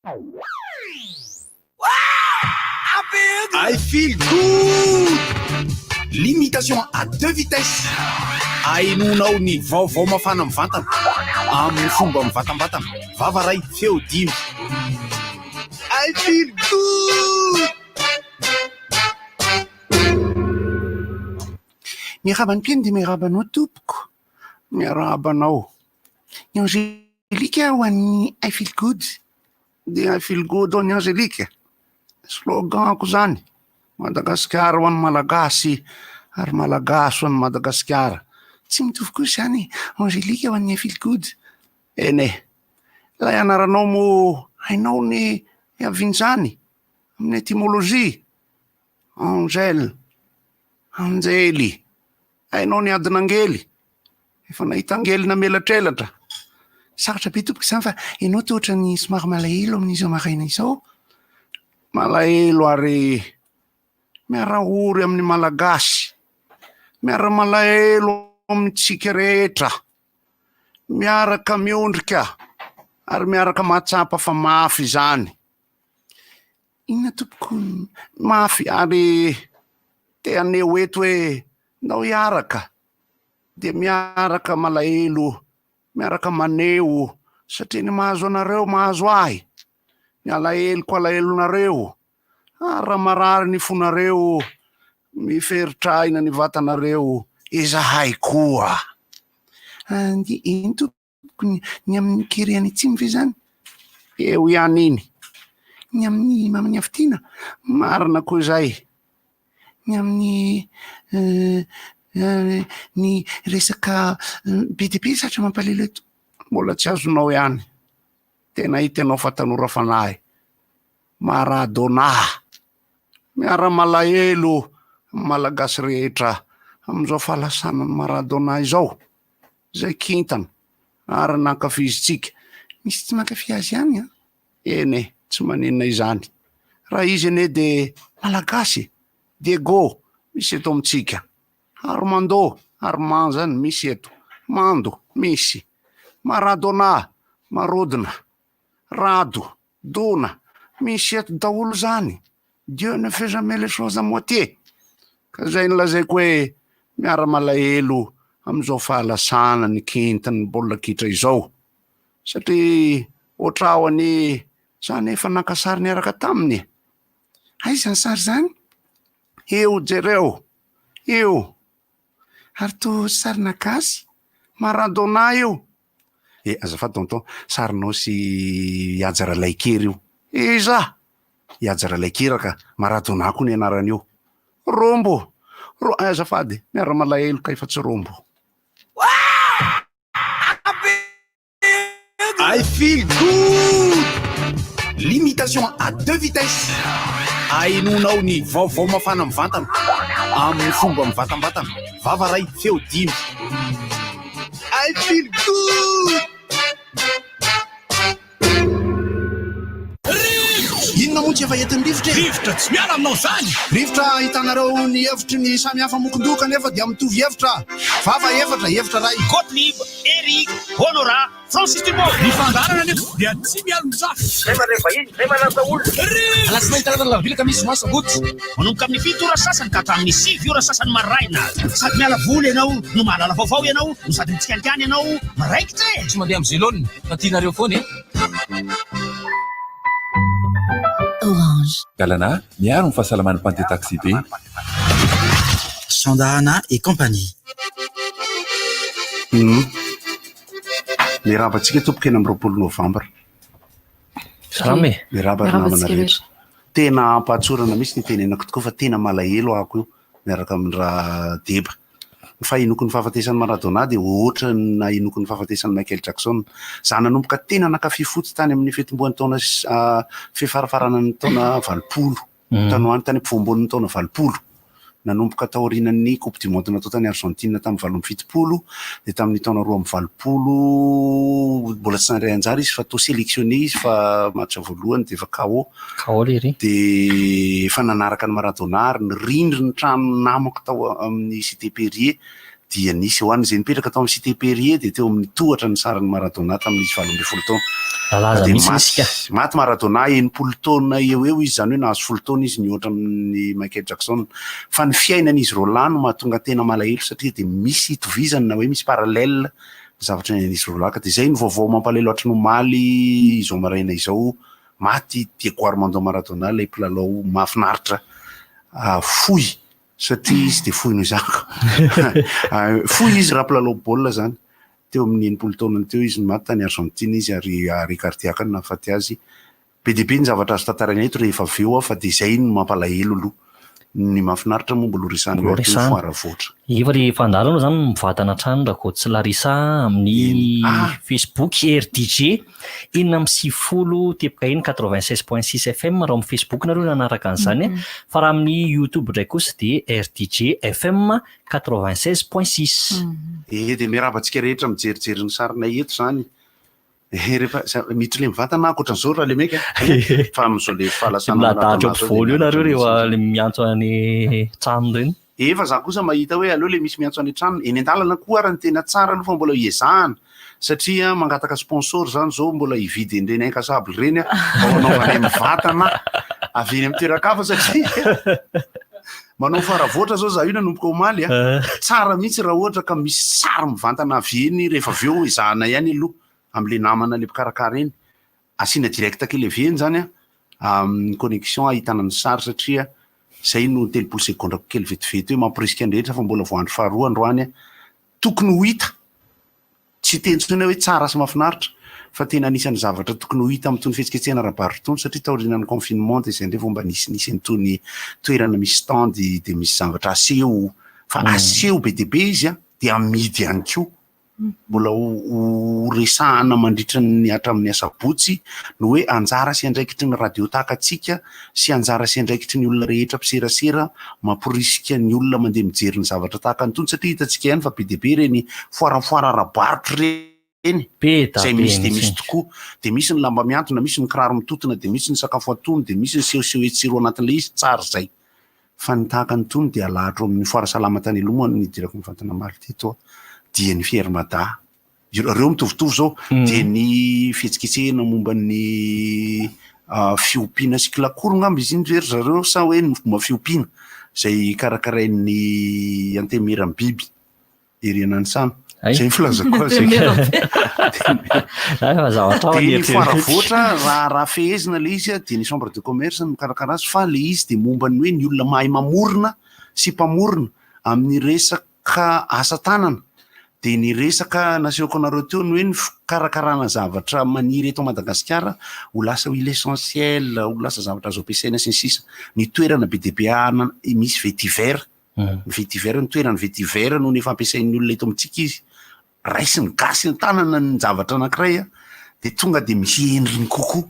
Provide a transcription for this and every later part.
I feel good. L'imitation à deux vitesses. Ainonao ny vaovao mafana mivantana amin'ny fomba mivatambatana. Vava ray feo dimy. I feel good. Miaraba ny mpieny dia miarabanao tompoko. Miarabanao. Ny Angélika ho an'ny I feel good. Dia I feel good ho an'ny Angélika. Slogan-ko zany. Madagasikara ho an'ny malagasy ary malagasy ho an'ny Madagasikara. Tsy mitovy koa zany Angélika ho an'ny I feel good. Ene. Lay anaranao mo hainao ny avinjany amin'ny etymologie. Angèle. Anjely. Hainao ny adin'angely. Efa nahita angely namelatrelatra. Sarotra be tompoko izany fa ianao toa ohatran'ny somary malahelo amin'izao maraina izao. Malahelo ary miarahory amin'ny malagasy. Miara-malahelo amintsika rehetra. Miaraka miondrika ary miaraka mahatsapa fa mafy izany. Inona tompoko mafy ary te aneo eto hoe ndao hiaraka. Dia miaraka malahelo, miaraka maneo satria ny mahazo anareo mahazo ahy. Ny alaheloko alahelonareo. Raha marary ny fonareo, miferitrahina ny vatanareo, izahay koa. Iny tompoko ny amin'ny keriany tsimy ve zany? Eo ihany iny. Ny amin'ny mamany Afitiana, marina koa izay. Ny amin'ny ny resaka BDP satria mampalahelo eto. Mbola tsy azonao ihany. Tena hitanao fa tanora fanahy. Maradona. Miara-malahelo malagasy rehetra amin'izao fahalasana ny Maradona izao. Zay kintana ary nankafizitsika. Misy tsy mankafy azy ihany. Ene, tsy manina izany. Raha izy ene de malagasy. Diego, misy eto amintsika. Armando, Armand zany misy eto. Mando, misy. Maradona, Marodona. Rado, Dona, misy eto daholo zany. Dieu ne fait jamais les choses à moitié. Ka zay nolazaiko hoe miara-malahelo amin'izao fahalasana ny kintany baolina kitra izao. Satria ohatrahany zany efa nankasary niaraka taminy. Aiza ny sary zany? Eo jereo. Eo. Ary to sarina gasy. Maradona io. Azafady tonton, sarinao sy Iajara Laikery io. Iza. Iajara Laikery ka Maradona koa ny anarany io. Rombo. Azafady, miara-malahelo ka efa tsy rombo. I feel good. L'imitation à deux vitesses. Ainonao ny vaovao mafana mivantana amin'ny fomba mivatambatana. Vava ray feo dimy. I feel good. Inona moa tsy efa entin'ny rivotra? Rivotra tsy miala aminao zany. Rivotra hitanareo ny hevitry ny samy hafa mokondoka nefa dia mitovy hevitra. Vava hevitra ray. Gottlieb, Eric, Honora, Francis Dumont. Ny fandarana nefa dia tsy miala mizafy. Zay maneva izy, zay manasa olona. Alasina hitanarana lavilaka misy masabotsy. Manomboka amin'ny 7 ora sasany ka hatramin'ny 6 ora sasany maraina. Sady miala voly ianao, no mahalala vaovao ianao, no sady mitsikanikany ianao, maraikitra e. Tsy mandeha amin'ny zélone, fa tianareo foana e. Orange. Galana, miaro ny fahasalaman'ny Panté Taxi B. Sandahana et compagnie. Mirabantsika tompoko eny amin'ny 20 Novambra. Salame. Miraba namana rehetra. Tena ampatsorana misy ny tenenako tokoa fa tena malahelo ako io miaraka amin'ny raha deba. Fa inoko ny fahafatesan'ny Maradona dia ohatra na inoko ny fahafatesan'ny Michael Jackson. Za nanomboka tena nankafy fotsy tany amin'ny fetim-boan'ny taona fihafarafarana ny taona 20. Tanoany tany ampovoambonin'ny taona 20. Nanomboka taorian'ny Coupe du Monde natao tany Argentine tamin'ny 27 dia tamin'ny taona 20 mbola tsy nandray anjara izy fa tao sélectionné izy fa match voalohany dia efa KO. KO lery. Dia efa nanaraka ny Maradona ary nirindry ny trano namako tao amin'ny Cité Périer dia nisy ho an'izay nipetraka tao amin'ny Cité Perrier dia teo amin'ny tohatra ny saran'ny Maradona tamin'izy 12 taona. Lalaza Dia mihitsy isika. maty Maradona 80 taona eo izy, zany hoe nahazo 10 taona izy nihoatra amin'ny Michael Jackson. Fa ny fiainan'izy Roland no mahatonga tena malahelo satria dia misy itovizany na hoe misy parallèle zavatra n'izy Roland. Dia izay ny vaovao mampalahelo hatry nomaly izao maraina izao, maty Diego Armando Maradona, ilay mpilalao mahafinaritra fohy satria izy dia fohy noho izako. Fohy izy raha mpilalao baolina zany. Teo amin'ny 80 taonany teo izy maty tany Argentine izy ary cardiaque ny nahafaty azy. Be dia be ny zavatra azo tantaraina eto rehefa avy eo fa dia izay no mampalahelo aloha. Ny mahafinaritra moa mbola Lorisana foara voatra. Iva rehefa andalo anao zany mivantana trano Rakototsy Larissa amin'ny Facebook RDG 90 tepika 96.6 FM raha amin'ny Facebook nareo nanaraka an'izany fa raha amin'ny YouTube ndray kosa dia RDG FM 96.6. Dia miarabantsika rehetra mijerijery ny sarinay eto zany. Rehefa miditra le mivantana akoatran'izao raha le meka fa amin'izao le fahalasana miladahatra voalo io nareo rehefa miantso any trano reny. Efa za kosa mahita hoe aleo le misy miantso any trano eny an-dalana koa ary ny tena tsara aloha fa mbola hiezahana satria mangataka sponsor zany zao mbola hividy ireny haikasable ireny anaovana mivantana avy eny amin'ny toeran-kafa satria manao faravoatra zao za io nanomboka omaly tsara mihitsy raha ohatra ka misy sary mivantana avy eny rehefa avy eo ezahana ihany aloha amin'le namana le mpikarakara eny asiana direct kely avy eny zany amin'ny connexion ahitana ny sary satria zay no telopolo seconde kely vetivety hoe mampirisika ny rehetra fa mbola voandro faharoa androany tokony ho hita tsy tentsona hoe tsara sy mahafinaritra fa tena anisan'ny zavatra tokony ho hita amin'itony fihetsiketsehana ara-barotrony satria taorian'ny confinement dia izay ndray fomba nisy an'itony toerana misy stand dia misy zavatra aseho fa aseho be dia be izy dia amidy ihany koa mbola ho resahana mandritra ny hatramin'ny asabotsy no hoe anjara sy andraikitry ny radio tahaka atsika sy anjara sy andraikitry ny olona rehetra mpiserasera mampirisika ny olona mandeha mijery ny zavatra tahaka nytony satria hitantsika ihany fa be dia be reny foarafoara ara-barotra reny zay misy dia misy tokoa dia misy ny lamba miantona, misy ny kiraro mitotona, dia misy ny sakafo atono, dia misy ny sehoseho etsiro anatin'le izy tsara zay fa ny tahaka nytony dia alahatra amin'ny foarasalama tany aloha ny dirako mivantana maly teto dia ny fiermada ireo mitovitovy zao dia ny fihetsiketsehana momba ny fiompiana siklakory ngamba izy iny very zareo sa hoe ny fomba fiompiana zay karakarain'ny antemerany biby eriana ny sano zay filazako azy dia ny foaravoatra raha fehezina le izy dia ny chambre de commerce ny mikarakara azy fa le izy dia momba ny hoe ny olona mahay mamorona sy mpamorona amin'ny resaka asa tanana dia ny resaka nasehoko anareo teo ny hoe ny fikarakarana zavatra maniry eto Madagasikara ho lasa huile essentielle ho lasa zavatra azo ampiasaina sy ny sisa ny toerana be dia be misy vetiver ny vetiver ny toerana vetiver no ny efa ampiasain'ny olona eto amintsika izy raisy ny gasy ny tanana ny zavatra anankiray dia tonga dia misy endriny kokoa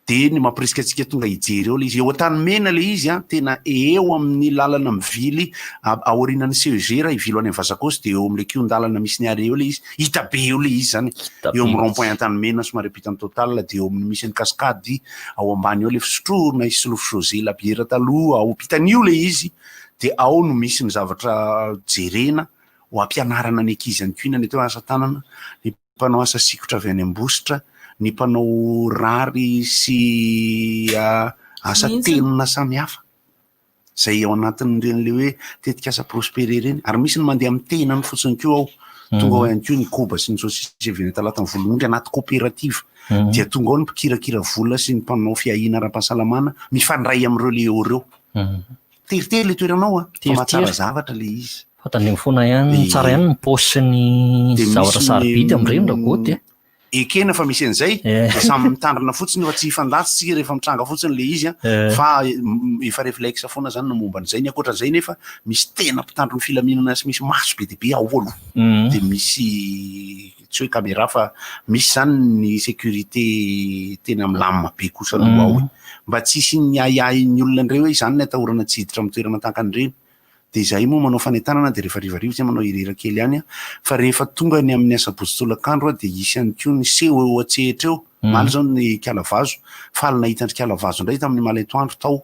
dia ny mampirisika antsika tonga hijery eo le izy eo an-tany mena le izy tena eo amin'ny lalana mivily aorianan'ny CEG raha ivilo any amin'ny Vasakosy dia eo amin'le kion-dalana misy ny are eo le izy hita be eo le izy zany eo amin'ny rond-point an-tany mena somary apitany total dia eo amin'ny misy ny kaskady ao ambany eo le fisotroana isolofo José Labiera taloha ao ampitan'io le izy dia ao no misy ny zavatra jerena ho ampianarana ny ankizy ihany koa inany teo asa tanana ny mpanao asa sikotra avy any Ambositra ny mpanao rary sy asa tenona samihafa zay ao anatin'ireny le hoe tetika asa prospere reny ary misy ny mandeha amin'ny tenany fotsiny koa ao tonga ao ihany koa ny koba sy ny sosisy veny talata ny volondry anaty coopérative dia tonga ao ny mpikirakira vola sy ny mpanao fiahina ara-pahasalamana mifandray amin'ireo le eo reo teritely le toeranao fa mahatsara zavatra le izy fa tandremy foana ihany tsara ihany ny paosy ny zavatra sarobidy amin'ireny rakoty ekena fa misy an'izay samy mitandrina fotsiny fa tsy hifandatsitsika rehefa mitranga fotsiny le izy fa efa réflexe foana zany no momba an'izay ny akoatran'izay nefa misy tena mpitandro ny filaminana sy misy maso be dia be ao aloha dia misy tsy hoe caméra fa misy zany ny sécurité tena milamina be kosa no ao mba tsisy ny ayahin'ny olona ireo hoe izany ny atahorana tsy hiditra amin'ny toerana tahaka an'ireny dia izay moa manao fanentanana dia rehefa rivarivo tsy manao hirera kely ihany fa rehefa tonga ny amin'ny asabotsy tolakandro dia isy ihany koa ny seho eo atsehatra eo maly zao ny kalavazo faly nahita ny kalavazo indray tamin'ny malentoandro tao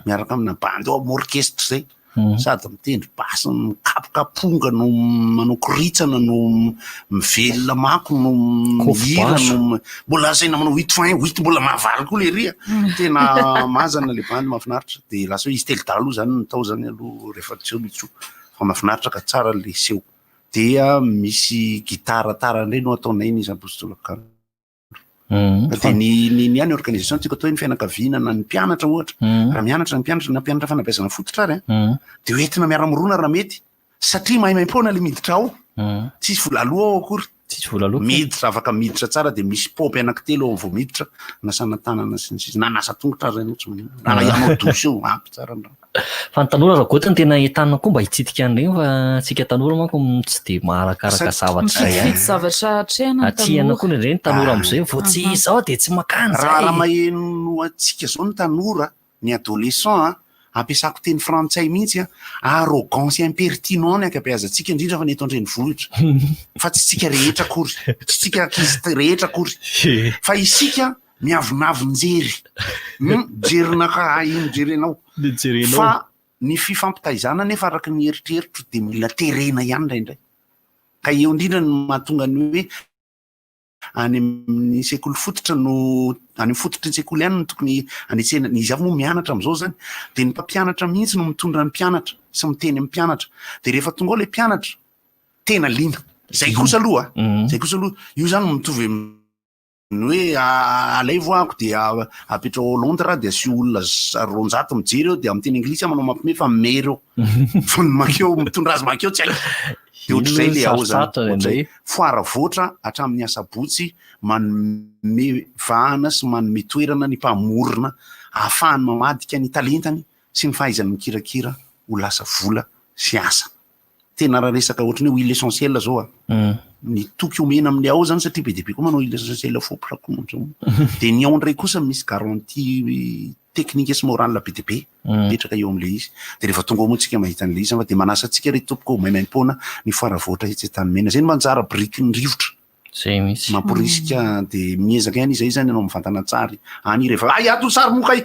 miaraka amina bandy ao amin'ny orchestre zay sady mitendry basy mikapokaponga no manao koritsana no mivelona mako no mihira no mbola asaina manao 8.8 mbola mahavaly koa le ria tena mazana le bandy mahafinaritra de lasa hoe izy telo-dala aloha zany natao zany aloha rehefa tsy eo mitso fa mahafinaritra ka tsara le seho dia misy gitara tarany no ataonay ny apostolaka de ny any organisation tsika atao hoe ny fianakaviana ny mpianatra ohatra raha mianatra ny mpianatra na mpianatra fanabeazana fototra ary de hoentina miara-mirona raha mety satria mahay maim-poana le miditra ao tsisy vola aloha ao akory tsisy vola aloha miditra afaka miditra tsara de misy paopy anankitelo ao vao miditra nasana tanana sy ny sisa na nasa tongotra zany ohatsy manino raha ianao dosy eo ampy tsara ndraha fa ny tanora raha goatiny tena entanina koa mba hitsitika an'ireny fa tsika tanora manko tsy de maharakaraka zavatra mifidy zavatra atrehana atrehana koa ireny tanora am'izay vao tsy izao de tsy makany raha maheno atsika zao ny tanora ny adolescent ampiasako teny frantsay mihitsy arrogance impertinent ny akapiazantsika indrindra fa ny eto an-drenivohitra fa tsy tsika rehetra akory tsy tsika ankizy rehetra akory fa isika miavonavonjery jerinaka ino jerenao fa ny fifampitaizana nefa araky ny eritreritro de mila terena ihany indraindray ka eo indrindra ny mahatonga ny hoe any amin'ny sekoly fototra no any amin'ny fototry ny sekoly ihany no tokony anetsena izy avy moa mianatra am'izao zany de ny mpampianatra mihitsy no mitondra ny mpianatra sy miteny amin'ny mpianatra de rehefa tonga ao le mpianatra tena lina zay kosa aloha zay kosa aloha io zany mitovy ny hoe alay voako de apetra ao Londres de asy olona 200 mijery eo de amin'ny teny anglisy manao mampime fa mery eo fa makeo mitondra azy makeo tsy aiko de ohatr'izay le ao zany foara voatra hatramin'ny asabotsy manome vahana sy manome toerana ny mpamorona ahafahany mamadika ny talentany sy ny fahaizany mikirakira ho lasa vola sy asa tena raha resaka ohatrany hoe huile essentielle zao ny toky omena amin'ny ao zany satria be deabe koa manao huile essentielle foplakomonzao de ny ao ndray kosa misy garantie technique sy morale be deabe petraka eo am'le izy de rehefa tonga ao moa tsika mahita an'le izy fa de manasa atsika ry tompoko maimaimpona ny foara voatra tsy tany mena zay ny manjara briky ny rivotra zay mihitsy mamporisika de miezaka ihany izay zany anao mivantana tsary any rehefa ay ato sary mokay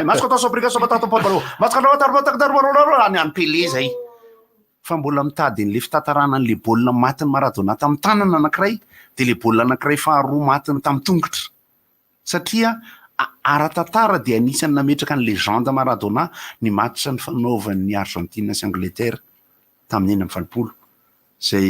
masoko atao sobrika sobatata portbalo masoko any any pele zay fa mbola mitady n'le fitatarana an'le baolina matiny Maradona tamin'ny tanana anankiray de le baolina anankiray faharoa matiny tamin'ny tongotra satria ara-tantara dia anisany nametraka ny légende Maradona ny match ny fanaovan'ny Argentine sy Angleterre tamin'ny 1990 zay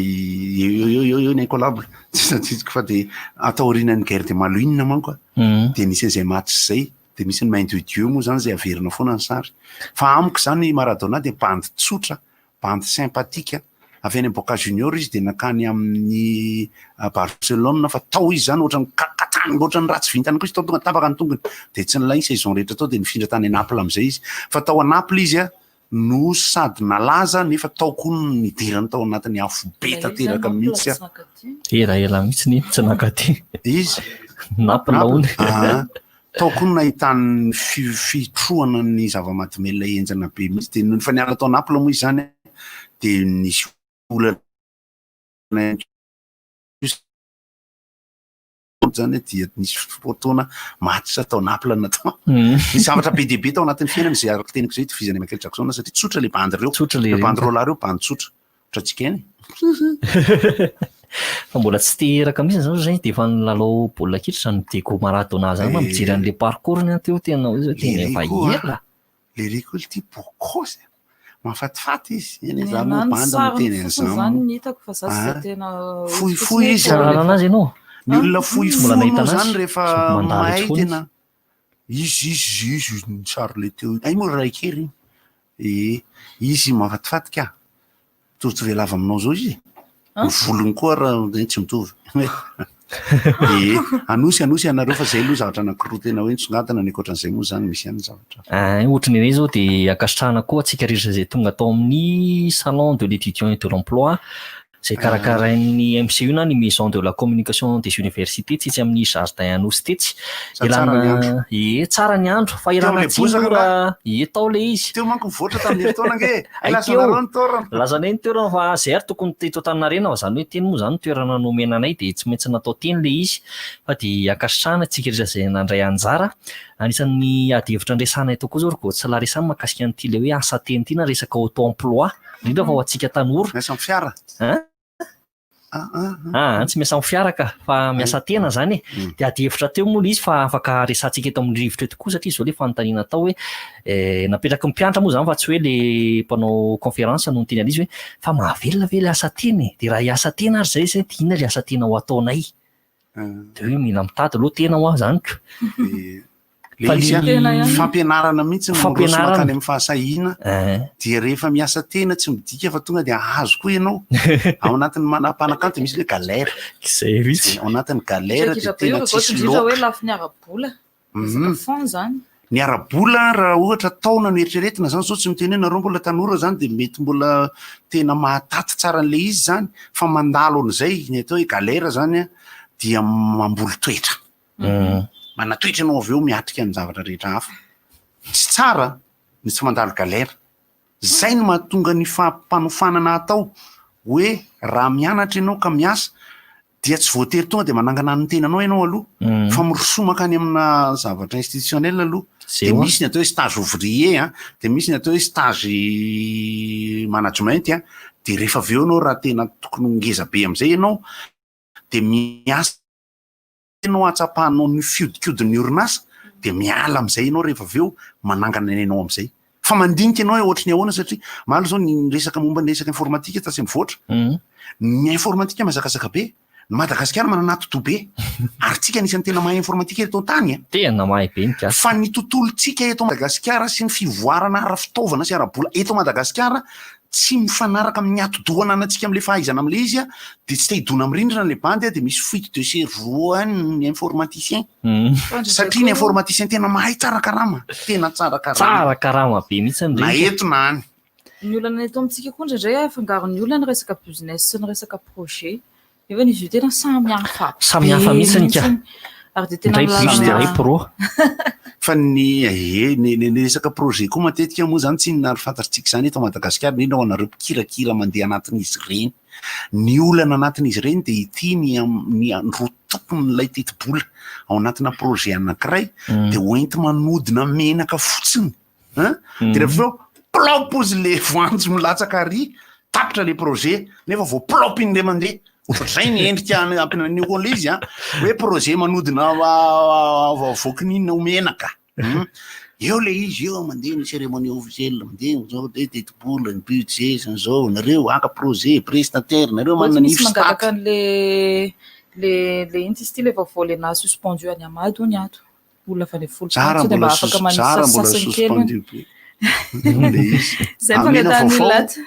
eo ny incolable tsitsika fa de ataorian'ny guerre de Malines manko de nisy an'izay match zay de misy ny main de Dieu moa zany zay averina foana ny sary fa amiko zany Maradona de bandy tsotra bandy sympathique avy any Boca Junior izy de nakany amin'ny Barcelone fa tao izy zany ohatrany katany ohatrany ratsy vintany koa izy tao tonga tapaka ny tongony de tsy nilay saison rehetra tao de nifindra tany Naples am'izay izy fa tao a Naples izy no sady nalaza nefa tao koa nidirany tao anatin'ny afo be tanteraka mihitsy ela mihitsy ny tsy nakaty izy Naples laony tao koa nahitany fitrohana ny zava-mahadomela enjana be mihitsy de no fa niala tao Naples moa izy zany de nisy olana zany dia nisy fotoana match tao Naples natao ny zavatra be deabe tao anatin'ny fiainana zay araka teniko zay tifizany Michael Jackson satria tsotra le bandy reo le bandy rola reo bandy tsotra ohatratsika eny fa mbola tsy teraka mihitsy zao zay de efa nilalao baolina kitra zany Diego Maradona zany ma mijery an'le parcours-ny anteo tena hoe tena efa ela le reko ty bokosy mahafatifaty izy eny za moa bandy miteny an'izany fohifohy izy anazy ianao ny olona fohifohy moa zany rehefa mahay tena izy ny sary le teo ay moa raiky ery izy mahafatifaty ka tory lava aminao zao izy ny volony koa raha tsy mitovy anosy anareo fa zay aloha zavatra anakiroa tena hoe nitsongatana ny ankoatran'izay moa zany misy ihany zavatra ohatrany iray zao de akasitrahana koa atsika rehetra zay tonga atao amin'ny salon de l'étudiant et de l'emploi Zay karakarain'ny MCU na ny maison de la communication des universités tsitsy amin'ny jardin anosy tetsy tsara ny andro fa irana tsingora tao le izy teo manko mivoatra tamin'ny taona ange lazanareo ny toerana lazanay ny toerana fa zay ary tokony teto Antananarivo fa zany hoe teny moa zany ny toerana nomenanay dia tsy maintsy natao teny le izy fa dia akasitrahana tsika rehetra zay nandray anjara anisan'ny ady hevitra andresanay tao koa zao ry Gotsy Larissa mahakasika an'ity le hoe asa teny ity na resaka auto emploi indrindra fa ho antsika tanora miasa amin'ny fiara tsy miasa amin'ny fiara ka fa miasa tena zany dia ady hevitra teo moa izy fa afaka resantsika eto amin'ny rivotra eto koa satria zao le fanontaniana tao hoe napetraky mpianatra moa zany fa tsy hoe le mpanao conférence no nyteny an'izy hoe fa mahavelona ve le asa teny dia raha hiasa tena ary zay inona le asa tena ho ataonay dia hoe mila mitady aloha tena ho aho zany ko le izy fampianarana mihitsy nyrosy makany amin'ny fahasahiana dia rehefa miasa tena tsy midika fa tonga dia ahazo koa ianao ao anatin'ny manam-panakanto misy hoe galera zay mihitsy ao anatin'ny galera dia tena tsisy hoe lafy ny arabola fon zany ny arabola raha ohatra taona no eritreretina zany zao tsy miteny hoe nareo mbola tanora zany dia mety mbola tena mahataty tsara n'le izy zany fa mandalo an'izay ny atao hoe galera zany dia mamboly toetra manatoetra ianao avy eo miatrika ny zavatra rehetra hafa tsy tsara ny tsy mandalo galera zay no mahatonga ny fampanofanana atao hoe raha mianatra ianao ka miasa dia tsy voatery tonga dia manangana ny tenanao ianao aloha fa mirosomaka any amina zavatra institutionnel aloha dia misy ny atao hoe stage ouvrier dia misy ny atao hoe stage management dia rehefa avy eo ianao raha tena tokony ngeza be am'izay ianao dia miasa ianao atsapahanao ny fiodikodin'ny orinasa dia miala am'izay ianao rehefa avy eo manangana ny ianao am'izay fa mandinika ianao hoe ohatry ny ahoana satria malo zao ny resaka momba ny resaka informatika tasy mivoatra ny informatika mazakazaka be ny Madagasikara manana totobe ary tsika anisan'ny tena mahay informatika eto an-tany tena mahay be ny fa ny tontolotsika eto Madagasikara sy ny fivoarana ara-fitaovana sy ara-bola eto Madagasikara tsy mifanaraka amin'ny atodohana anantsika amin'le fahaizana amin'le izy dia tsy te-hidona amin'ny rindrina le bandy dia misy fuite de cerveau ny informaticien satria ny informaticien tena mahay tsara karama tena tsara karama be mihitsy na eto na any ny olana eto amintsika koa indraindray afangaron'ny olana ny resaka business sy ny resaka projet efa izy io tena samihafa mihitsy ka ary dia tena pro fa ny resaka projet koa matetika moa zany tsy nary fantatritsika zany eto Madagasikara indrindra ho anareo mpikirakira mandeha anatin'izy ireny ny olana anatin'izy ireny dia ity ny rotopony n'ilay teti-bola ao anatina projet anankiray dia hoenty manodina menaka fotsiny dia rehefa eo plop izy le voanjo milatsaka ary tapitra le projet nefa vo plop iny le mandeha ohatr'izay ny endrika ampinan'io koa le izy hoe projet manodina vokin'inona ho menaka eo le izy eo mandeha ny cérémonie officielle mandeha zao de teti-bola ny budget sy n'izao nareo aka projet prestataire nareo manana misy mangataka an'le le intsy le vaovao le na suspendu any Amady ny ato olona fa le folo tsara mbola suspendu le izy zay fangatahany laty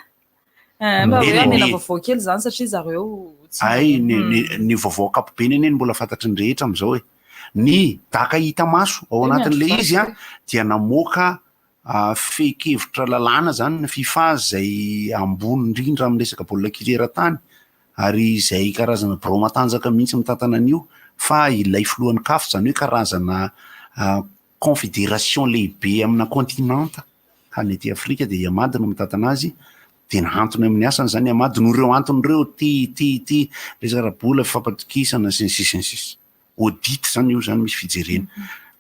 mba hoe amena vaovao kely zany satria zareo ay ny vaovao ankapobeny eny mbola fantatry ny rehetra am'izao hoe ny daka hita maso ao anatin'le izy dia namoaka fekevitra lalàna zany ny FIFA zay ambony indrindra amin'ny resaka baolina kireran-tany ary izay karazana birao matanjaka mihitsy mitantana an'io fa ilay filohan'ny CAF zany hoe karazana confédération lehibe amina continenta any ety Afrika dia Amady no mitantana azy dia nahantony amin'ny asany zany Amady no ireo antony ireo ty resaka rabola fifampatokisana sy audit zany io zany misy fijerena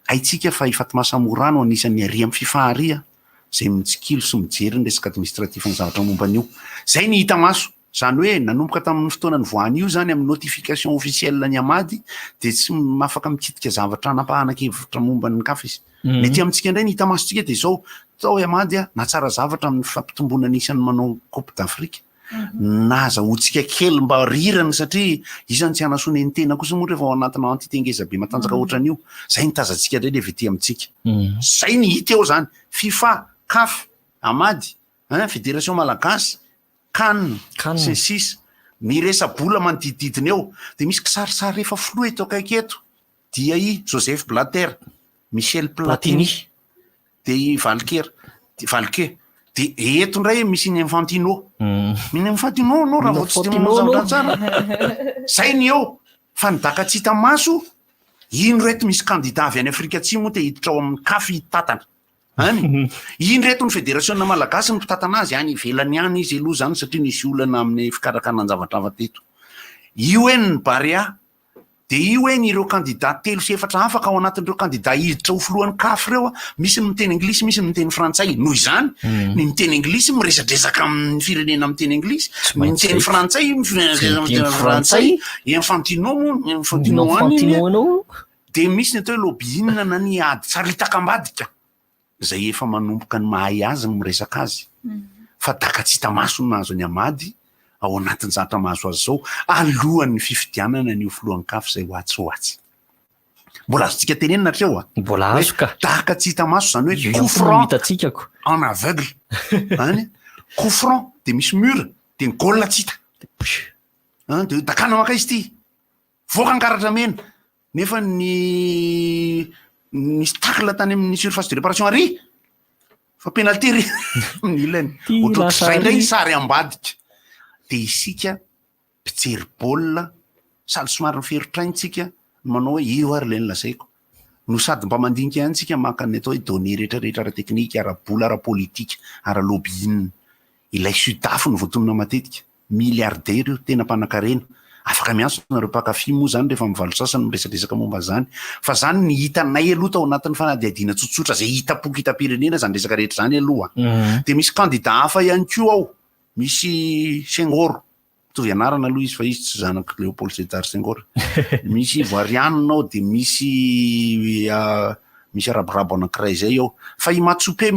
aitsika fa Ifaty Masamorano anisan'ny ary amin'ny FIFA ary zay mitsikilo sy mijery ny resaka administratif ny zavatra momba an'io zay ny hita maso zany hoe nanomboka tamin'ny fotoana ny voany io zany amin'ny notification officielle ny Amady dia tsy mafaka mikitika zavatra anapahanan-kevitra momba ny CAF izy mety amintsika indray ny hita masotsika dia zao tao Amady na tsara zavatra amin'ny fampitomboana anisan'ny manao Coupe d'Afrique nazahoantsika kely mba rirana satria isany tsy hanasony ny tena kosa moa rehefa ao anatina antitengeza be matanjaka ohatran'io zay ny tazantsika indray le vety amintsika zay ny hita eo zany FIFA CAF Amady fédération malagasy CAN sy sisa miresa-bola manodididina eo dia misy kisarisary rehefa flo eto akaiky eto dia i Joseph Blatter Michel Platini dia i Valquer de eto ndray misy iny infantino miny infantino anao raha vao tsy de Infantino manao anao. tsara zay ny eo fa nidaka tsy hita maso ino reto misy candidat avy any Afrika Atsimo te hiditra ao amin'ny kafy hitatana any iny reto ny fédération malagasy ny mpitatana azy any ivelany any izy aloha zany satria nisy olana amin'ny fikarakarana zavatra teto io hoe ny Barea de io hoe ireo candidat telo sy efatra afaka ao anatin'ireo candidat hiditra ho filohan'ny kafy reo misy ny miteny anglisy misy ny miteny frantsay noho izany ny miteny anglisy miresadresaka amin'ny firenena miteny anglisy ny miteny frantsay miteny frantsay infantino any anao de misy ny atao hoe lobbying na ny ady tsaritaka ambadika zay efa manomboka ny mahay azy ny miresaka azy fa daka tsy hita maso no nahazo ny amady ao anatin'ny zatra mahazo azy zao alohan'ny fifidianana ny filohan'ny kafy zay hoatsy mbola azontsika tenenina hatreo mbola azo ka daka tsy hita maso zany hoe coup io franc hitantsika en aveugle any coup franc de misy mur de ny goal tsy hita de dakana maka izy ty voaka ny karatra mena nefa nisy tacle tany amin'ny surface de réparation ary fa penalty ry amin'ny ilany ohatr'zay ndray ny sary ambadika de isika mpijery baolina sady somary miferotraintsika manao hoe io ary le ny lazaiko no sady mba mandinika ihany tsika maka ny atao hoe données rehetrarehetra ara-teknika ara-bola ara-politika ara-lobbying ilay sudafo ny voatonona matetika milliardaire io tena mpanan-karena afaka miantso nareo mpakafy moa zany rehefa mivalo sasany miresadresaka momba zany fa zany ny hitanay aloha tao anatin'ny fanadihadiana tsotsotra zay hitapoky hita-pirenena zany resaka rehetra zany aloha de misy candidat hafa ihany ko ao misy Senghor mitovy anarana aloha izy fa izy tsy zanaka Léopold Sédar Senghor misy ivoirianina ao de misy araborabo anankiray zay ao fa i Matsope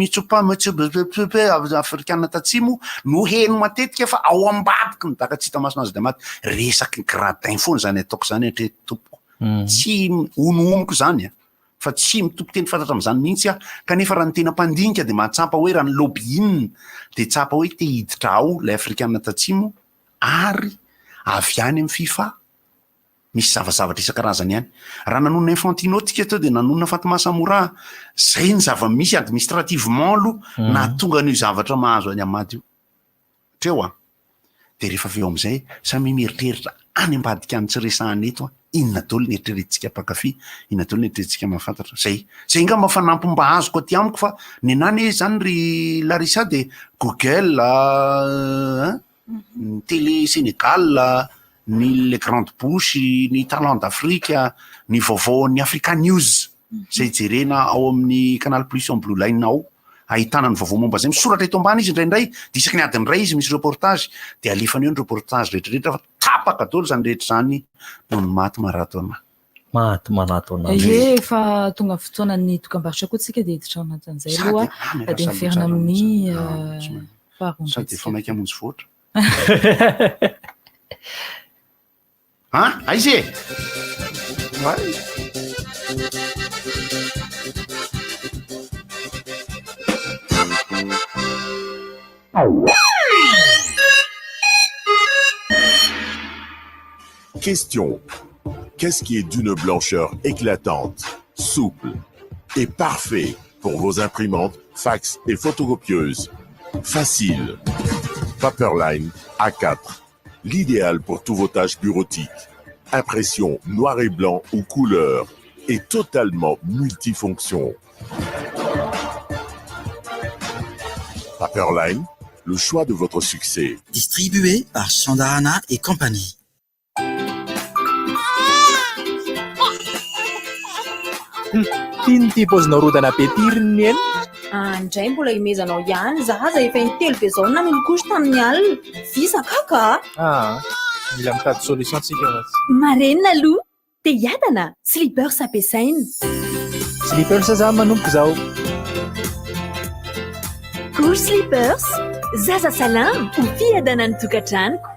afrikanina tatsimo no heno matetika fa ao ambadiky ny daka tsy hita masona azy de maty resaky ny gradin foana zany ataoko zany hatreto tompoko tsy onoomiko zany fa tsy mitompo teny fantatra am'zany mihitsy kanefa raha ny tena mpandinika de mahatsapa hoe raha ny lobbying de tsapa hoe te hiditra ao lay afrikanina tatsimo ary avy any amin'ny FIFA misy zavazavatra isan-karazany ihany raha nanonona Infantino tsika teo de nanonona Fatma Samora zay ny zava-misy administrativement aloha na tonga n'io zavatra mahazo any amady io treo de rehefa avy eo am'izay samy mieritreritra any ambadika any tsy resahany eto inona daholo ny eritreretintsika mpakafy inona daholo ny eritreretintsika mahafantatra zay nga mafanampy mba azoko aty amiko fa ny anany zany ry Larissa de Google ny télé Sénégal ny le grande bouche ny talent d'Afrique ny vaovao ny Africa News zay jerena ao amin'ny Canal Plus en Blue Line ao ahitana ny vaovao momba zay misoratra eto ambany izy indraindray de isaky ny adiny ray izy misy reportage de alefany eo ny reportage rehetrarehetra fa tapaka daholo zany rehetra zany no ny maty maratona fa tonga fotoana ny dokam-barotra koa tsika de hiditra ao anatin'izay aloha de miverina amin'ny sady efa maika hamonjy voatra aizy Question. Qu'est-ce qui est d'une blancheur éclatante, souple et parfait pour vos imprimantes, fax et photocopieuses? Facile. Paperline A4. L'idéal pour tous vos tâches bureautiques. Impression noir et blanc ou couleur et totalement multifonction. Paperline, le choix de votre succès. Distribué par Chandarana et compagnie. Ty paozinao petiriny eny andray mbola imezanao ihany zaza efa intelo be zao na milokosy tamin'ny alina visakaka mila mitady solution tsika marenina aloha te hiadana slipers ampiasaina slipers za manomboka zao cour slipers zaza salama ho fiadana ny tokantranoko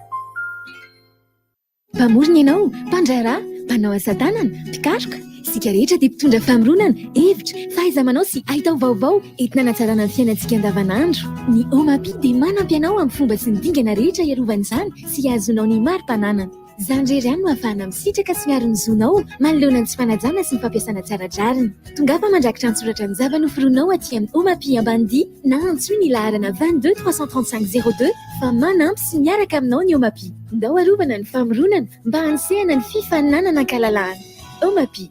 mpamorona ianao mpandrara mpanao asa tanana mpikaroka sika rehetra dia mpitondra famoronana hevitra fahaiza-manao sy ahitao vaovao entina hanatsarana ny fiainantsika andavanandro ny omapi dia manampy anao amin'ny fomba sy ny dingana rehetra hiarovana izany sy ahazonao ny mari-pananana Zany rery ihany no ahafahana misitraka sy miaro ny zonao manoloana ny tsy fanajana sy ny fampiasana tsaradrariny. Tongafa mandrakitra ny soratra ny zava-noforoanao aty amin'ny Omapi Ambandi na antsoina ny laharana 22 335 02 fa manampy sy miaraka aminao ny Omapi. Ndao arovana ny famoronana mba hanisehana ny fifaninanana ankalalahana. Omapi.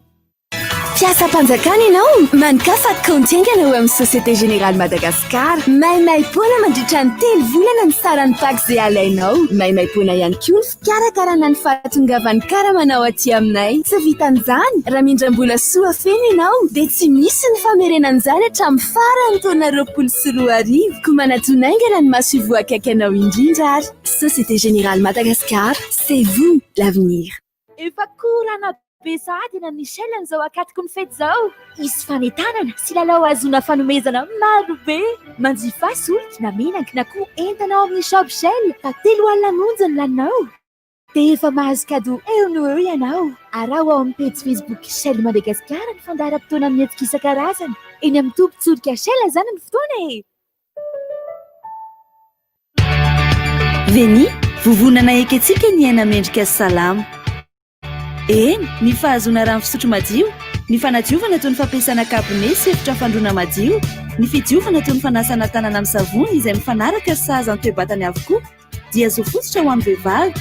Fiasam-panjakana ianao mankafa compte aingana eo amin'ny Société Générale Madagascar. Maimaimpoana mandritra ny 3 volana ny saran'ny paky izay alainao. Maimaimpoana ihany koa ny fikarakarana ny fahatongavan'ny karamanao aty aminay. Tsy vitan'izany raha mindram-bola soa feno ianao dia tsy misy ny famerenan'izany hatramin'ny farany taona 24 ko manatonaingana ny mahasoa akaiky anao indrindra ary. Société Générale Madagascar, c'est vous l'avenir. Efa korana besady na Michel an'izao akatoko ny fety zao. Isy fanetanana sy lalao azona fanomezana maro be. Manjifa solika na menaka na koa entanao amin'ny shop Shell fa 3 alina monja ny laninao. Dia efa mahazo cadeau eo no eo ianao. Arao ao amin'ny page Facebook Shell Madagascar ny fandaharam-potoana amin'ny hetsika isan-karazany. Eny amin'ny tobin-tsolika Shell zany ny fotoana e. Veni, vovonana eketsika ny aina mendrika salama. Eny, ny fahazona rano fisotro madio, ny fanadiovana toy ny fampiasana kabone sy efitra fandroana madio, ny fidiovana toy ny fanasana tanana amin'ny savony izay mifanaraka sy sahaza ny toe-batany avokoa, dia azo fototra ho amin'ny vehivavy,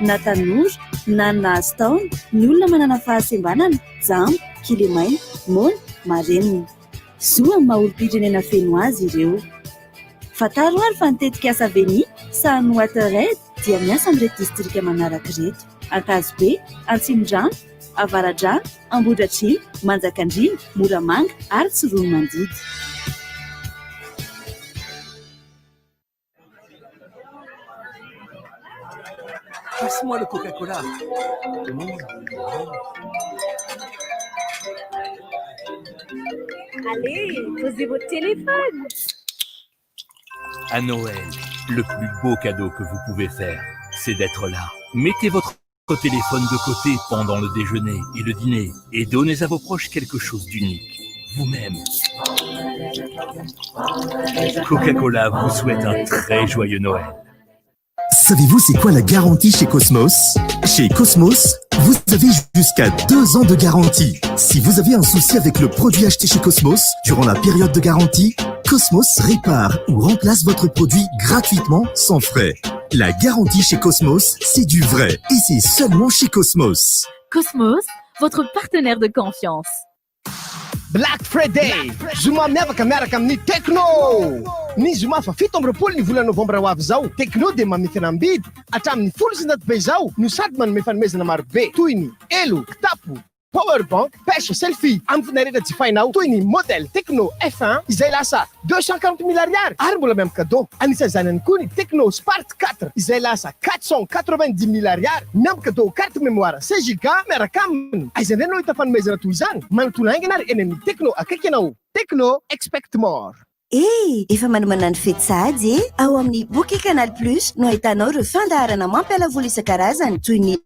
na tanora, na nahazo taona, ny olona manana fahasembanana, jamba, kilemaina, mona, marenina. Zo amin'ny maha-olom-pirenena feno azy ireo. Fataro ary fa nitetika asa Veni, Sahany Waterred dia miasa amin'irety distrika manaraka ireto. Ankazobe, Antsindrano, Avaradrano, Ambohidratrimo, Manjakandriana, Moramanga ary Tsironomandidy. Passe-moi le Coca-Cola. Allez, posez votre téléphone. À Noël, le plus beau cadeau que vous pouvez faire, c'est d'être là. Mettez votre téléphone de côté pendant le déjeuner et le dîner et donnez à vos proches quelque chose d'unique. Vous-même. Coca-Cola vous souhaite un très joyeux Noël. Savez-vous c'est quoi la garantie chez Cosmos? Chez Cosmos, vous avez jusqu'à 2 ans de garantie. Si vous avez un souci avec le produit acheté chez Cosmos durant la période de garantie, Cosmos répare ou remplace votre produit gratuitement sans frais. La garantie chez Cosmos, c'est du vrai et c'est seulement chez Cosmos. Cosmos, votre partenaire de confiance. Black Friday, zoma miavaka miaraka amin'ny Tecno. Ny zoma fa 17 ny volana novambra ho avy zao. Tecno dia mamefana ambidy hatramin'ny 10 be zao no sady manome fanomezana maro be toy ny elo, kitapo, powerbank, pêche selfie amin'ny finareta jifainao toy ny modèle Tecno F1 izay lasa 240 000 ariary ary mbola miampy cadeau. Anisan'izany ihany koa ny Tecno Spark 4 izay lasa 490 000 ariary miampy cadeau carte mémoire 16 giga miaraka aminy. Aiza indray no hita fanomezana toy izany? Manotona aingana ary eny amin'ny Tecno akaiky ianao. Tecno, expect more. Efa manomana ny fety sahady ao amin'ny Bouquet Canal Plus no ahitanao ireo fandaharana mampialavoly isan-karazany toy ny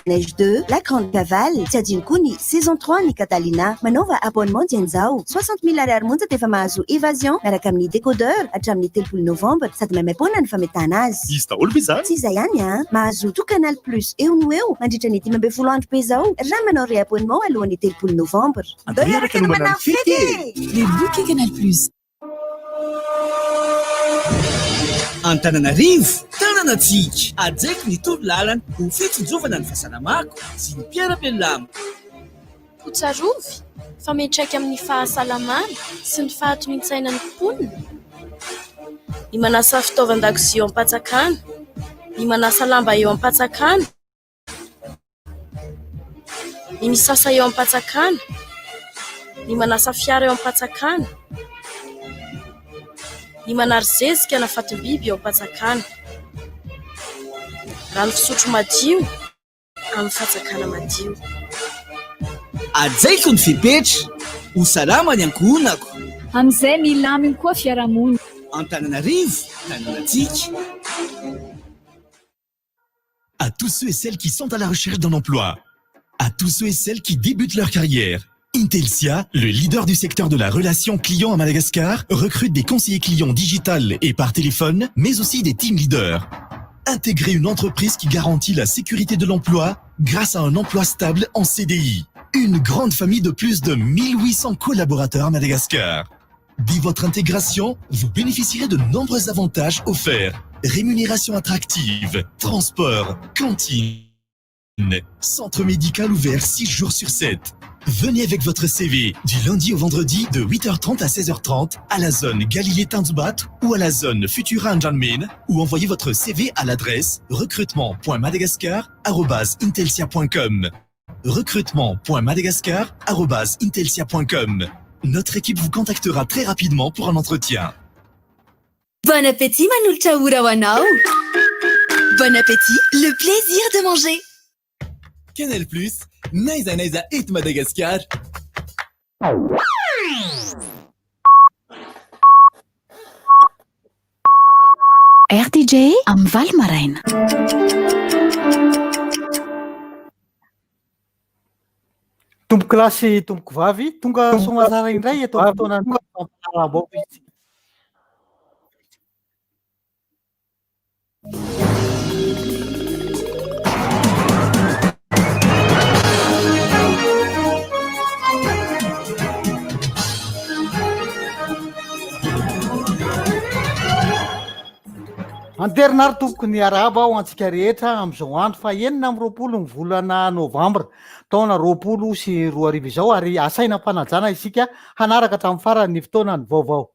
Neige 2, La Grande Cavale, tsy adino koa ny saison 3 ny Catalina. Manova abonnement dian'izao 60 000 ariary monja dia efa mahazo évasion miaraka amin'ny décodeur hatramin'ny 30 novembre sady maimaim-poana ny fametahana azy. Izy daholo bizany. Tsy izay ihany mahazo tout Canal Plus eo no eo mandritra ny 12 andro be zao raha manao ré-abonnement alohan'ny 30 novembre. Miaraka no manao fety. Le Bouquet Canal Plus. Antananarivo, tananatsika, ajaiko ny tolo lalana ho fitsonjovana ny fahasalamako sy ny mpiara-milamina. Tsarovy, fametraka amin'ny fahasalamana sy ny fahatomintsaina ny mponina. Ny manasa fitaovan-dakozia eo am-patsakana, ny manasa lamba eo am-patsakana, ny misasa eo am-patsakana, ny manasa fiara eo am-patsakana, ny manary zezika na fatim-biby eo am-patsakana. Rano fisotro madio amin'ny fatsakana madio. Ajaiko ny fipetra, ho salama ny ankohonako. Amin'izay milaminy koa fiarahamonina. Antananarivo, tananatsika. À tous ceux et celles qui sont à la recherche d'un emploi, à tous ceux et celles qui débutent leur carrière, Intelsia, le leader du secteur de la relation client à Madagascar, recrute des conseillers clients digital et par téléphone, mais aussi des team leaders. Intégrez une entreprise qui garantit la sécurité de l'emploi grâce à un emploi stable en CDI. Une grande famille de plus de 1800 collaborateurs à Madagascar. Dès votre intégration, vous bénéficierez de nombreux avantages offerts. Rémunération attractive, transport, cantine, centre médical ouvert 6 jours sur 7. Venez avec votre CV du lundi au vendredi de 8h30 à 16h30 à la zone Galilée-Tanzbat ou à la zone Futura-Njanmin ou envoyez votre CV à l'adresse recrutement.madagascar@intelsia.com. recrutement.madagascar@intelsia.com. Notre équipe vous contactera très rapidement pour un entretien. Bon appétit, Manulcha Urawanao. Bon appétit, le plaisir de manger. Canal Plus, Naisa Naisa et Madagascar. RTJ am Valmaraina. Tomboko lahy sy tomboko vavy tonga somatsara indray eto amin'ny fotoana fampianarabao izy. Anterina ary tompoko ny araba ho antsika rehetra amin'izao andro fa 9 ny volana novambra taona 2024 izao ary asaina mpanajana isika hanaraka hatramin'ny farany ny fotoana ny vaovao.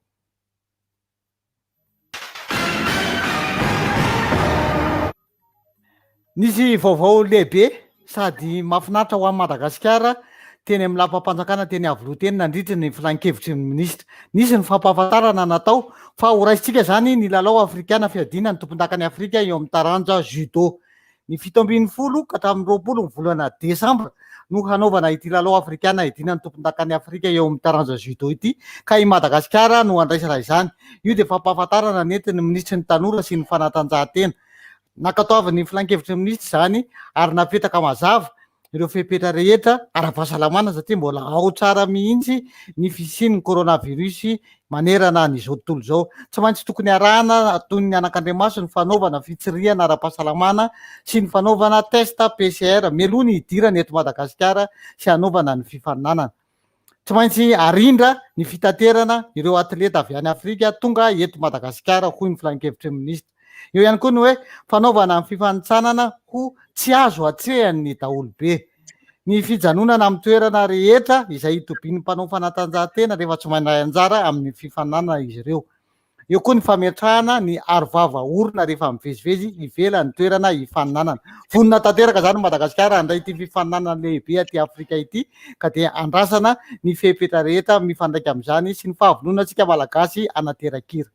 Nisy vaovao lehibe sady mahafinaritra ho an'i Madagasikara teny amin'ny lampam-panjakana teny Avoloteny nandritra ny filan-kevitry ny minisitra. Nisy ny fampahafantarana natao fa ho raisitsika zany ny lalao afrikana fiadiana ny tompon-dakany Afrika eo amin'ny taranja judo. Ny 17 ka hatramin'ny 20 ny volana Desambra no hanaovana ity lalao afrikana hiadiana ny tompon-dakany Afrika eo amin'ny taranja judo ity ka i Madagasikara no andraisana izany. Io dia fampahafantarana nentin'ny ministry ny tanora sy ny fanatanjahantena. Nakatoavan'ny filan-kevitry ny minisitra zany ary napetraka mazava ireo fepetra rehetra ara-pahasalamana satria mbola ao tsara mihitsy ny fisian'ny coronavirus manerana n'izao tontolo izao. Tsy maintsy tokony arahana toy ny anak'Andriamaso ny fanaovana fitsirihana ara-pahasalamana sy ny fanaovana test PCR mialoha ny idirana eto Madagasikara sy hanaovana ny fifaninanana. Tsy maintsy arindra ny fitaterana ireo atleta avy any Afrika tonga eto Madagasikara hoy ny filan-kevitry ny minisitra. Eo ihany koa ny hoe fanaovana ny fifanitsanana ho tsy azo atrehan'ny daholobe. Ny fijanonana amin'ny toerana rehetra izay itobian'ny mpanao fanatanjahantena rehefa tsy mandray anjara amin'ny fifaninanana izy ireo. Eo koa ny fametrahana ny arovava orona rehefa mivezivezy ivelan'ny toerana hifaninanana. Vonona tanteraka zany Madagasikara andray ity fifaninanana lehibe aty Afrika ity ka dia andrasana ny fepetra rehetra mifandraika amin'izany sy ny fahavononantsika malagasy anaterakira.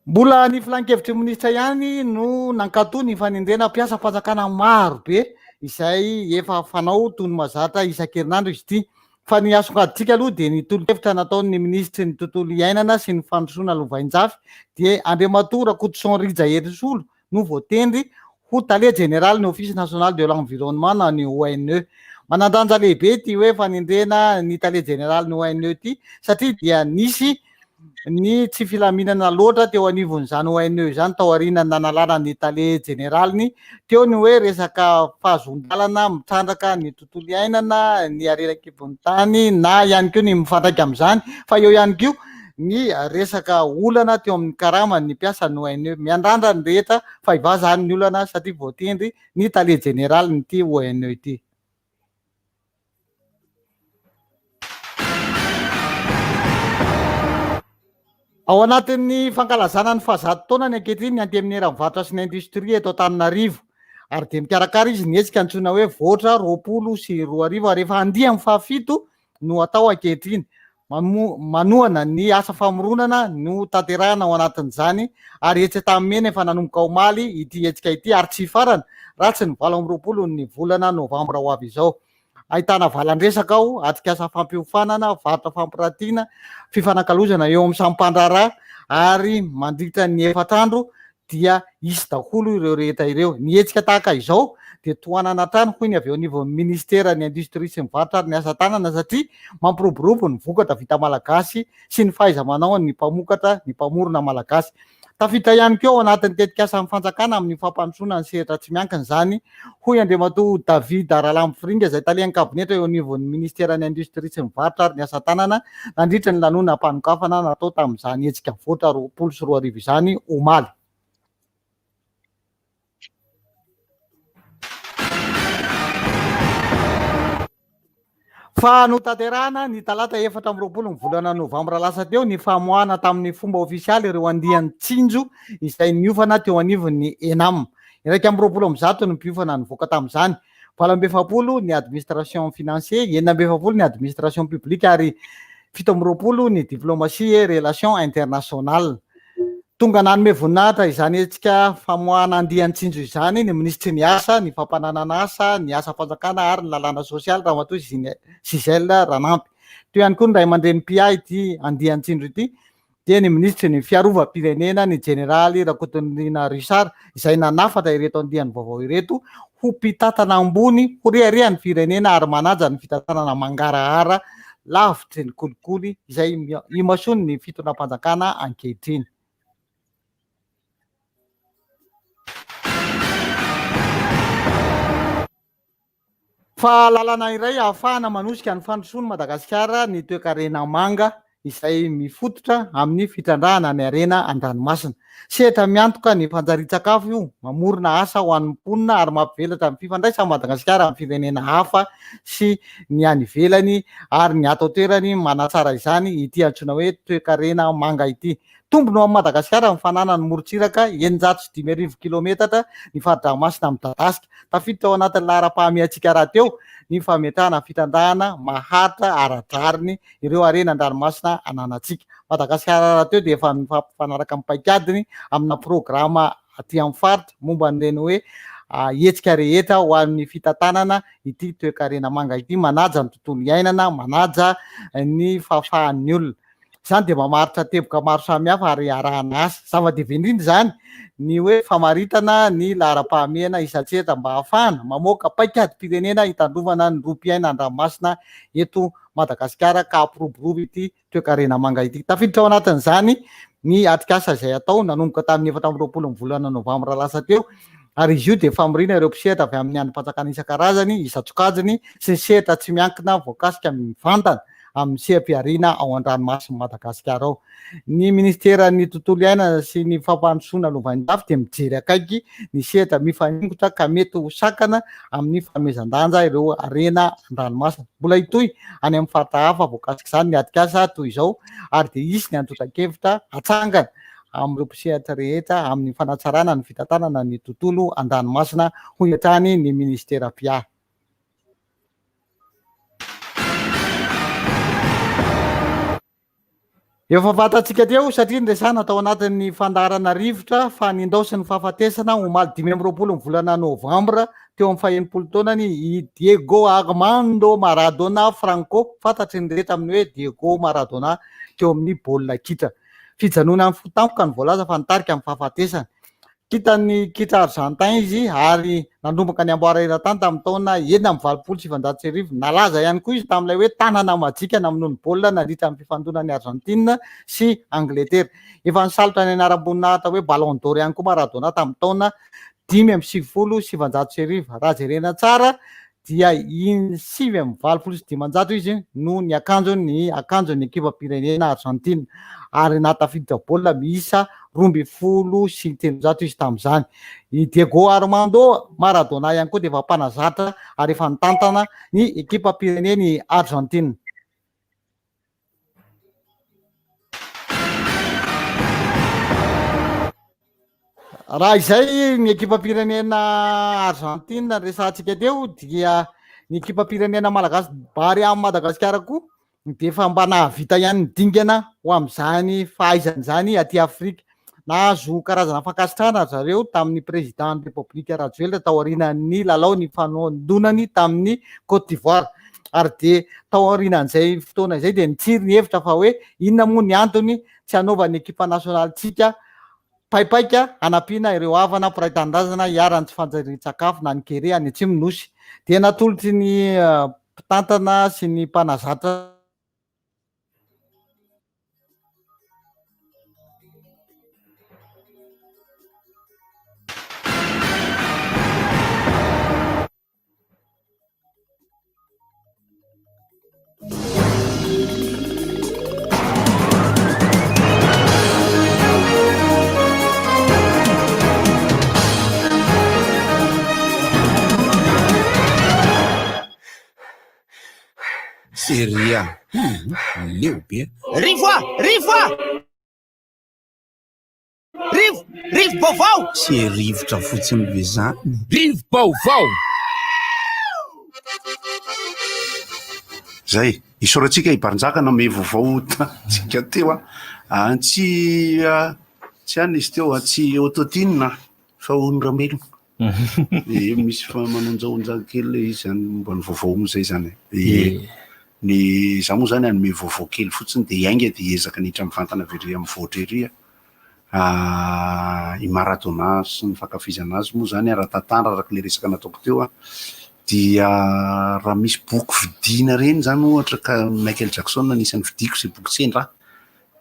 Mbola ny filan-kevitry minisitra ihany no nankatoa ny fanindrena mpiasa fanjakana maro be izay efa fanao toy ny mazatra isan-kerinandro izy ity. Fa ny asongadintsika aloha dia ny tolo-hevitra nataon'ny ministry ny tontolo iainana sy ny fandrosoana lovain-jafy dia Andriamatoa Rakotoson Rija Erisolo no voatendry ho tale général ny Office national de l'environnement na ny ONE. Manandanja lehibe ity hoe fanindrena ny tale général ny ONE ity satria dia nisy ny tsy filaminana loatra teo anivon'izany ONE izany tao aorianany nanalana ny tale généralny teo ny hoe resaka fahazondalana mitrandraka ny tontolo iainana ny arerankibon'ny tany na ihany koa ny mifandraika amin'izany fa eo ihany koa ny resaka olana teo amin'ny karamany ny mpiasa ny ONE miandrandra ny rehetra fa iva zany ny olana satria voatendry ny tale général nyity ONE ity. Ao anatin'ny fankalazana ny fahazado taona ny ankehitriny ny anteminiera-mivarotra sy ny indostria eto Antananarivo ary dia mikarakara izy ny hetsika antsoina hoe voatra 2024 rehefa andiha amin'ny fahafito no atao ankehitriny. Manohana ny asa famoronana no tanterahana ao anatin'izany ary etsy tamimena efa nanomboka omaly ity hetsika ity ary tsy farana ratsy ny 20 ny volana novambra ho avy izao. Ahitana valan-dresaka ao, atikasa fampiofanana, varotra fampiratiana, fifanakalozana eo amin'ny sampandrara ary mandritra ny 4 andro dia isy daholo ireo rehetra ireo. Ny hetsika tahaka izao dia tohanana trano hoy ny avy eo anivon'ny ministera ny industrie sy mivarotra ary ny asa tanana satria mampiroborobo ny vokatra vita malagasy sy ny fahaiza-manao ny mpamokatra ny mpamorona malagasy. Tafita ihany keo anatin'ny tetikasa amin'ny fanjakana amin'ny fampandrosoana ny sehatra tsy miankina izany hoy Andriamatoa David Aralambo Fringa izay talian'ny kabinetra eo anivon'ny ministera ny industrie sy mivarotra ary ny asa tanana nandritra ny lanonana mpanokafana natao tamin'izany hetsika voatra 24 izany omaly. Fa notanterahana ny talata 4 ny volana novambra lasa teo ny famoahana tamin'ny fomba ofisialy ireo andian'ny tsinjo izay niofana teo anivon'ny ENAM. 120 ny mpiofana nivoaka tamin'izany. 20 ny administration financier, 20 ny administration publique ary 17 ny diplomatie et relation internationale. Tonga nanome voninahitra izany hetsika famoahana andian-tsinjo izany ny ministry ny asa, ny fampananana asa, ny asa fanjakana ary ny lalàna sosialy Ramatoa Gisèle Ranampy. Teo ihany koa ny ray aman-dreny PA ity andian-tsinjo ity dia ny ministry ny fiarovam-pirenena ny generaly Rakotonina Richard izay nanafatra ireto andiany vaovao ireto ho mpitatana ambony ho reharehany firenena ary manaja ny fitantanana mangarahara lavitry ny kolikoly izay imasony ny fitonam-panjakana ankehitriny. Fa lalana iray ahafahana manosika ny fandrosoany Madagasikara ny toe-karena manga izay mifototra amin'ny fitrandrahana ny arena an-dranomasina. Sehatra miantoka ny fanjarian-tsakafo io, mamorona asa ho an'ny mponina ary mampivelatra ny fifandraisana Madagasikara amin'ny firenena hafa sy ny any ivelany ary ny ato toerany manatsara izany ity antsoina hoe toe-karena manga ity. Tombony ao amin'ny Madagasikara ny fananany morontsiraka 905 kilometatra ny fahadranmasina midadasika. Tafiditra ao anatin'ny laharam-pahamiantsika raha teo ny fametrahana fitandrahana maharitra aradrariny ireo arena an-dranomasina ananantsika. Madagasikara raha teo dia efa mifanaraka amin'ny paikadiny amina programa aty amin'ny faritra momba n'ireny hoe hetsika rehetra ho an'ny fitantanana ity toe-karena manga ity, manaja ny tontolo iainana, manaja ny fahafahan'ny olona. Izany dia mamaritra teboka maro samihafa ary arahana asa. Zava-dehibe indrindra izany ny hoe famaritana ny laharam-pahamehana isan-tsehatra mba ahafahana mamoaka paikady-pirenena hitandrovana ny roam-piaina an-dranomasina eto Madagasikara ka hampiroborobo ity toe-karena manga ity. Tafiditra ao anatin'izany ny atikasa izay atao nanomboka tamin'ny 14 ny volana novambra lasa teo ary izy io dia famirina ireo mpisehatra avy amin'ny anim-panjakana isan-karazany, isa-tsokajiny sy ny sehatra tsy miankina voakasika mivantana amin'ny seha-piariana ao an-dranomasina Madagasikara ao. Ny ministera ny tontolo iainana sy ny fampandrosoana lovanjafy dia mijery akaiky ny sehatra mifaningotra ka mety ho sakana amin'ny fanomezan-danja ireo arena an-dranomasina. Mbola hitohy any amin'ny faritra hafa voakasika izany ny atikasa toy izao ary dia isy ny antotan-kevitra hatsangana amin'ireo mpisehatra rehetra amin'ny fanatsarana ny fitantanana ny tontolo an-dranomasina ho hiatrany ny ministera PA. Efa fantatsika teo satria nresana tao anatin'ny fandarana rivotra fa nindaosy ny fahafatesana omaly 20 ny volana novambra teo amin'ny 100 taonany i Diego Armando Maradona Franco, fantatry ny rehetra amin'ny hoe Diego Maradona teo amin'ny baolina kitra. Fijanona amin'ny fotampoka ny voalaza fa nitarika amin'ny fahafatesana. Kitany kitra Argentin izy ary nanomboka ny amboara eran-tany tamin'ny taona 1970. Nalaza ihany koa izy tamin'ilay hoe tanana majikana amin'ny ny baolina nandritra amin'ny fifandonan'ny Argentina sy Angleterre. Efa nisalotra ny anaram-boninahitra hoe Ballon d'Or ihany koa Maradona tamin'ny taona 570. Raha jerena tsara dia 7,700 izy no ny akanjon'ny ekipam-pirenena Argentina ary natafiditra baolina miisa 2,300 izy tamin'izany. I Diego Armando Maradona ihany koa dia efa mpanazatra ary efa nitantana ny ekipam-pireneny Argentina. Raha izay ny ekipam-pirenena Argentina resantsika teo dia ny ekipam-pirenena malagasy bary amin'ny Madagasikara koa dia efa mba nahavita ihany ny dingana ho amin'izany fahaizan'izany aty Afrika. Nahazo karazana fankasitrahana zareo tamin'ny président République Rajoelina tao aorian'ny lalao ny fanodonany tamin'ny Côte d'Ivoire ary dia tao aorian'izay fotoana izay dia nitsiry ny hevitra fa hoe inona moa ny antony tsy hanaovan'ny ekipa nasionalintsika paipaika anampiana ireo havana piraitan-drazana hiarany tsy fanjari-tsakafo na ny kere any atsimo nosy dia natolotry ny mpitantana sy ny mpanazatra Seria. Leo be. Rivo baovao. Tsy rivotra fotsiny be zany. Rivo baovao. Zay, isoratsika hibaranjaka na me vaovao tsika teo tsy any izy teo tsy autotune fa onramelo. Misy fa manonjaonja kely izy zany momba ny vaovao zay zany. Ny za moa zany anome vaovao kely fotsiny de iainga de ezaka nitra mivantana very amin'ny voatra ery i Maradona sy ny fankafizana azy moa zany ara-tantara araka le resaka nataoko teo dia raha misy boky vidiana reny zany ohatra ka Michael Jackson anisan'ny vidiko zay boky sendra,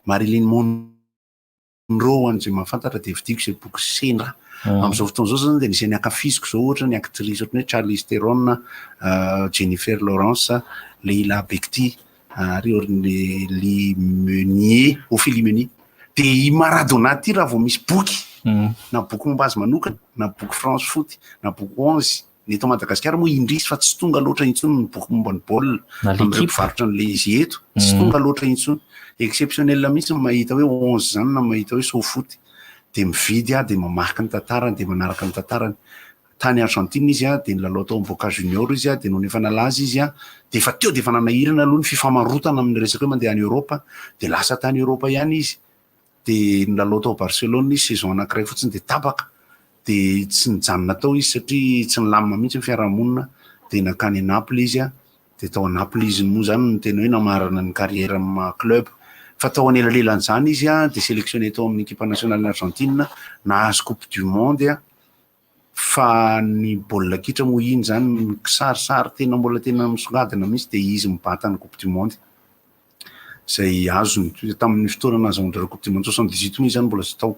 Marilyn Monroe an'izay mahafantatra de vidiko zay boky sendra. Amin'izao fotoana zao zany de nisy ny ankafiziko zao ohatra ny actrice ohatra ny hoe Charlize Theron, Jennifer Lawrence, Leila Bekti, ary Lee Meunier, Ophélie Meunier. De i Maradona ty raha vao misy boky, na boky momba azy manokana, na boky France Foot, na boky 11. Ny eto Madagasikara moa indrisy fa tsy tonga loatra intsony ny boky momba ny baolina amin'ireo mpivarotra an'le izy eto, tsy tonga loatra intsony. Exceptionnel mihitsy mahita hoe 11 zany na mahita hoe SO Foot. De mividy de mamaky ny tantarany de manaraka ny tantarany. Tany Argentine izy de nilalao tao amin'ny Boca Junior izy de noho nefa nalaza izy de fa teo de fa nanahirana aloha ny fifamarotana amin'ny resaka hoe mandeha any Europa de lasa tany Europa ihany izy. De nilalao tao Barcelone izy saison anankiray fotsiny de tapaka de tsy nijanona tao izy satria tsy nilamina mihitsy ny fiarahamonina de nakany Naples izy de tao Naples izy moa zany no tena hoe namarana ny carrière amin'ny club. Fa tao anelalelan'izany izy de sélectionné tao amin'ny équipe nationale Argentine, nahazo Coupe du Monde fa ny baolina kitra moa iny zany kisarisary tena mbola tena misongadina mihitsy de izy mibata ny Coupe du Monde zay azony tamin'ny fotoana nahazoandreo Coupe du Monde 78 moa izy zany mbola tsy tao.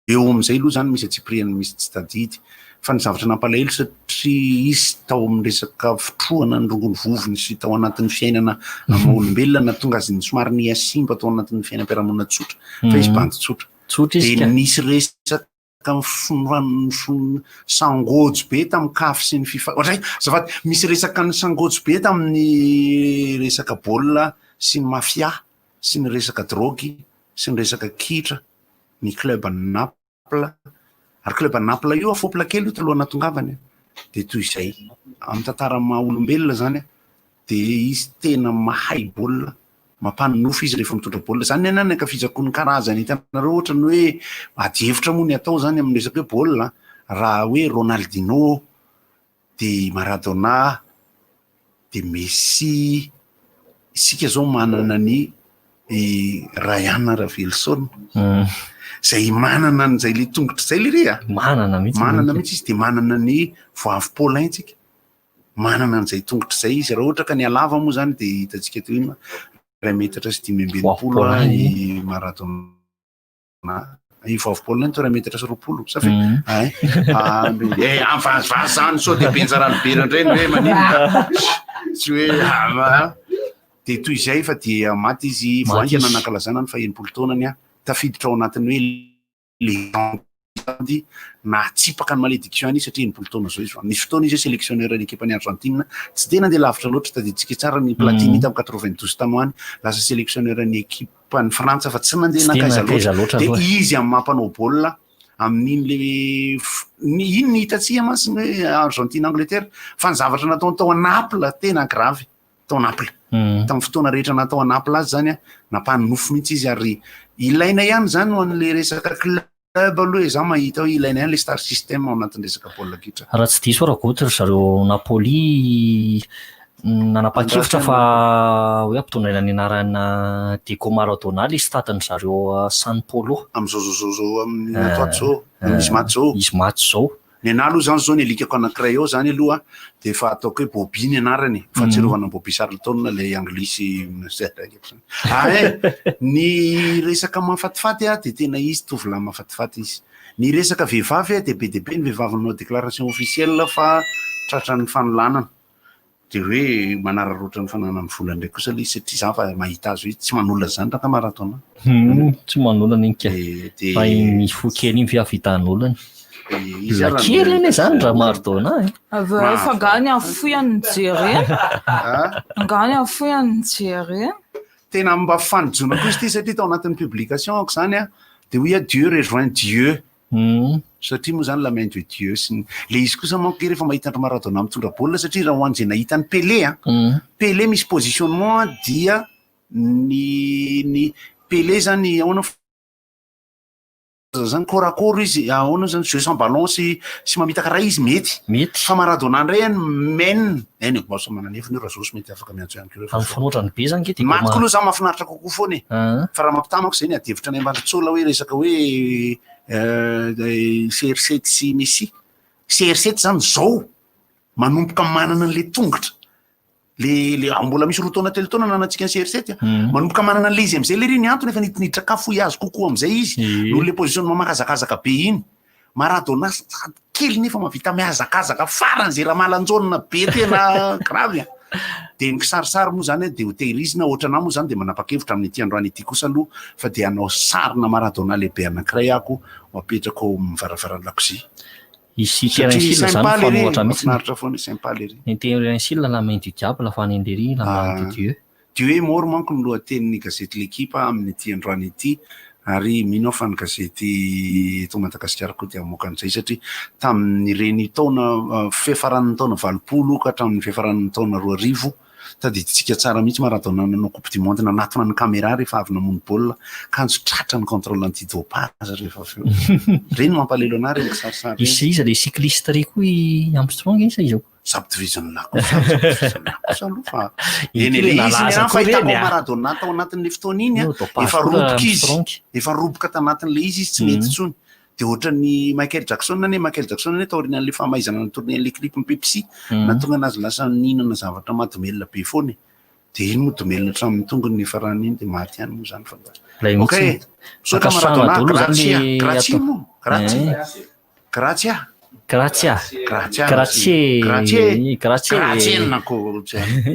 Eo amin'izay aloha zany misy atsipriany misy tsy tadidy fa ny zavatra nampalahelo satria izy tao amin'ny resaka fitrohana ny rongony vovony sy tao anatin'ny fiainana olombelona tonga azy ny somary niasimba tao anatin'ny fiainam-piarahamonina tsotra fa izy bandy tsotra de nisy resaka sangojo be tamin'ny kafy sy ny fifa ohatray zafady misy resaka ny sangojo be tamin'ny resaka baolina sy ny mafia sy ny resaka drogy sy ny resaka kitra ny club Naples. Ary club Naples io afopla kely io taloha natongavany de toy izay amin'ny tantara maha olombelona zany de izy tena mahay baolina, mampanonofo izy rehefa mitondra baolina zany ny ankafizako ny karazany hitanareo ohatra ny hoe adihevitra moa ny atao zany amin'ny resaka hoe baolina raha hoe Ronaldinho de Maradona de Messi, isika zao manana ny Ryan Ravelson zay manana an'izay le tongotra zay le rea manana mihitsy izy de manana ny voavy Paulin tsika manana an'izay tongotra zay izy raha ohatra ka ny alava moa zany de hitantsika teo iny 1 metatra sy 5 i Maradona i voavy Paulin to 1 metatra sy 20 safi vazany so de benjarany berandreny hoe maninona tsy hoe de toy izay fa dia maty izy voaingana nankalazana ny fa 80 taonany tafiditra ao anatiny hoe légende na tsipaka ny malédiction izy satria 80 taona zao izy nisy fotoana izy sélectionneur ny équipe ny Argentine tsy de nandeha lavitra loatra tadiditsika tsara ny Platini tamin'ny 92 tamoany lasa sélectionneur ny équipe ny Frantsa fa tsy nandeha nakaiza loatra de izy amin'ny mampanao baolina amin'iny le iny ny hitantsika masiny hoe Argentine Angleterre fa ny zavatra natao tao Naples tena grave tao Naples tamin'ny fotoana rehetra natao Naples azy zany nampanonofo mihitsy izy ary ilaina ihany zany ho an'le resaka club aloha za mahita hoe ilaina ihany le star system ao anatin'ny resaka baolina kitra. Raha tsy diso raha gotra zareo Napoli Nanapa-kevitra fa hoe ampitondraina ny anarana Diego Maradona izy tatany zareo San Paulo am'zao amin'ny atoato zao misy maty zao izy maty zao. Ny anahy aloha zany zao ny alikako anankiray eo zany aloha de fa ataoko hoe Bobby ny anarany fahatsiarovana Bobby Charlton le anglisy ny resaka mahafatifaty de tena izy tovolahy mahafatifaty izy. Ny resaka vehivavy de be ny vehivavy nanao déclaration officielle fa tratran'ny fanolanana de hoe manararoatra ny fananany vola ndraiky kosa le izy satria za fa mahita azy hoe tsy manolana zany raha Maradona. Tsy manolana iny ka fa mifo kely iny fiavitan'olona la kely iny zany raha Maradona efa ngany afoiany nijery ngany afoiany nijery tena mba fanijona kosa ty satria tao anatin'ny publication ako zany de hoe Dieu rejoint Dieu satria moa zany la main de Dieu le izy kosa manko rehefa mahita andro Maradona mitondra baolina satria raha hoan'zay nahitany Pelé misy positionnement dia ny Pelé zany ahoana zany korakoro izy ahoana zany jeu sans ballon sy mamita karaha izy mety fa Maradona ndray men eny boso mananefany io raha zao sy mety afaka miantso ihany koa amin'ny fanotrany be zany ke matiko aloha za mahafinaritra kokoa foana fa raha mampitamako zay ny adevitra ny Ambandritsola hoe resaka hoe CR7 sy Messi CR7 zany zao manomboka manana an'le tongotra le mbola misy roa taona telo taona nanantsika ny CR7 manomboka manana an'le izy am'izay le ry ny antony efa niditra kafoy azy kokoa am'izay izy noho le positionnement mahazakazaka be iny Maradona kely nefa mavita mihazakazaka faran'zay raha malanjonona be tena gravy de ny kisarisary moa zany de hotehirizina ohatrana moa zany de manapa-kevitra amin'ny ity androany ity kosa aloha fa de anao sarina Maradona lehibe anankiray ako mapetrako mivaravarany lakozia ici Terence Hill zany fanohatra mahafinaritra foana Saint-Paul ery ny Terence Hill la main du diable fa ny ndery la main de Dieu Dieu est mort manko ny lohatenin'ny gazety l'équipe amin'ny ity androany ity ary mino fa ny gazety eto Madagasikara koa dia mamoaka an'izay satria tamin'ireny taona fiafaran'ny taona 20 ka hatramin'ny fiafaran'ny taona 2000 tadiditsika tsara mihitsy Maradona nanao coupe du monde nanatona ny caméra rehefa avy namono baolina kanjo tratra ny contrôle antidopage rehefa avy eo reny mampalelo anahy reny kisarisary izy le cycliste rey koa Armstrong izy izao subdivision lako fa eny le izy nena fahitako Maradona tao anatin'le fotoana iny efa roboka izy efa roboka tanatin'le izy tsy mety tsony de ohatran'ny Michael Jackson ne taorinan'le famaizana ny tourner clip Pepsi natonga anazy lasa ninana zavatra mahadomelina be foana de iny moa domelina hatramin'ny tongony farany iny de maty ihany moa zany fa ok sotra Maradona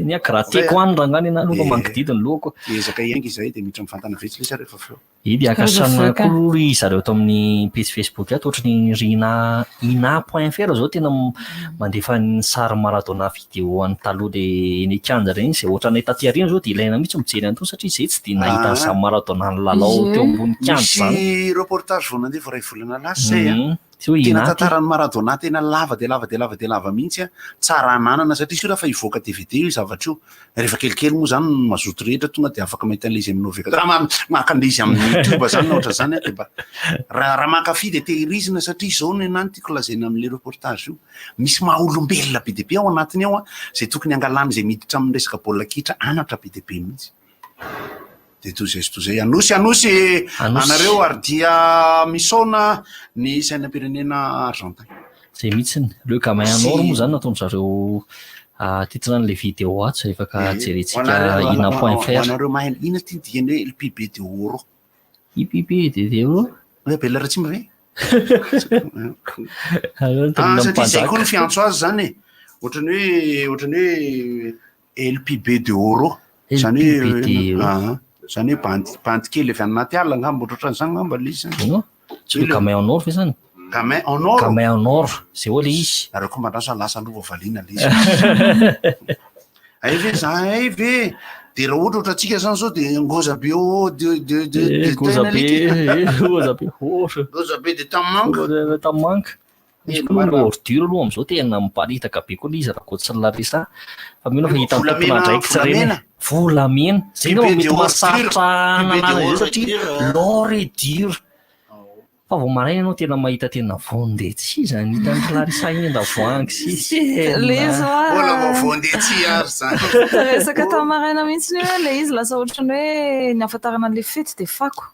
nya gratieko any rangany na aloha manodidiny lohako ezaka iangy izay de miditra mivantana vetsy lesa rehefa feo idy akasana kory zareo to amin'ny page Facebook ato ohatrany rina ina.fr zao tena mandefa ny sary Maradona vidéo any taloha le eny Kianja reny zay ohatra ny taty arina zao de ilaina mihitsy mijery an'to satria zay tsy de nahita ny samy Maradona ny lalao teo ambony Kianja zany misy reportage vao nandeha ray volana lasa zay tena tantaran'ny Maradona tena lava de lava mihitsy tsara ananana satria sio raha fa ivoaka DVD io zavatra io rehefa kelikely moa zany mazoto rehetra tonga de afaka mahita an'le izy amin'ny noveka maka an'le izy amin'ny YouTube zany na ohatra zany de mba raha mankafy de tehirizina satria zao ny anany tiako lazaina amin'le reportage io misy maha-olombelona be de be ao anatiny ao zay tokony angalany zay miditra amin'ny resaka baolina kitra anatra be de be mihitsy de tozay anosy anareo ary dia misaona ny sainam-pirenena Argentin zay mihitsiny le gamin en or moa zany nataony zareo titrany le vidéo ato rehefa ka jerentsika ina.fr anareo mahay ina ty diany hoe LPB de Oro hoe Bella Ratsimba ve satria zay koa ny fiantso azy zany ohatrany hoe LPB de Oro zany hoe zany hoe bandy kely avy anaty ala ngamba ohatrany ngamba le izy tsy le gamin en or ve zany gamin en or zay hoe le izy nareo koa mandrasa lasa lova valiana le izy ay ve de raha ohatra ohatratsika zany zao de ngoza be de tamanka misy koa le ordure aloha am'izao tena miparitaka be koa le izy raha koa tsy larisa fa mino fa hita tompona draiky tsy reny volamena zay no mety mahasarotra nanana zay satria l'or est dur fa vao maraina ianao tena mahita tena vondetsy zany hitan'ny Larissa iny andavoangy sy Le izy Mbola vao vondetsy ary zany. resaka tamaraina mihitsy hoe le izy lasa ohatrany hoe ny afantarana an'le fety de fako.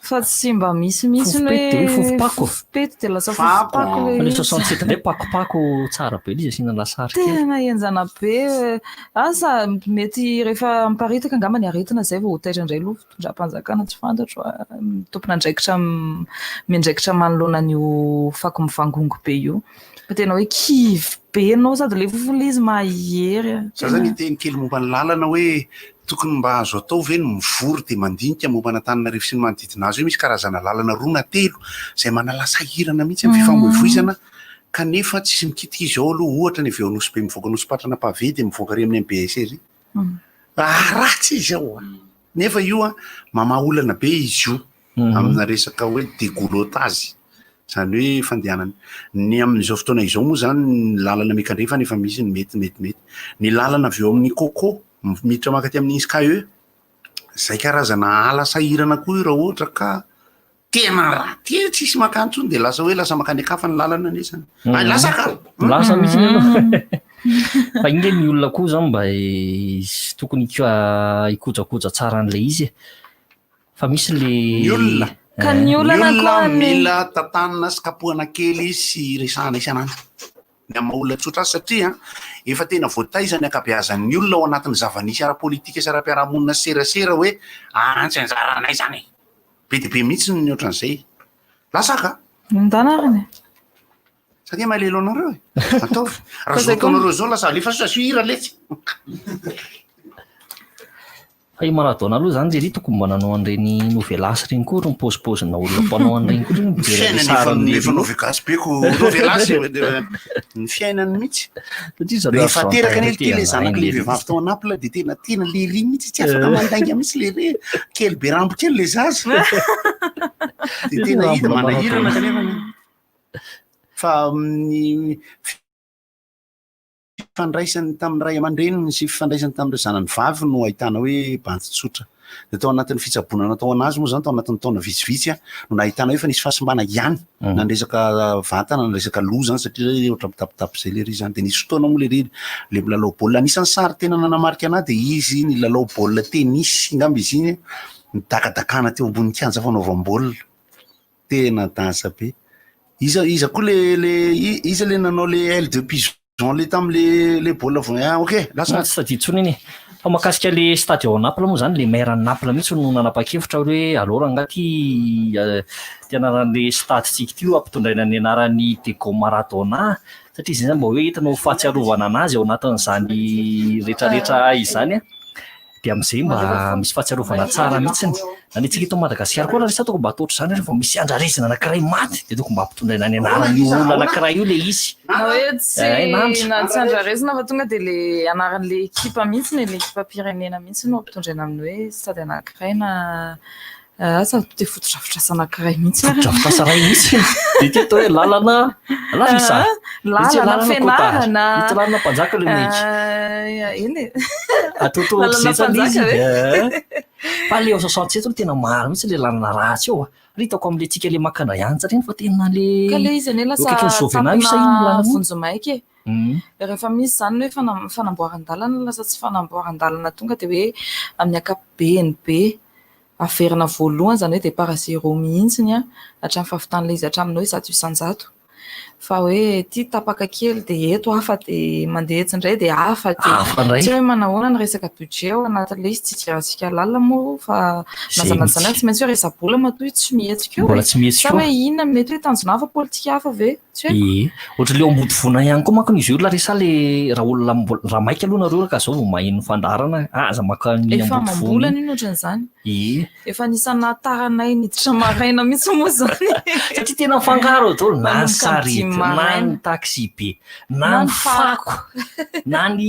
Fa tsy mba misy mihitsy fofopety de lasa fofopako le le 67 ndray pakopako tsara be izy asiana lasary kely. tena enjana be asa mety rehefa miparitaka angamba ny aretina zay vao hotaitra indray lo fitondram-panjakana tsy fantatro tompona andraikitra miandraikitra manoloana an'io fako mivangongo be io fa tena hoe kivy be anao sady le fofona izy mahery. Za zany teny kely momba ny lalana hoe tokony mba azo atao ve ny mivory de mandinika momba Antananarivo sy ny manodidina azy hoe misy karazana lalana roa na telo zay manala sahirana mihitsy amin'ny fifamoivoizana kanefa tsisy mikitika izy ao aloha ohatra ny avy eo Anosy be mivoaka Anosipatrana Pavé de mivoaka ary amin'ny MBS ry. Ratsy izy ao. Nefa io mamaha olana be izy io amina resaka hoe dégoulotage zany hoe fandehanana ny amin'izao fotoana izao moa zany ny lalana mikandrefa nefa misy ny mety ny lalana avy eo amin'ny Coco miditra makaty amin'ny SKE zay karazana ala sahirana koa io raha ohatra ka tena raty tsisy makany tsony de lasa hoe lasa makany akafa ny lalana nesany lasa ka lasa mihitsy aloha fa iny ny olona koa zany mba tokony ikojakoja tsara an'le izy fa misy le olona ka ny olana koa mila tatanana sy kapohana kely sy resahana isanandro ny amin'ny olona tsotra satria efa tena voataizany ankabeazan'ny olona ao anatin'ny zava-nisy ara-politika sy ara-piarahamonina serasera hoe tsy anjaranay zany be de be mihitsy ny ohatran'izay lasaka ndanarany satria mahalelo anareo ataovy raha zotonareo zao lasa alefa sasihira letsy fa i maradona aloha zany jery tokony mba nanao an'ireny novelasy reny koa ry mipôzipôzina olona mpanao an'ireny koa efa novegasy beko novelasy ny fiainany mihitsy rehefa teraka ny ely le zanaka le vehivavy tao anapla de tena lery mihitsy tsy afaka mandainga mihitsy le re kely be rambo kely le zazy de tena hita manahirana kanefa fa ny fandraisany tamin'ny ray aman-dreniny sy fifandraisany tamin'ireo zanany vavy no ahitana hoe bantsy tsotra de tao anatin'ny fitsaboana natao anazy moa zany tao anatin'ny taona vitsivitsy no nahitana hoe fa nisy fahasimbana ihany na ny resaka vatana na resaka loha zany satria ohatra mitapitapy zay le ry zany de nisy fotoana moa le ry le milalao baolina anisan'ny sary tena nanamarika anahy de izy ny lalao baolina tenis ngamba izy iny midakadakana teo ambony kianja fanaovam-baolina tena dansa be iza koa le iza le nanao le L2 pigeon le tamin'le le baolina vo ok lasa tsy taditsony iny fa makasika le stade ao Naples moa zany le maire ny Naples mihitsy no nanapa-kevitra hoe alora angaty tianaran'le stade tsika ty ampitondraina ny anarany Diego Maradona satria izy zany mba hoe hitanao fahatsiarovana anazy ao anatin'izany rehetrarehetra izany de am'izay mba misy fahatsiarovana tsara mihitsiny na ny tsika eto Madagasikara koa raha tokony mba ataotry zany rehefa misy andrarezina anankiray maty de tokony mba ampitondraina ny anarany olona anankiray io le izy na hoe tsy andrarezina fa tonga de le anaran'le ekipa mihitsy le ekipa pirenena mihitsy no ampitondraina amin'ny hoe stade anankiray na asa de fotodrafitrasa anankiray mihitsy fotodrafitrasa ray mihitsy de ty atao hoe lalana Larissa lalana fianarana ity lalana mpanjaka le mety iny atoto zay zany izy fa le 67 no tena maro mihitsy le lalana ratsy eo hitako am'le tsika le makandray antsa reny fa tena ka le izy ane lasa vonjomaiky rehefa misy zany hoe fanamboaran-dalana lasa tsy fanamboaran-dalana tonga de hoe amin'ny akapobeny be averina voalohany zany hoe départ zéro mihitsiny hatramin'ny fahavitan'le izy hatramin'ny hoe 100 isan-jato fa hoe ty tapaka kely de eto hafa de mandeha etsindray de hafa de tsy hoe manahoana ny resaka budget ao anatin'le izy tsy tirantsika lalina moa fa nazanazana tsy maintsy hoe resa-bola matoy tsy mihetsika eo sa hoe inona mety hoe tanjona hafa politika hafa ve tsy hoe ohatra le ambody vona ihany koa manko izy io Larissa le raha olona raha maika aloha nareo ka zao maheno fandarana aza maka ny efa mambolana iny ohatran'izany efa nisana taranay niditra maraina mihitsy moa zany satria tena mifangaro to na sarety na ny taxi be na ny fako na ny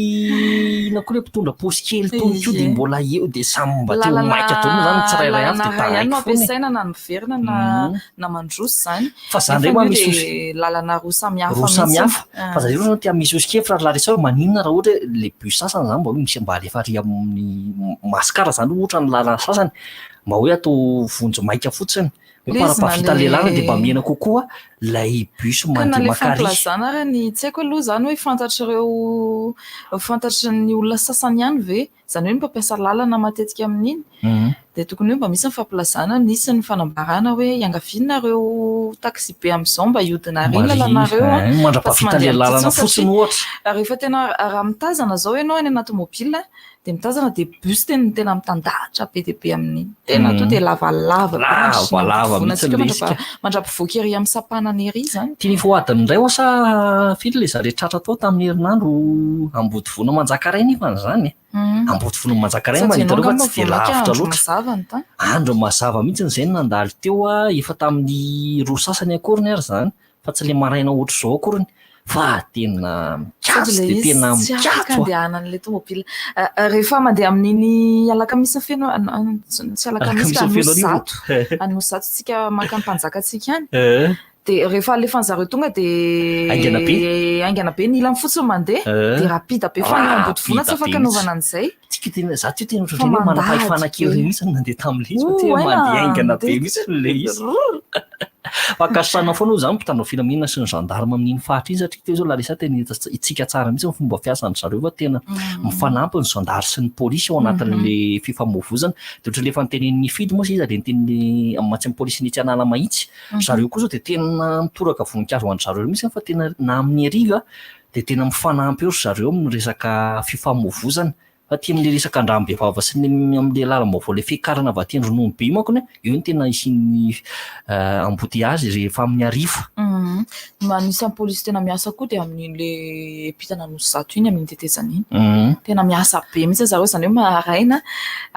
ina koa le mpitondra posy kely tony ko de mbola eo de samy mba teo maika to moa zany tsirairay avy de taraiky ampiasaina na miverina na mandroso zany fa zany ndray misy lalana roa samihafa fa zareo zany tia misy osikevitra Larissa hoe maninona raha ohatra le bus sasany zany mba hoe misy mba alefa ary amin'ny masikara zany ohatra ny lalana sasany mba hoe atao vonjo maika fotsiny Parapafita lehilahy dia mba mihena kokoa lay bus na mandeha le makary. famplazana raha ny tsy haiko aloha zany hoe fantatry ny olona sasany ihany ve zany hoe ny mpampiasa lalana matetika amin'iny dia tokony hoe mba misy ny famplazana nisy ny fanambarana hoe iangavianareo taxi be amin'izao mba iodina ary lalanareo mandrapafita le lalana fotsiny ohatra. Rehefa tena raha mitazana zao ianao any anaty mobile dia mitazana dia bus tena mitandahatra be dia be amin'iny tena to dia lavalava mandrapivoaka ery amin'ny sapanany ery zany. Tiany voadiny indray oa sa firy le zareo tratra tao tamin'ny herinandro Ambodivoana Manjakaray nefa zany Ambodivoana Manjakaray manitareo fa tsy dia lavitra loatra. Andro mazava mihitsy izay nandalo teo efa tamin'ny roa sasany akoriny ary zany fa tsy le maraina ohatra izao akoriny fa tena mikatso dia tena mikatso andehanan'ilay tomobile rehefa mandeha amin'iny alakamisy feno tsy alakamisy Anosizato tsika maka ny mpanjakatsika any dia rehefa alefan'ny zareo tonga dia aingana be ny ilany fotsiny mandeha dia rapida be fa ny Ambodivoana tsy afaka anaovana an'izay. Za teo tena ohatrany hoe manam-pahefana-kely mihitsy nandeha tamin'ilay izy tena mandeha aingana be mihitsy le izy. Fakasana foana zany mpitanao filaminana sy ny gendarme amin'iny fahatra iny satria teo zao Larisa tena itsika tsara mihitsy ny fomba fiasan'ny zareo fa tena mifanampy ny gendarme sy ny polisy ao anatin'le fifamoivoizana dia ohatra lefa nitenen'ny fidy moa izy dia niteny amatsy ny polisy ny Tsanala Mahitsy zareo koa zao dia tena mitoraka voninkazo ho an'ny zareo mihitsy fa tena na amin'ny hariva dia tena mifanampy eo zareo amin'ny resaka fifamoivoizana. Fa tian'le resaka andram-behivava sy amin'le lalam-baovao le fiakarana avy aty Andranomy be manko io no tena isian'ny embouteillage rehefa amin'ny hariva. Anisan'ny polisy tena miasa koa dia amin'ile mpitana Anosizato iny amin'ny tetezana iny tena miasa be mihitsy zareo zany hoe maraina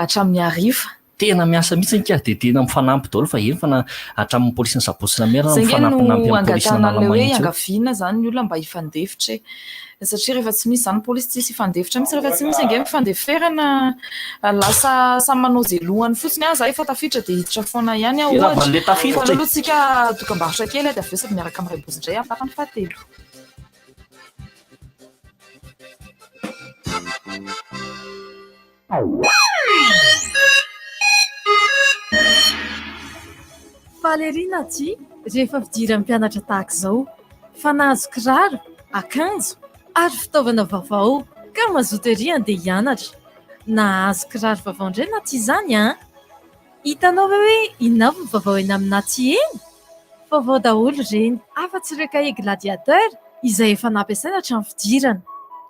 hatramin'ny hariva. Tena miasa mihitsy ny dia tena mifanampy daholo fa eny fa hatramin'ny polisy ny Sabotsy sy Namera mifanampy amin'ny polisy Analamahitsy. Hoe angaviana zany ny olona mba hifandefitra satria rehefa tsy misy zany polisy tsisy hifandefitra mihitsy rehefa tsy misy ange mifandeferana lasa samy manao zay lohany fotsiny za efa tafiditra dia hiditra foana ihany ohatra fa aloha tsika dokam-barotra kely dia avy eo sady miaraka amin'ny Ray Bozindray amin'ny farany fahatelo. Falerina ty rehefa fidiran'ny mpianatra tahaka izao fa nahazo kiraro, akanjo ary fitaovana vaovao ka mazoto ery andeha hianatra. Nahazo kiraro vaovao indray na tsy izany hitanao hoe inona ny vaovao eny amina ty eny? Vaovao daholo ireny afa-tsy ireo kahie gladiateur izay efa nampiasaina hatramin'ny fidirana.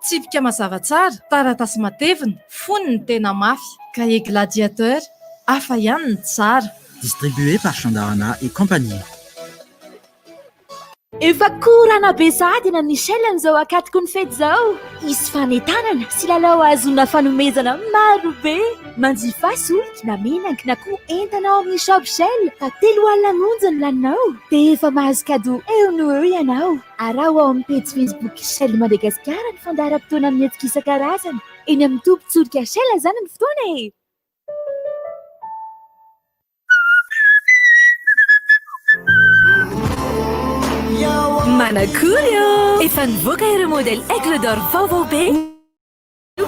Tsipika mazava tsara, taratasy matevina, foniny tena mafy. Kahie gladiateur hafa ihany ny tsara. Distribué par Chandarana et compagnie. Efa korana be sahady na Michel amin'izao akatoko ny fety zao. Isy fanentanana sy lalao azona fanomezana maro be. Manjifa solika na menaka na koa entanao amin'ny shop Shell fa 3 alina monja ny laninao dia efa mahazo cadeau eo no eo ianao. Arao ao amin'ny page Facebook Shell Madagasikara ny fandaharam-potoana amin'ny hetsika isan-karazany. Eny amin'ny tobin-tsolika Shell zany ny fotoana e. Manakulio! Efa nivoaka ireo modèle Aigle d'Or vaovao be.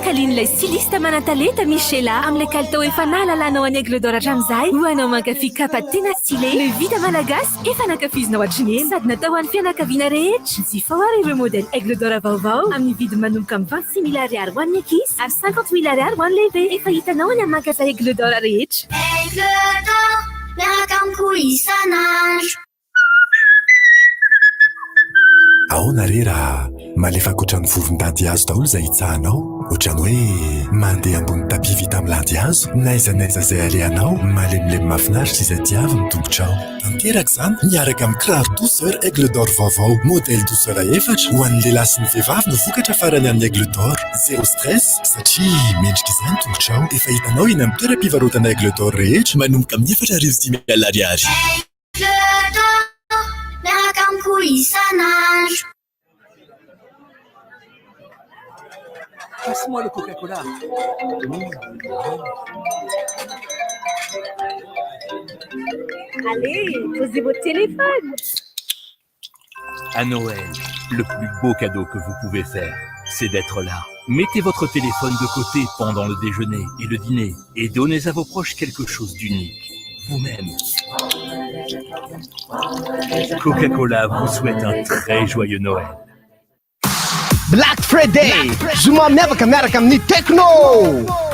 Kalin'ilay styliste manan-talenta Michela amin'ilay kalitao efa nahalalanao any Aigle d'Or hatramin'izay. Ho anao mankafy kapa tena stylé. Le vita malagasy efa nankafizinao hatrany sady natao an'ny fianakaviana rehetra. Jifa ho ary ireo modèle Aigle d'Or vaovao amin'ny vidiny manomboka amin'ny 26 000 ariary ho an'ny ankizy ary 50 000 ariary ho an'ny lehibe. Efa hitanao any amin'ny magasin Aigle d'Or rehetra. Aigle d'Or, miaraka amiko isan'andro. Ahoana re raha malefaka ohatran'ny vovon-dady hazo daholo izay hitsahanao ohatrany hoe mandeha ambony tapis vita amin'ny landy hazo n'aiza izay alehanao malemilemy mahafinaritra izay diavy ny tongotrao tanteraka izany miaraka amin'ny kiraro douceur Aigle d'Or vaovao modèle douceur 4 ho an'ny lehilahy sy ny vehivavy no vokatra farany amin'ny Aigle d'Or zéro stress satria mendrika izay ny tongotrao efa hitanao eny amin'ny toeram-pivarotana Aigle d'Or rehetra manomboka amin'ny 4,500 ariary. Passe-moi le Coca-Cola. Allez, posez votre téléphone. À Noël, le plus beau cadeau que vous pouvez faire, c'est d'être là. Mettez votre téléphone de côté pendant le déjeuner et le dîner et donnez à vos proches quelque chose d'unique. Vous-même. Coca-Cola vous souhaite un très joyeux Noël. Black Friday zoma miavaka miaraka amin'ny Tecno.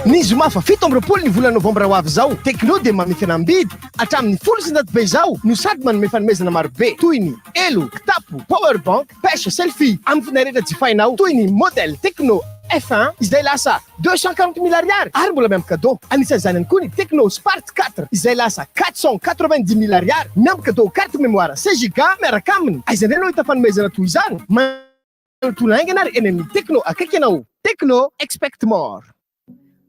Ny zoma fa 17 ny volana novambra ho avy zao. Tecno dia manome fihenam-bidy hatramin'ny 10 be zao no sady manome fanomezana maro be toy ny elo, kitapo, power bank, pêche selfie amin'ny finareta jifainao toy ny modèle Tecno F1 izay lasa 240 000 ariary ary mbola miampy cadeau. Anisan'izany ihany koa ny Tecno Spark 4 izay lasa 490 000 ariary miampy cadeau carte mémoire 16 giga miaraka aminy. Aizany ianao hita fanomezana toy izany. Techno, expect more.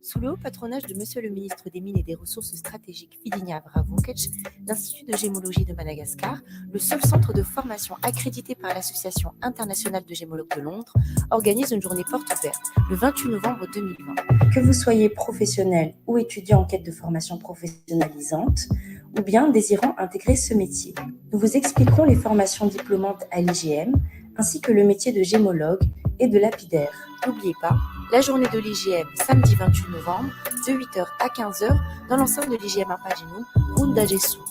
Sous le haut patronage de Monsieur le ministre des Mines et des Ressources stratégiques Fidinia Vravonkesh, l'Institut de gémologie de Madagascar, le seul centre de formation accrédité par l'Association internationale de gémologues de Londres, organise une journée porte ouverte le 28 novembre 2020. Que vous soyez professionnel ou étudiant en quête de formation professionnalisante, ou bien désirant intégrer ce métier, nous vous expliquerons les formations diplômantes à l'IGM, ainsi que le métier de gémologue et de lapidaire. N'oubliez pas, la journée de l'IGM, samedi 28 novembre, de 8h à 15h, dans l'enceinte de l'IGM à Paginou, route d'Agessour.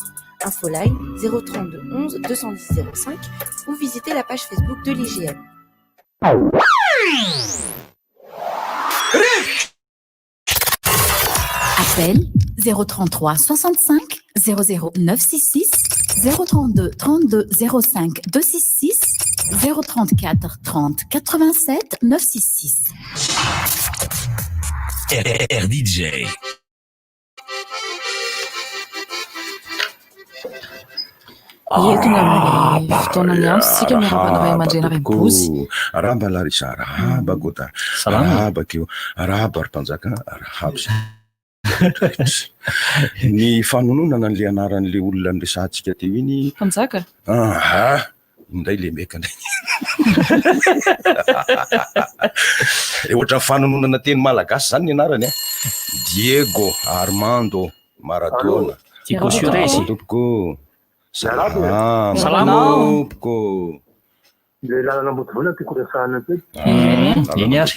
Infoline 032 11 210 05 ou visitez la page Facebook de l'IGM. Appel 033 65 00 966 032 32 05 266 034 30 87 966. RDJ. Entina fotoanany andro sika miarahaba ray aman-dreny ray mibozy. Arahaba Larisa, arahaba Gota, arahaba keo, arahaba Arpanjaka, arahaba. Ny fanononana an'le anaran'le olona niresantsika teo iny. Panjaka? Indray le meka ndray. Ohatra fanononana teny malagasy zany ny anarany a. Diego Armando Maradona. Tico Suresi. Tompoko. Salama. Tompoko. Le lalana motovona tiako resahana tety. Eny ary.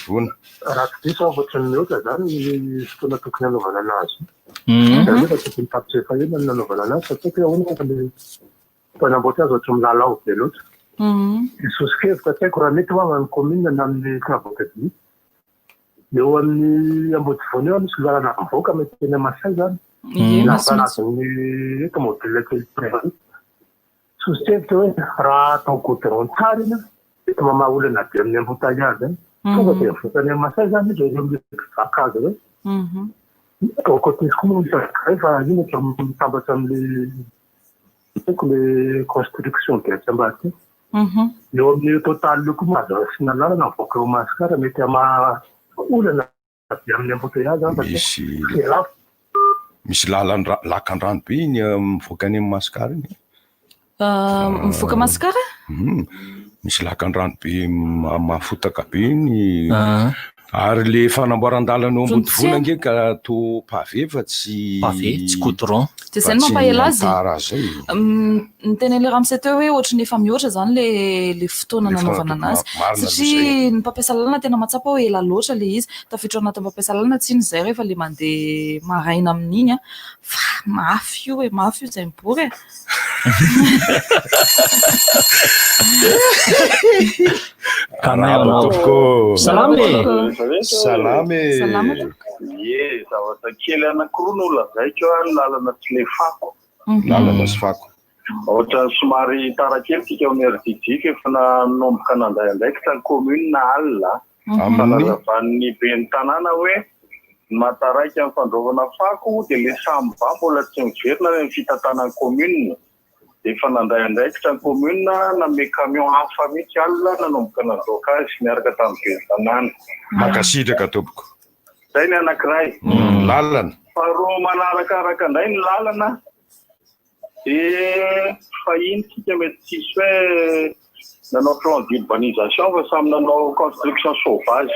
Raha tsy diso ohatrany mihoatra zany ny fotoana tokony hanaovana anazy. Rehefa tokony tapitrefa eny ny nanaovana anazy satria ahoana le mpanamboatra azy ohatra milalao be loatra. Sosokevitra tsy haiko raha mety hoagna ny commune na amin'ny Kavakady. Eo amin'ny Ambodivoany eo misy lalana mivoaka mety teny Masay zany. Nampalazan'ny eto modèle kely prévalu. Sosokevitra hoe raha atao goudron tsara iny eto mamaha olana be amin'ny embouteillage tonga dia votany amin'ny Masay zany izy eo amin'ny vakazo hoe. Côté koa misy rehefa iny eto mitambatra amin'le le construction de Sambati. Eo amin'ny total koa mahazo asina lalana mivoaka eo Madagasikara mety ama olana be amin'ny embouteillage misy lalana lakan-drano be iny mivoaka any amin'ny Madagasikara iny. Mivoaka Madagasikara? Misy lakan-drano be mahafotaka be iny. Ary le fanamboaran-dalana eo Ambodivoana ngeka to pavé fa tsy goudron. Dia izay no mampahela azy. Ny tena le ramose teo hoe ohatrany efa mihoatra zany le fotoana nanaovana anazy. Satria ny mpampiasa lalana tena matsapa hoe ela loatra le izy. Tafiditra ao anatin'ny mpampiasa lalana tsy izay rehefa le mandeha maraina amin'iny fa mafy io izay mibory. Salame. Ie, zavatra kely anankiroa no lazaiko ny lalana tsy le fako. Lalana sy fako. Ohatra somary tara kely tika amin'ny RDJ efa nanomboka nandraindraikitra ny commune na alina. Fanazavan'ny ben'ny tanàna hoe mataraiky amin'ny fandrovana fako dia le sambo mbola tsy miverina ny fitantanan'ny commune. Efa nandraindraikitra ny commune name camion hafa mihitsy alina nanomboka nandroaka azy miaraka tamin'ny ben'ny tanàna. Makasitraka tompoko. Zay ny anankiray. Lalana. Faharoa manarakaraka indray ny lalana. Dia fahiny tsika mety tsisy hoe nanao plan d'urbanisation fa samy nanao construction sauvage.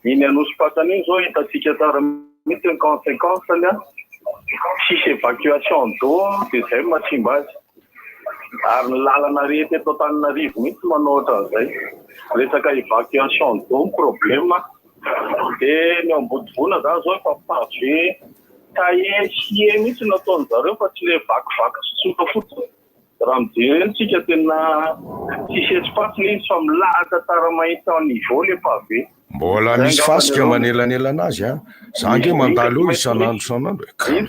Iny anosipatana iny zao hitatsika tsara mihitsy ny conséquence-ny sisy évacuation d'eau dia zay matsimba azy. Ary ny lalana rehetra eto Antananarivo mihitsy manao ohatran'izay. Resaka évacuation d'eau problème. Dia ny Ambodivoana zany zao efa pavé tahe hie mihitsy nataony zareo fa tsy le vakivaky sosoka fotsiny raha mijerentsika tena tsisy espace le izy fa milahatra tara mahita niveau le pavé mbola misy fasika manelanela anazy a zange mandalo eo isanandro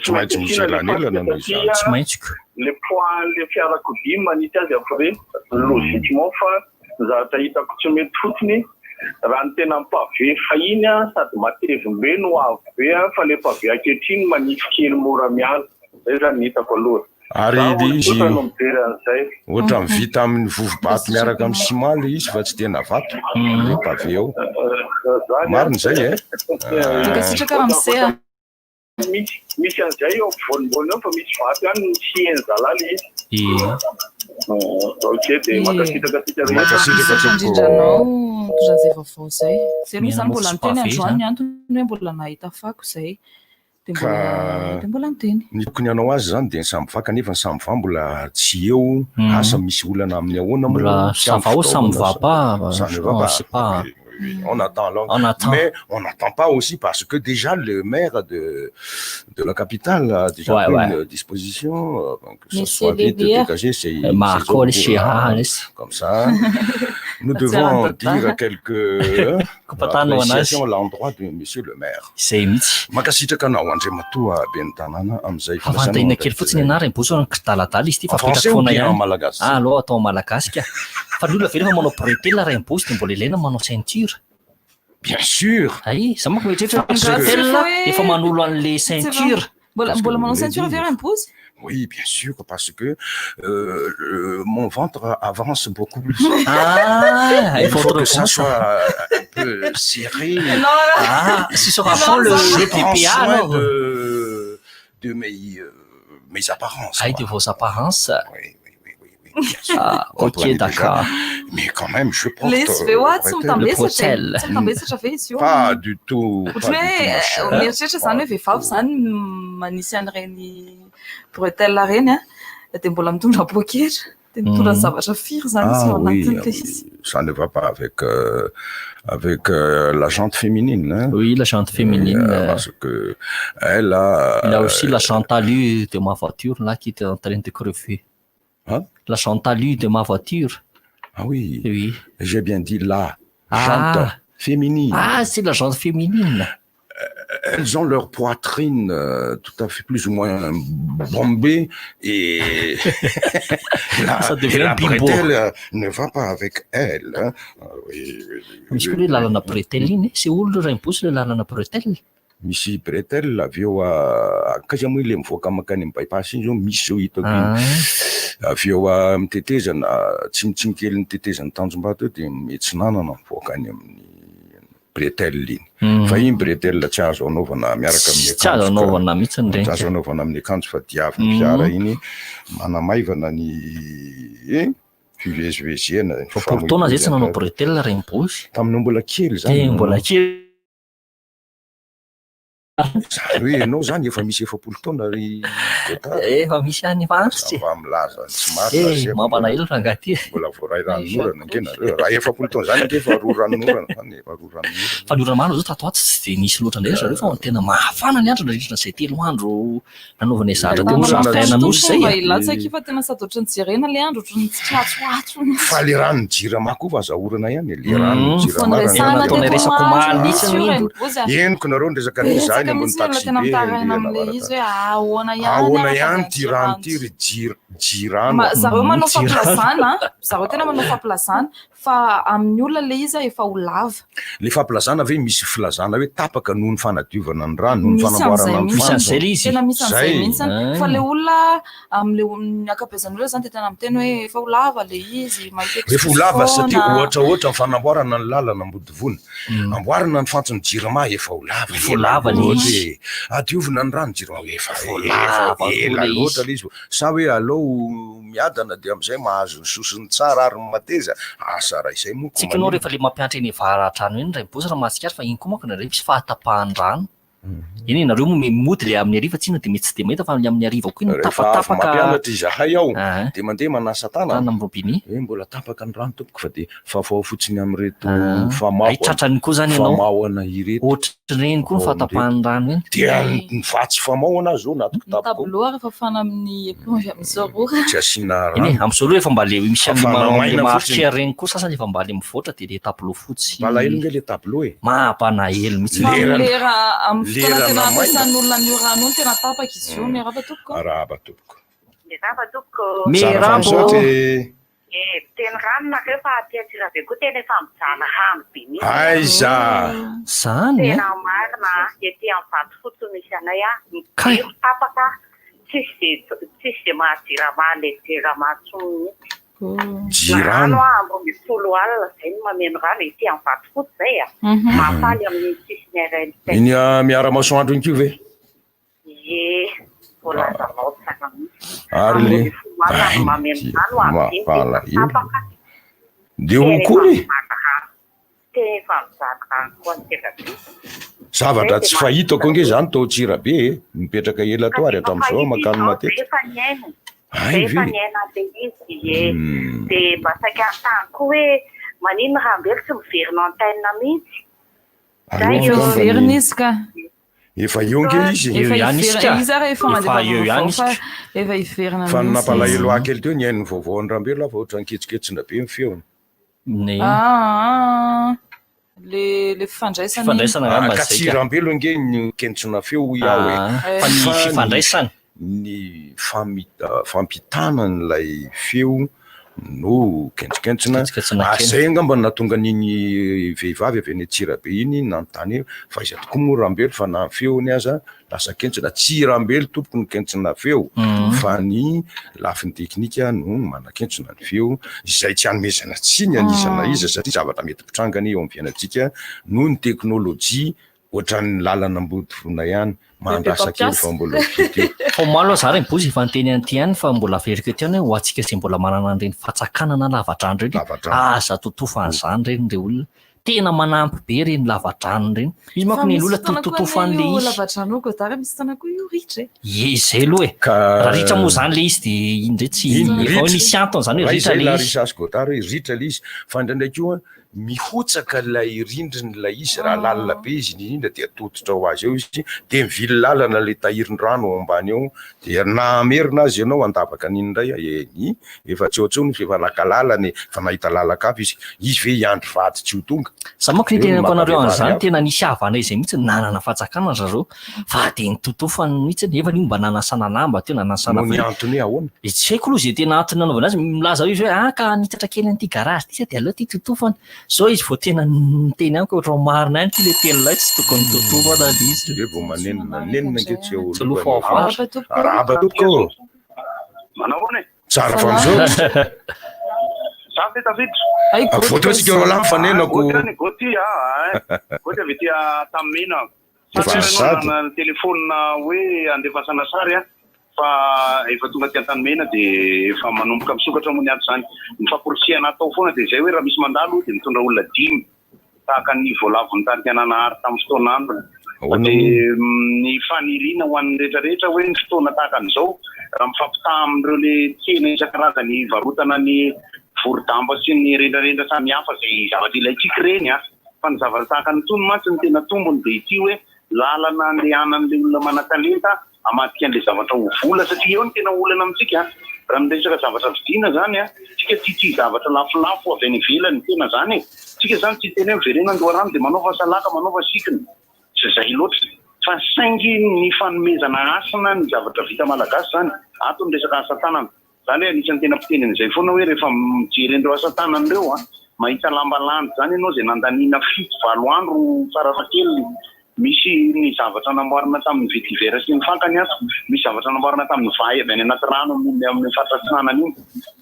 tsy maintsy misy elanelana no izany tsy maintsiko le point le fiarakodia manity azy après logiquement fa zavatra hitako tsy mety fotsiny raha ny tena pavé fahiny a sady matevim-be no avo be a fa le pavé akehitriny manify kely mora miala zay zany hitako aloha ary izy ohatra mivita amin'ny vovobato miaraka amin'ny ciment le izy fa tsy tena vato le pavé eo mariny zay misy an'izay eo ampovoanimboany eo fa misy vato ihany ny sieny zalaly izy ok dia makasitrakaindrindranao zay vaovao zay zay misy zany mbola miteny androany antony hoe mbola nahita fako zay dia mbola niteny ny tokony anao azy zany dia ny samby va kanefa ny samby va mbola tsy eo asa misy olana amin'ny ahoana mbola savao samby va pas on attend alors. Mais on n'attend pas aussi parce que déjà le maire de la capitale a déjà pris une disposition que ça soit vite dégagé ces comme ça. Nous devons dire quelques appréciations à l'endroit de monsieur le maire. C'est mitsy. Makasitraka anao Andriamatoa ben'ny tanàna am'izay fantanina kely fotsiny anarany bosona daladala izy ty fa petraka foana ihany malagasy. Aloha atao malagasy ka. Fa ny olona ve rehefa manao bretelle raha imposy dia mbola ilaina manao ceinture. Bien sûr. Ay, ça m'a fait bretelle efa manolo an'le ceinture. Mbola manao ceinture vers imposy. Oui, bien sûr, parce que mon ventre avance beaucoup plus. Ah, il faut que ça soit un peu serré. Ah, si ça rapporte le PPA de mes apparences. Ah, de vos apparences. Oui. Ah, ok, d'accord. Mais quand même, je porte le bretelle. Pas du tout. Mieritreritra zany hoe vehivavy zany manisy an'ireny bretelle reny dia mbola mitondra poketra dia mitondra zavatra firy zany izy anatin'ilay izy. Ça ne va pas avec la jante féminine. Hein? Oui, la jante féminine. Parce que elle a... Il y a aussi la jante alu de ma voiture là qui est en train de crever. Hein? La jante alu de ma voiture. Ah oui. Oui. J'ai bien dit la jante féminine. Ah, c'est la jante féminine. Elles ont leur poitrine tout à fait plus ou moins bombée et la bretelle ne va pas avec elle. Hein. Misy koa le lalana bretelle iny, c'est olo raha imposy le lalana bretelle. Misy bretelle avy eo akaza moa le mivoaka makany amin'ny bypass iny zao misy zao hitako iny. Avy eo mitetezana tsimotsimo kely nitetezana Tanjombato eo dia mihetsinanana mivoaka any amin'ny bretelle iny. Fa iny bretelle tsy azo anaovana miaraka amin'ny akanjo. Tsy azo anaovana mihitsy ny Tsy azo anaovana amin'ny akanjo fa diavina fiara iny manamaivana ny fivezivezena. Fa pourtant zay tsy nanao bretelle raha imposy. Taminao mbola kely zany. Mbola kely. Zany hoe ianao zany efa misy 7 taona ry efa misy any antitra va milaza tsy marina mampalahelo rangaty mbola voaray ranonorana angena raha 7 taona zany angefa roa ranonorana fa ny oramano zao tatoato tsy dia nisy loatra indray zareo fa tena mafana ny andro nandritra izay 3 andro nanaovana zavatra teo zaridaina nosy zay ilatsaky fa tena sady ohatry ny jerena le andro ohatry ny tsy tratsoatro fa le rano jirama koa fa zahorana ihany le rano jirama ataonay resako maly mihitsy eniko nareo ndresaka nizany ambony taxi be ahoana ihany ty rano ty ry jirano zareo manao famplazana zareo tena manao famplazana fa amin'ny olona le izy efa ho lava le famplazana ve misy filazana hoe tapaka noho ny fanadiovana ny rano noho ny fanamboarana ny tena misy an'izay mihitsy fa le olona amin'ny akabezan'olona zany dia tena miteny hoe efa ho lava le izy efa ho lava satria ohatra ny fanamboarana ny lalana ambodivony amboarana ny fantsony jirama efa ho lava adiovina ny rano jirama efa ela loatra le izy sa hoe alao miadana dia am'izay mahazo ny sosiny tsara ary ny mateza asara izay moa tsikanao rehefa le mampianatra eny varatrano eny raha imposy raha mahasikara fa iny koa moa kana misy fahatapahany rano iny nareo mimody le amin'ny ariva tsina de mety tsy de mahita fa amin'ny ariva koa iny tapatapaka mampianatra izahay ao de mandeha manasa tanana amin'ny robini mbola tapaka ny rano tompoko fa de fafao fotsiny amin'reto famao tratrany koa zany ianao famaoana ireto ohatrany koa ny fatapahan'ny rano iny dia nivatsy famaoana azy zao natoko tableau rehefa fana amin'ny éponge amin'izao tsy asiana iny amin'izao aloha efa mba le misy amin'ny marché regny koa sasany efa mba le mivoatra de le tableau fotsy malahelo nge le tableau e mampanahelo mihitsy lera amin'ny fotoana tena ampiasan'olona mio rano iny tena tapaka izy io miaraba tompoko araba tompoko teny rano nareo fa aty be koa tena efa mijana rano be mihitsy aiza zany tena marina ety amin'ny vato fotsy misy anay miro tapaka tsisy de mahajirama le jirama tsony jirano ambro misolo alina zay no mameno rano ety amin'ny vato fotsy zay mafaly amin'ny sisiny RNT iny miara-masoandro iny kio ve volazanao tsara mihitsy ary le mameno rano tapaka de okory tefa mizaka rano koa teka zavatra tsy fahitako nge zany tao Tsirabe mipetraka ela toary hatramin'izao makano matetika efa niaina de izy de mba saika tany koa hoe manino rahambelo tsy miverina antenne mihitsy verina izy ka efa eo nge izy eo ihany izy ka efa eo ihany izy efa iverina fa nampalahelo akely teo niain'ny vaovao ny rambelo afa ohatran'ny ketsiketsina be ny feony le fifandraisana ka tsy rambelo nge ny kentsona feo iaho fa ny fifandraisana ny fampitana n'ilay feo no kentsikentsina zay angamba natonga n'iny vehivavy avy any Tsirabe iny nanontany fa iza tokoa moa rambelo fa na feony aza lasa kentsina tsy rambelo tompoko ny kentsina feo fa ny lafiny teknika no manakentsina ny feo izay tsy hanomezana tsiny anisana izy satria zavatra mety pitrangana eo amin'ny fiainantsika noho ny teknôlôjia ohatran'ny lalana ambodifona ihany mandrasa kely fa mbola fa malo zary bozy efa nyteny an'ity ihany fa mbola averiko ety ihany ho antsika izay mbola manana an'ireny fatsakanana lavadrano reny aza totofan'izany reny re olona tena manampy be reny lavadrano reny izy manko ny olona totofan'le izy lavadrano godara misy tana koa io ritra izay aloha e raha ritra moa zany le izy de iny ndray tsy nisy antony zany hoe ritra le izy risasy godara hoe ritra le izy fa ndraindraiky io mihotsaka lay rindriny lay izy raha lalina be izy indrindra dia tototra ho azy eo izy de mivily lalana le tahirin rano ambany eo de na amerina azy ianao andavaka n'indray eny efa tsy ohatsony efa laka lalany fa nahita lalaka avy izy ve hiandry vaty tsy ho tonga sa manko ny tenako anareo an'izany tena nisy havana izay mihitsy nanana fatsakana zareo fa de nitotofany mihitsy nefa io mba nanasana lamba teo nanasana ny antony ahoana tsy haiko aloha zay tena antony nanaovana azy milaza izy hoe ka nitatra kely an'ity garage ty sa de aleo ty totofany zao izy vao tena niteny amiko ohatranao marina any ty le teny lay tsy tokony totofana izy e vao manenina nge tsy eo araba toko manahony tsara famizao voatra tsika ro lamy fanenako goty avy tia tamina saryna telefona hoe andefasana sary fa efa tonga ty an-tanymena de efa manomboka misokatra mony ato zany mifampirosiana atao foana de zay hoe raha misy mandalo de mitondra olona 10 tahaka ny voalavony tany tianana ary tamin'ny fotoanandro de ny fanirina ho an'ny rehetrarehetra hoe ny fotoana tahaka an'izao raha mifampita amin'ireo le tsena isan-karazany varotana ny vorodamba sy ny rendrarendra samy hafa zay zavatra ilaitsika reny fa ny zavatra tahaka ny tony mantsy ny tena tombony de ity hoe lalana andehanan'le olona mana-talenta amatika an'le zavatra ho vola satria eo ny tena olana amintsika raha miresaka zavatra vidiana zany tsika tsy zavatra lafolafo avy any ivelany tena zany tsika zany tsy tena verena andoharano de manaova salaka manaova sikiny tsy zay loatra fa saingy ny fanomezana asana ny zavatra vita malagasy zany ato ny resaka asa tanana zany hoe anisan'ny tena mpitenen'izay foana hoe rehefa mijery andreo asa tanan'ireo mahita lambalandy zany ianao zay nandanina 7-8 andro farakely misy ny zavatra namboarina tamin'ny vetivera sy ny fankany misy zavatra namboarina tamin'ny vahy avy any anaty rano amin'ny fatatsinanany iny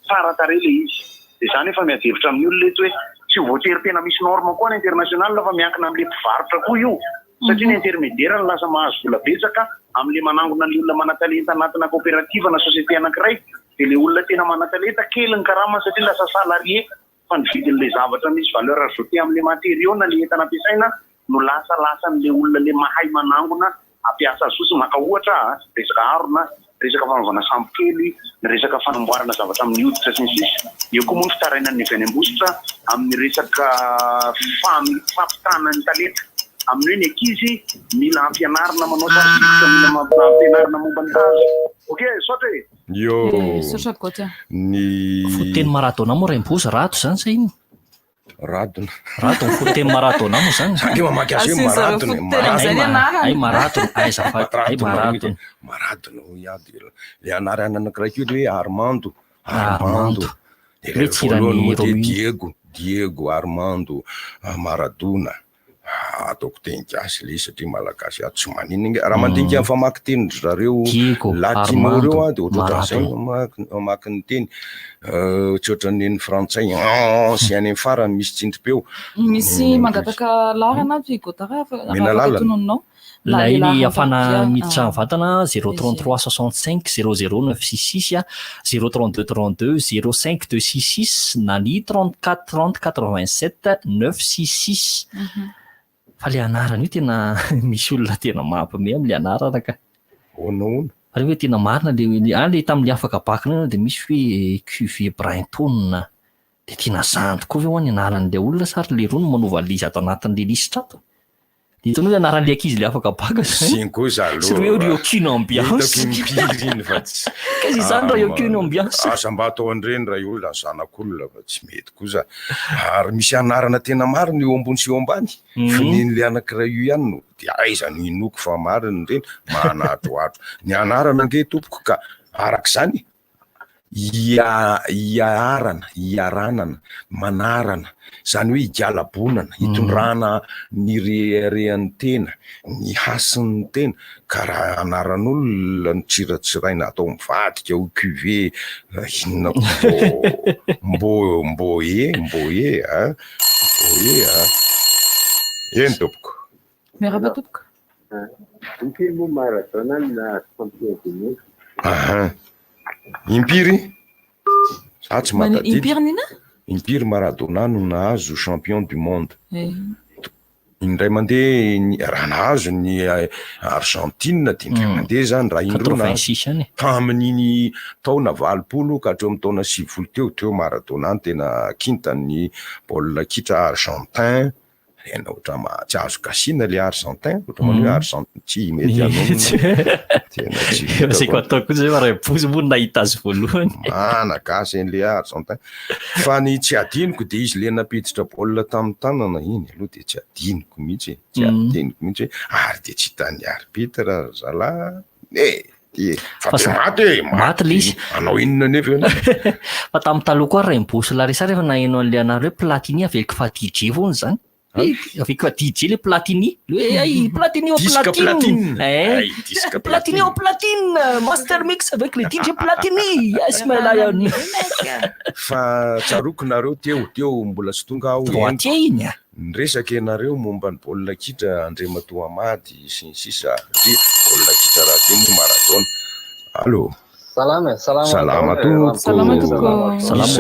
tsara tare le izy de zany efa miadevitra amin'ny olona leto hoe tsy voatery tena misy norme koa ny international fa miankina amin'le mpivarotra koa io satria ny intermédiaire ny lasa mahazo vola betsaka amin'le manangona ny olona mana-talenta anatina coopérative na société anankiray de le olona tena mana-talenta kely ny karama satria lasa salarié fa ny vidin'le zavatra misy valeur ajoutée amin'le matériaux na le entana ampiasaina no lasalasa n'le olona le mahay manangona ampiasa azy fotsiny maka ohatra resaka arona resaka fanaovana sambokely ny resaka fanamboarana zavatra amin'ny hoditra sy ny sisa eo koa moa ny fitarainan'ny avy any ambositra amin'ny resaka fampitana ny talenta amin'ny hoe ny ankizy mila ampianarina manao sarisika mila ampianarina momba ny tazo ok sotra sotra gotia ny foteny maratona moa raim-bosa rato zany sa iny radona rato ny foteny maratona moa zany de mamaky azy hoe maratona maratona iady le anarana anakiraiky io le hoe Armando Diego Armando Maradona ataoko teny gasy le satria malagasy ato tsy maninina raha mandinika ny famaky teny zareo latino reo de ohatrohatran'izay mamaky ny teny tsy ohatran'ny frantsay sy any amin'ny farany misy tsindrim-peo misy mangataka larana menalala Laini afana miditra vatana 033 65 00966 032 32 05 266 na ny 34 30 87 966 fa le anarana io tena misy olona tena mampime am'le anarana ka onaona fa hoe tena marina le tamin'le afaka bakina de misy hoe QV Brighton de tena zanto koa ve ho any anaran'le olona sary le rony manova lizy ato anatin'le lisitra ato itony hoe anaran'le ankizy le afaka baka zany koza sy hoe Ryokino ambiance kasi zany Ryokino ambiance asa mba atao an'ireny raha olona ny zanak'olona fa tsy mety koza ary misy anarana tena marina eo ambony sy eo ambany finin'le anankiray io ihany no de aizany inoko fa marina reny manatroatro ny anarana ange tompoko ka arak'izany iaranana manarana zany hoe igalabonana itondrana ny rehan'ny tena ny hasin'ny tena ka raha anaran'olona ny tsiratsiraina atao mivadika ho QV inona mbo eny tompoko miaraba tompoko impiry moa Maradona na champion du monde impiry za tsy matadidy nina impiry Maradona no nahazo champion du monde indray mandeha raha nahazo ny Argentine de indray mandeha zany raha indrona tamin'iny taona 20 ka hatreo amin'ny taona 90 teo Maradona tena kintan'ny baolina kitra argentin ena otra tsy azo kasina le argentin otra manao argentin tsy mety tena tsy ataoko zay raha moa nahita azy voalohany gasy an'le argentin fa ny tsy adiniko de izy le napiditra baolina tamin'ny tanana iny aloha de tsy adiniko mihitsy ary de tsy hitany arbitre zala maty le izy anao inona nefa fa tamin'ny taloha koa raim-bosy larisa rehefa nahaino an'le anareo hoe Platini aveliko fa DJ foany zany avec quoi DJ le Platini Platini au Platini au platine master mix avec le DJ Platini Ismail fa tsaroko nareo teo mbola tsy tonga aho iny niresaka ianareo momba ny baolina kitra Andriamatoa Amady sy ny sisa baolina kitra raha teo moa Maradona allo salama isa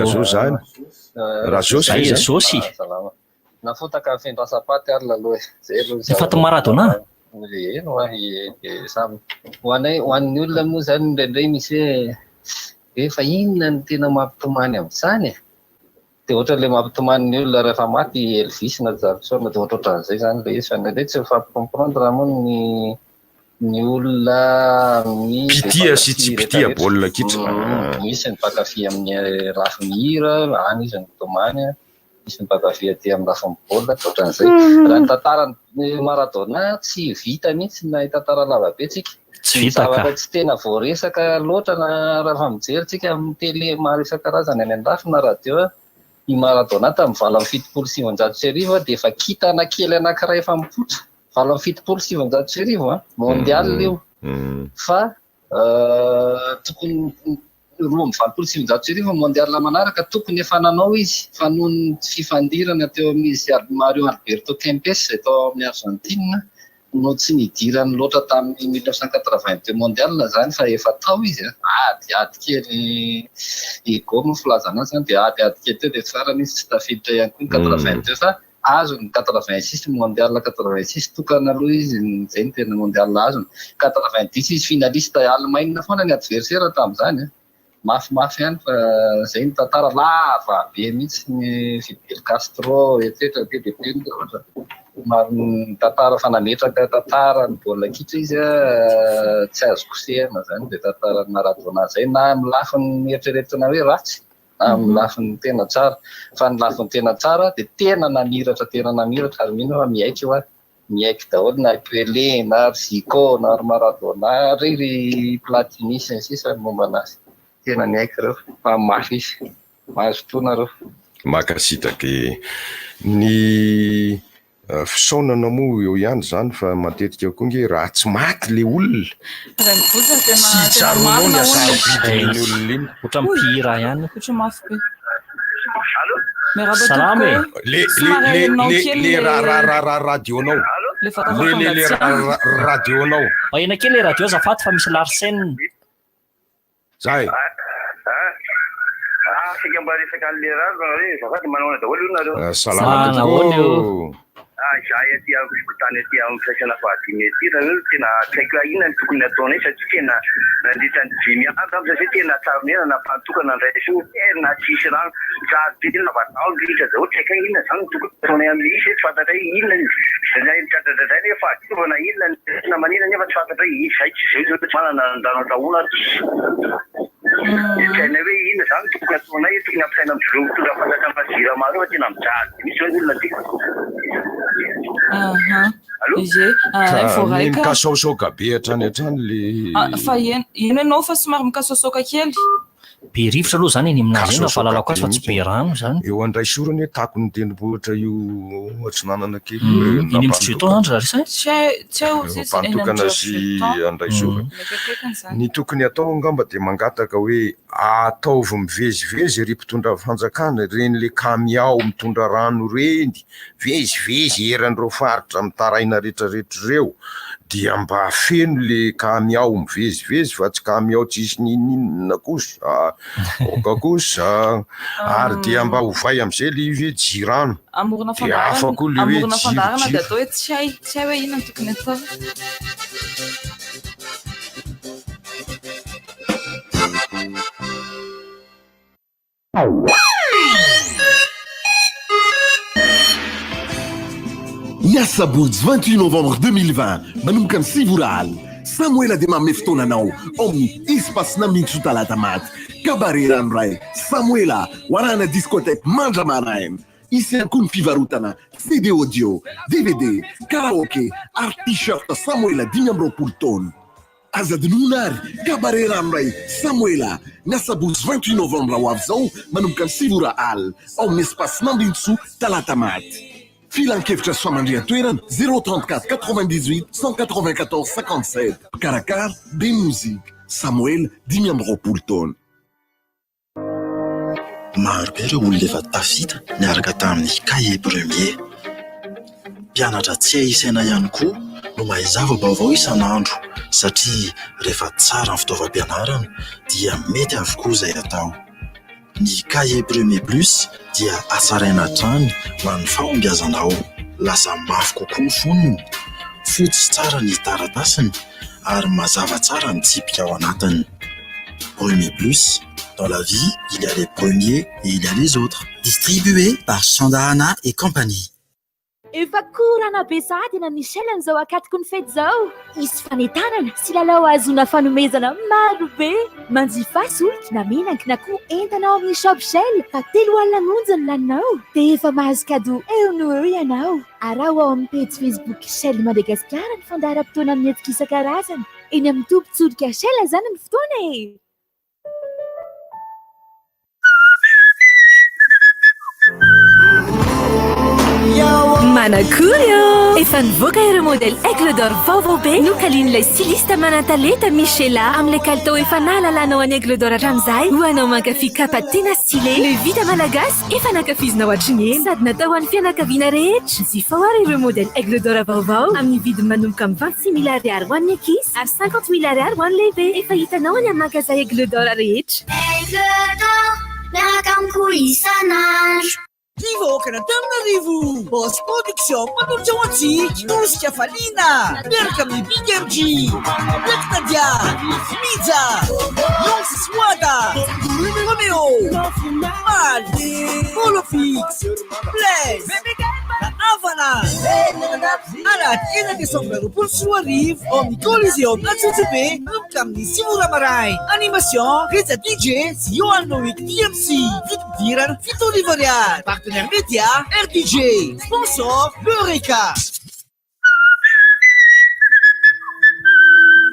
zao zany raha zosy nafotaka fendrasapaty ary laloha faty Maradona eno samy hoan'ny olona moa zany ndraindray misy hoe efa inona ny tena mampitomany amin'izany de ohatra le mampitomany ny olona rehefa maty Elvis na Jackson de ohatrohatran'izay zany le izy fa ndraindray tsy mifampikomprendre moa ny olona pitia sy tsy pitia baolina kitra misy ny mpakafy amin'ny rafimihira any izy ny tomany misy ny mpakafy aty amin'ny rafim-baolina ohatran'izay raha ny tantarany Maradona tsy vita mihitsy na tantara lavabe tsika zavatra tsy tena voaresaka loatra na raha mijery tsika amin'ny tele maro isan-karazany any an-dafy na radio i Maradona tamin'ny 770 de efa kitana kely anankiray efa mipotra 770 mondial io fa tokony 770 mondial manaraka tokony efa nanao izy fa noho ny fifandirana teo amin'izy Mario Alberto Kempes tao amin'ny Argentine no tsy nidirany loatra tamin'ny 1982 mondial zany fa efa tao izy ady kely ego no filazana zany de ady kely teo de farany izy tsy tafiditra ihany koa 82 fa azony 86 mondial 86 tokana aloha izy zay ny tena mondial azony 90 izy finaliste Allemagne foana ny adversaire tamin'izany mafimafy ihany fa zay ny tantara lava be mihitsy ny Fidel Castro etc maro ny tantara fanametraka tantara ny baolina kitra izy tsy azoko sehana zany de tantara Maradona zay na amin'ny lafiny eritreretina hoe ratsy amin'ny lafiny tena tsara fa ny lafiny tena tsara de tena namiratra ary mino fa miaiky io miaiky daholo na Pelé na Zico na Maradona ry Platini sy ny sisa momba anazy tena miaiky reo fa mafy izy mahazo fotoana reo makasitaka ny fisaonana moa eo ihany zany fa matetika koa nge raha tsy maty le olona sy tsaronao ny asavidiny olona iny otra mipira ihany otra mafy be salama le radionao le radionao ena kely le radio zafaty fa misy Larsen zay afaka mba resaka an'le raha zafaty manao daholo io nareo salama tokoa zay aty amikotany aty amin'ny fiaisana fahadimy aty raha io tena tsaiko inona ny tokony ataonay satria tena nandritra ny 5 andro am'zay tena tsaronena nampantokana ndray so tena tsisy rano tsarotetena vatao litra zao tsaika inona zany tokony ataonay amin'ny isy tsy fantatra inona zay tratratray nefa fahadiovana inona na manina nefa tsy fantatra zay tsy zay zao manana andano taona tena hoe inona zany tokony ataonay tokony ampisaina am'zireo mitondra fanjakana maro fa tena mijady misy hoe olona ty mikasaosaoka be hatrany le fa ino ianao fa somary mikasaosaoka kely be rivotra aloha zany eny aminazy eny fahalalako azy fa tsy be rano zany eo andray sorany hoe tako ny tendrombohitra io atsinanana kely iny mitry tao andro rarisa mpantokana sy andray sorany ny tokony atao angamba de mangataka hoe ataovy mivezivezy ry mpitondra fanjakana reny le kamiao mitondra rano reny vezivezy eran'ireo faritra mitaraina rehetrarehetra reo dia mba feno le kamiao mivezivezy fa tsy kamiao tsisy ninina kosa oka kosa ary dia mba hovay am'izay le hoe jirano amorona fandarana de atao hoe tsy hay hoe inona tokony atao Yasabourg 28 novembre 2020 manomboka ny Sivoral Samuela de manome fotoananao amin'ny espacena mintso talata maty kabare ranoray Samuela hoarahana discothèque mandra maraina isy ihany koa ny fivarotana CD audio DVD karaoke ary t-shirt Samuela 520 taona azadinona ary kabare ranoray Samuela ny Asabourg 28 novembre ho avy zao manomboka ny Sivoral amin'ny espacena mintso talata maty filan-kevitra sy famandrian-toerana 034 98 194 57 karakara be mozika Samuel 520 taona maro be ireo olona efa tafita niaraka tamin'ny cahier premier mpianatra tsy isaina ihany koa no mahazava vaovao isan'andro satria rehefa tsara ny fitaovam-pianarana dia mety avokoa izay atao ny cahier premier plus dia asaraina hatrany ho an'ny fahombiazanao lasa mafy kokoa ny fonony fotsy tsara ny taratasiny ary mazava tsara ny tsipika ao anatiny premier plus dans la vie il y a les premiers et il y a les autres distribué par Chandahana et compagnie efa korana be sahady na Michel amin'izao akatoko ny fety zao isy fanentanana sy lalao azona fanomezana maro be manjifa solika na menaky na koa entanao amin'ny shop Shell fa 3 alina monja ny laninao dia efa mahazo cadeau eo no eo ianao araho ao amin'ny page Facebook Shell Madagasikara ny fandaharam-potoana amin'ny hetsika isan-karazany eny amin'ny tobin-tsodika Shell zany ny fotoana e Manakurio! Efa nivoaka ireo modèle Aigle d'Or vaovao be nokalin'ilay styliste manan-talenta Michela amin'ilay kalitao efa nahalalanao any Aigle d'Or hatramin'izay ho anao mankafy kapa tena stylé le vita malagasy efa nankafizinao hatriny sady natao ho an'ny fianakaviana rehetra jifa ho ary ireo modèle Aigle d'Or vaovao amin'ny vidiny manomboka amin'ny 26 000 ariary ho an'ny akisy ary 50 000 ariary ho an'ny lehibe efa hitanao any amin'ny magasin Aigle d'Or rehetra Aigle d'Or miaraka amiko isan'andro Kivo vahoaka Antananarivo. Boss Production manolotra ho antsika Tosika Falina miaraka amin'ny Big MG Black Nadia Miza Lons Swada Romeo Mal Polofix Blaise na Havana anaty 1 Desambra 2024 ao amin'ny Coliseum Antsotsobe manomboka amin'ny 6 ora maraina. Animation Reza DJ sy Johan Loic DMC. Vididirana 7 ariary. Partenaire média RDJ. Sponsor Eureka.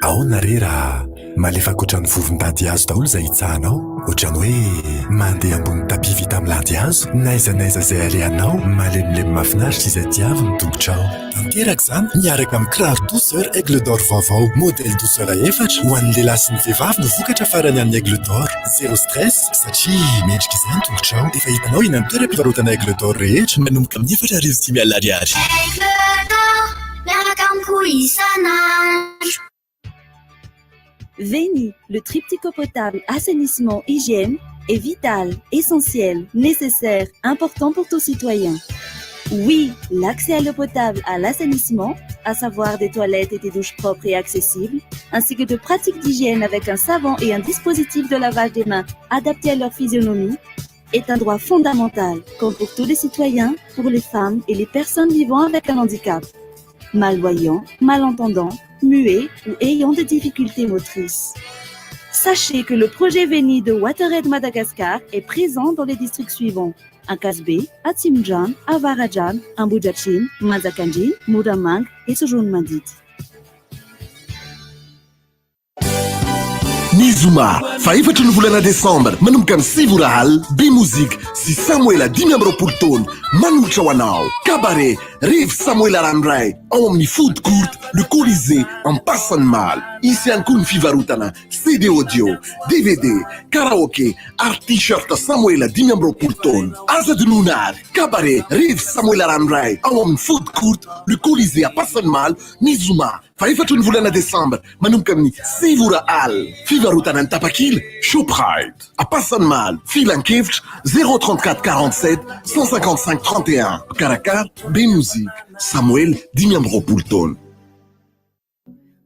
Ahoana re raha malefaka ohatran'ny vovon-dady hazo daholo izay hitsahanao, ohatran'ny hoe mandeha ambony tapis vita amin'ny lady hazo, n'aiza izay alehanao, malemilemy mahafinaritra izay diavy ny tongotrao. Tanteraka izany miaraka amin'ny kiraro douceur Aigle d'Or vaovao, modèle douceur 4 ho an'ny lehilahy sy ny vehivavy no vokatra farany amin'ny Aigle d'Or. Zéro stress satria mendrika izay ny tongotrao. Efa hitanao eny amin'ny toeram-pivarotana Aigle d'Or rehetra manomboka amin'ny 4,500 ariary. Aigle d'Or, miaraka amiko isan'andro. Veni, le triptyque potable, assainissement, hygiène est vital, essentiel, nécessaire, important pour tout citoyen. Oui, l'accès à l'eau potable, à l'assainissement, à savoir des toilettes et des douches propres et accessibles, ainsi que de pratiques d'hygiène avec un savon et un dispositif de lavage des mains adapté à leur physionomie, est un droit fondamental, comme pour tous les citoyens, pour les femmes et les personnes vivant avec un handicap, malvoyants, malentendants, muets ou ayant des difficultés motrices. Sachez que le projet Veni de WaterAid Madagascar est présent dans les districts suivants: à Kasbe, à Tsimdjan, à Varadjan, à Mbujachin, Mazakandjin, Muramang et Sojourn-Mandit. Nizuma, fa efatra ny volana Desambra manomboka ny 6 ora alina, be mozika sy Samuela 10 taona manolotra ho anao. Cabaret Rive Samuela Randray ao amin'ny food court le Colisée en Passane Mal. Ici ihany koa ny fivarotana CD audio, DVD, karaoke ary t-shirt Samuela 10 taona. Asa dinonary Cabaret Rive Samuela Randray ao amin'ny food court le Colisée à Passane Mal. Nizuma fa efatra ny volana Desambra manomboka amin'ny 6 ora alina. Fivarotana ny Tapakila Shoprite à Passane Mal. Filan-kevitra 034 47 155 31. Caracar, B-Musique, Samuel 10 taona.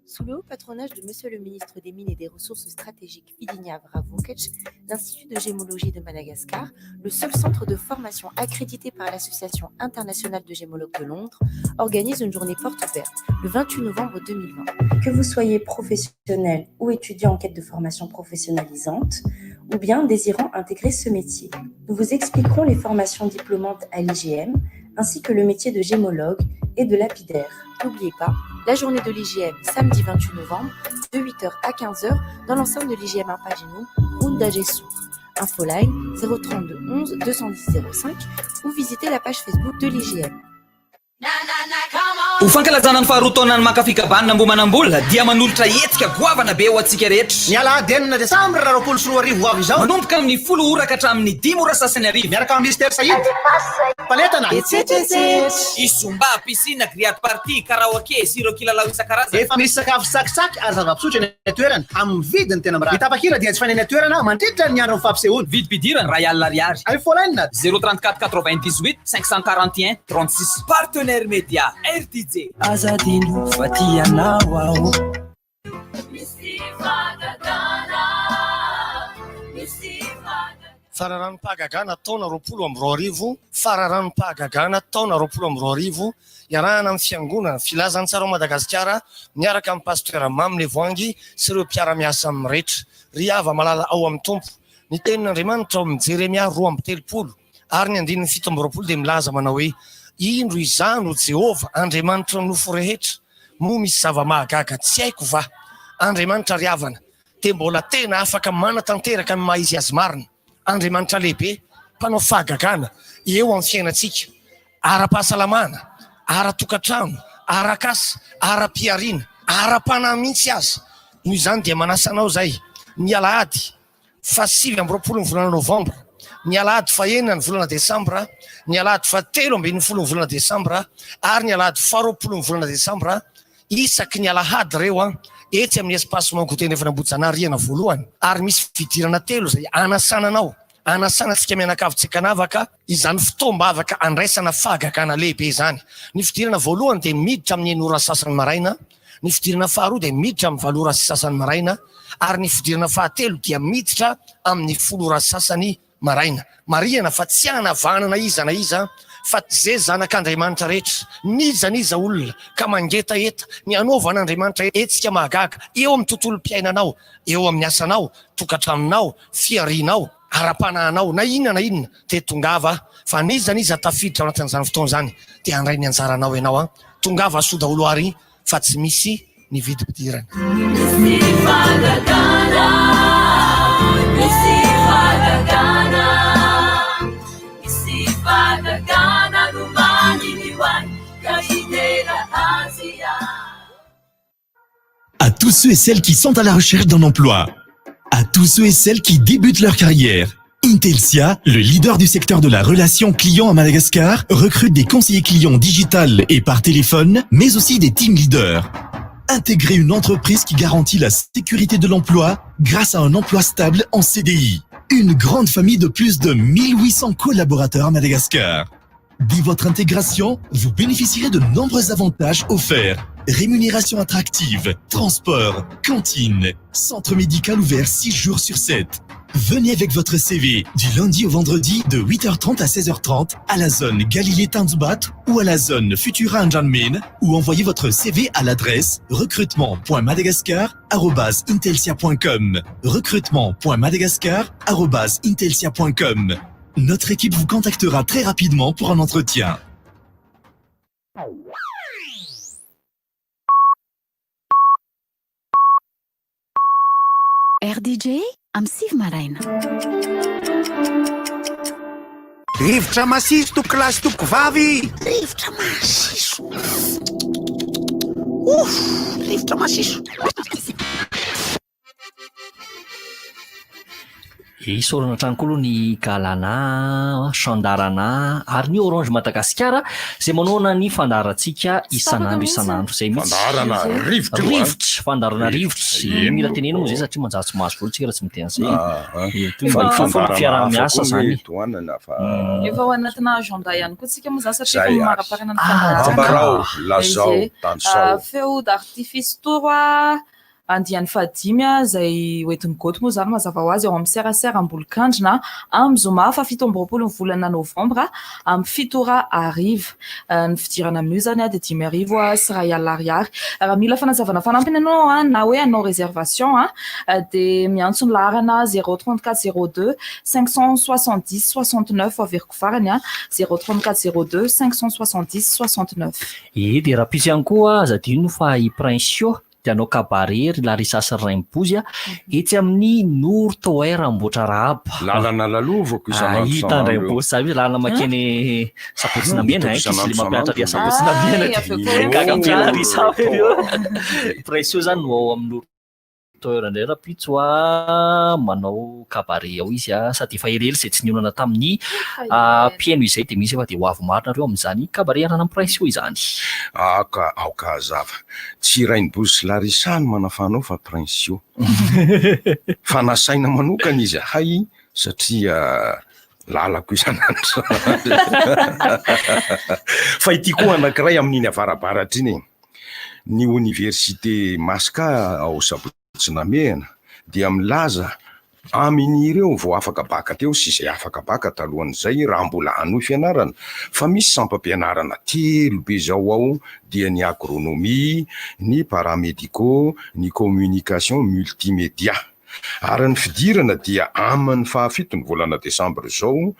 Sous le haut patronage de Monsieur le ministre des Mines et des Ressources stratégiques Fidinha Vukec, l'Institut de gémologie de Madagascar, le seul centre de formation accrédité par l'Association internationale de gémologues de Londres, organise une journée porte ouverte le 28 novembre 2020. Que vous soyez professionnel ou étudiant en quête de formation professionnalisante, ou bien désirant intégrer ce métier, nous vous expliquerons les formations diplômantes à l'IGM, ainsi que le métier de gémologue et de lapidaire. N'oubliez pas, la journée de l'IGM, samedi 28 novembre, de 8h à 15h, dans l'enceinte de l'IGM Arpaginou, Runda Gessou. Infoline 032 11 210 05 ou visitez la page Facebook de l'IGM. Ho fankalazana ny faharotaonany makafikabana mbo manambola dia manolotra hetsika goavana be ho antsika rehetra. Ny alahady 9 Desambra 2024 avy izao. Manomboka amin'ny 10 ora ka hatramin'ny 10 ora sasany arivo. Miaraka amin'ny Ministère Saïd. Paletana. Isomba, piscine, grillade party, karaoke, sirop kilalao isan-karazany. Efa misy sakafo sakisaky ary zava-pisotro eny toerana amin'ny vidiny tena mirary. Tapakila dia tsy faneny toerana mandritra ny andro ny fampisehoana. Vidim-pidirana ray alina ariary. Iphone 034 98 541 36. Partenaire média RTJ. Azadino fatianao ao. Fararanom-pahagagana taona 20 Fararanom-pahagagana taona 20 iarahana amin'ny fiangonana filazantsara ao Madagasikara miaraka amin'ny pasteur Mamle Voangy sy ireo mpiara-miasa amin'ny rehetra. Ry ava malala ao amin'ny tompo. Ny tenin'Andriamanitra ao amin'ny Jeremia 2:30 ary ny 7:20 dia milaza manao hoe: indro izano Jehova Andriamanitra nofo rehetra, mo misy zava-mahagaga tsy haiko va. Andriamanitra ry havana dia mbola tena afaka manatanteraka amin'ny maha izy azy marina. Andriamanitra lehibe, mpanao fahagagana eo amin'ny fiainantsika, ara-pahasalamana, ara-tokatrano, ara-kasa, ara-piariana, ara-panahy mihitsy aza. Noho izany dia manasanao zay ny alahady 7 ny volana Novambra, ny alahady 9 ny volana Desambra, ny alahady 7 ny volana Desambra ary ny alahady 20 ny volana Desambra, isaky ny alahady reo etsy amin'ny espace Mangoteny efa Nambojanahary Riana voalohany, ary misy fidirana 3 zay anasananao anasanatsika mianakavitsika anavaka izany fotoam-bavaka andraisana fahagakana lehibe zany. Ny fidirana voalohany dia miditra amin'ny enora sasany maraina, ny fidirana faharoa dia miditra amin'ny valora sasany maraina, ary ny fidirana fahatelo dia miditra amin'ny folora sasany maraina. Marihana fa tsy hanavanana iza na iza fa zay zanak'Andriamanitra rehetra, niza olona ka mangetaeta ny anaovan'Andriamanitra etsika mahagaga eo amin'ny tontolo mpiainanao, eo amin'ny asanao, tokantranonao, fiarinao, ara-panahinao na inona dia tongava fa niza tafiditra ao anatin'izany fotoana zany dia handray ny anjaranao ianao. Tongava soa daholo ary fa tsy misy ny vidim-pidirana. À tous ceux et celles qui sont à la recherche d'un emploi, à tous ceux et celles qui débutent leur carrière, Intelsia, le leader du secteur de la relation client à Madagascar, recrute des conseillers clients digital et par téléphone, mais aussi des team leaders. Intégrez une entreprise qui garantit la sécurité de l'emploi grâce à un emploi stable en CDI. Une grande famille de plus de 1800 collaborateurs à Madagascar. Dès votre intégration, vous bénéficierez de nombreux avantages offerts. Rémunération attractive, transport, cantine, centre médical ouvert 6 jours sur 7. Venez avec votre CV du lundi au vendredi de 8h30 à 16h30 à la zone Galilée Tanzubat ou à la zone Futura Njanmen ou envoyez votre CV à l'adresse recrutement.madagascar@intelsia.com. recrutement.madagascar@intelsia.com. Notre équipe vous contactera très rapidement pour un entretien. RDJ am'sivy maraina. Rivotra masiso toko lasy toko vavy. Rivotra masiso. Rivotra masiso. Isorana trano koa aloha ny Galana, Sandarana ary ny Orange Madagasikara izay manao ny fandarantsika isan'andro izay mihitsy. Fandarana rivotra. Fandarana rivotra. Mila tenena moa zay satria manjary maso voatsika raha tsy miteny zay. Fiarah-miasa zany. Efa ao anatina agenda ihany koa tsika moa zany satria efa maraparana ny fandarantsika. Lazao, Tansao. Feu d'artifice toro andiany fadimy izay hoentin'ny goto moa zany mazava ho azy ao amin'ny serasera ambolokandrina amin'ny zoma fa 7 amby 20 volana novambra amin'ny 7 ariva. Ny fidirana amin'io zany dia 5 arivo sy 1 alina ariary. Raha mila fanazavana fanampiny ianao na hoe hanao réservation dia miantso ny laharana 034 02 570 69 averiko farany 034 02 570 69. Dia raha pisy ihany koa zadino fa i Prince dia anao kabarery Larissa sy Raimbozy etsy amin'ny Nour Tower Amboatra Raba. Lalana lalovako isan'andro. Hita Raimbozy zany lalana makeny Sabotsina Mena kisy le mampianatra ria Sabotsina Mena. Kakampiana Larissa Prince zany no ao amin'ny Nour Tower indray raha pitso manao kabare ao izy sady efa helely izay tsy nionana tamin'ny piaino izay dia misy efa dia ho avy marina reo amin'izany kabare arana amin'ny Prince izany. Aoka zava. Tsy Raimbozy sy Larissa no manafanao fa Prince io. Fa nasaina manokana izy hay satria lalako isan'andro. Fa ity koa anankiray amin'iny avarabaratra iny. Ny Université Masca ao Sabotsina Mena dia milaza amin'ireo vao afaka baka teo sy izay afaka baka talohan'izay raha mbola hanohy fianarana fa misy sampam-pianarana telo be zao ao dia ny agronomie, ny paramédicaux, ny communication multimédia. Ary ny fidirana dia amin'ny 7 volana Desambra zao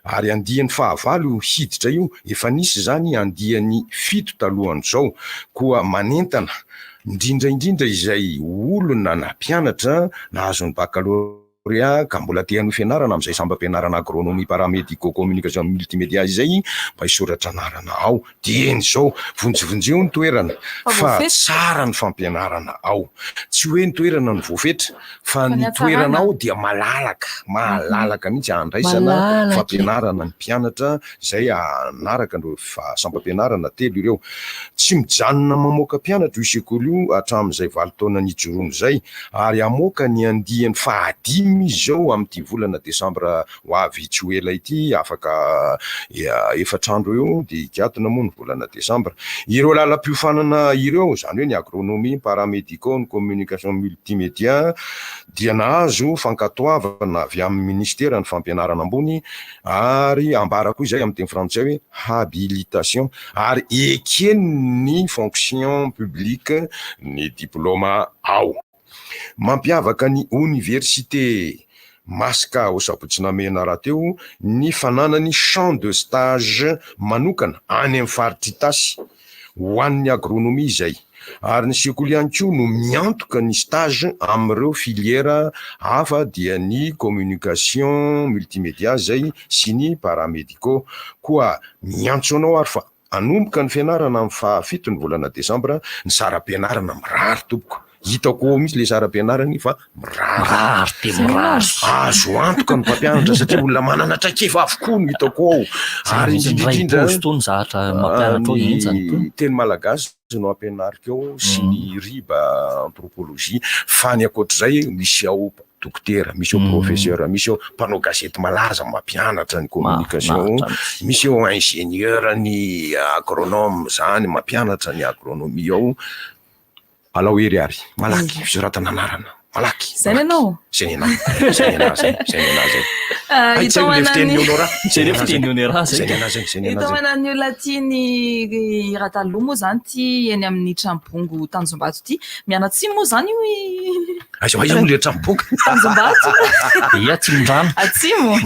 ary andiany 9 hiditra io efa nisy zany andiany 7 talohan'izao koa manentana indrindra izay olona na mpianatra nahazo ny baccalauréat ka mbola te hanohy fianarana amin'izay sampam-pianarana agronomie, paramédicaux, communication multimédia izay mba hisoratra anarana ao. Dieny zao vonjevonjeo ny toerana fa tsara ny fampianarana ao. Tsy hoe ny toerana ny voafetra fa ny toerana ao dia malalaka mihitsy andraisana fampianarana ny mpianatra izay anaraka no sampam-pianarana telo ireo. Tsy mijanona mamoaka mpianatra io sekoly io hatramin'izay 20 taona nijoroany izay ary amoaka ny andiany 15 izy zao amin'ity volana desambra ho avy tsy ho ela ity afaka efatr'andro eo dia hikiatona moa ny volana desambra. Ireo lalam-piofanana ireo zany hoe ny agronomie, paramédicaux, ny communication multimédia dia nahazo fankatoavana avy amin'ny ministera ny fampianarana ambony ary ambarako izay amin'ny teny frantsay hoe habilitation ary ekeny ny fonction publique ny diplôma ao. Mampiavaka ny université masika ao sabotsy namena raha teo ny fananany champ de stage manokana any amin'ny faritra tasy ho an'ny agronomie izay ary ny sekoly ihany koa no miantoka ny stage amin'ireo filiera hafa dia ny communication multimédia zay sy ny paramédicaux koa miantso anao ary fa anomboka ny fianarana amin'ny fahafito ny volana desambra ny saram-pianarana mirary tompoko. Hitako ao misy le saram-pianarany fa mirary de mirary azo antoka ny mpampianatra satria olona manana traikefa avokoa no hitako ao ary indrindra teny malagasy no ampianariko ao sy ny riba anthropologie fa ny akoatr'izay misy ao dokotera, misy ao professeur, misy ao mpanao gazety malaza mampianatra ny communication, misy ao ingénieur ny agronome zany mampianatra ny agronomie ao. Alao ery ary malaky fisoratana anarana malaky zay nanao zay manany latiny raha taloha moa zany ty eny amin'ny Trampongo Tanjombato ty mianatsiny moa zany aiza le Trampongo Tanjombato Tsimondrano atsimo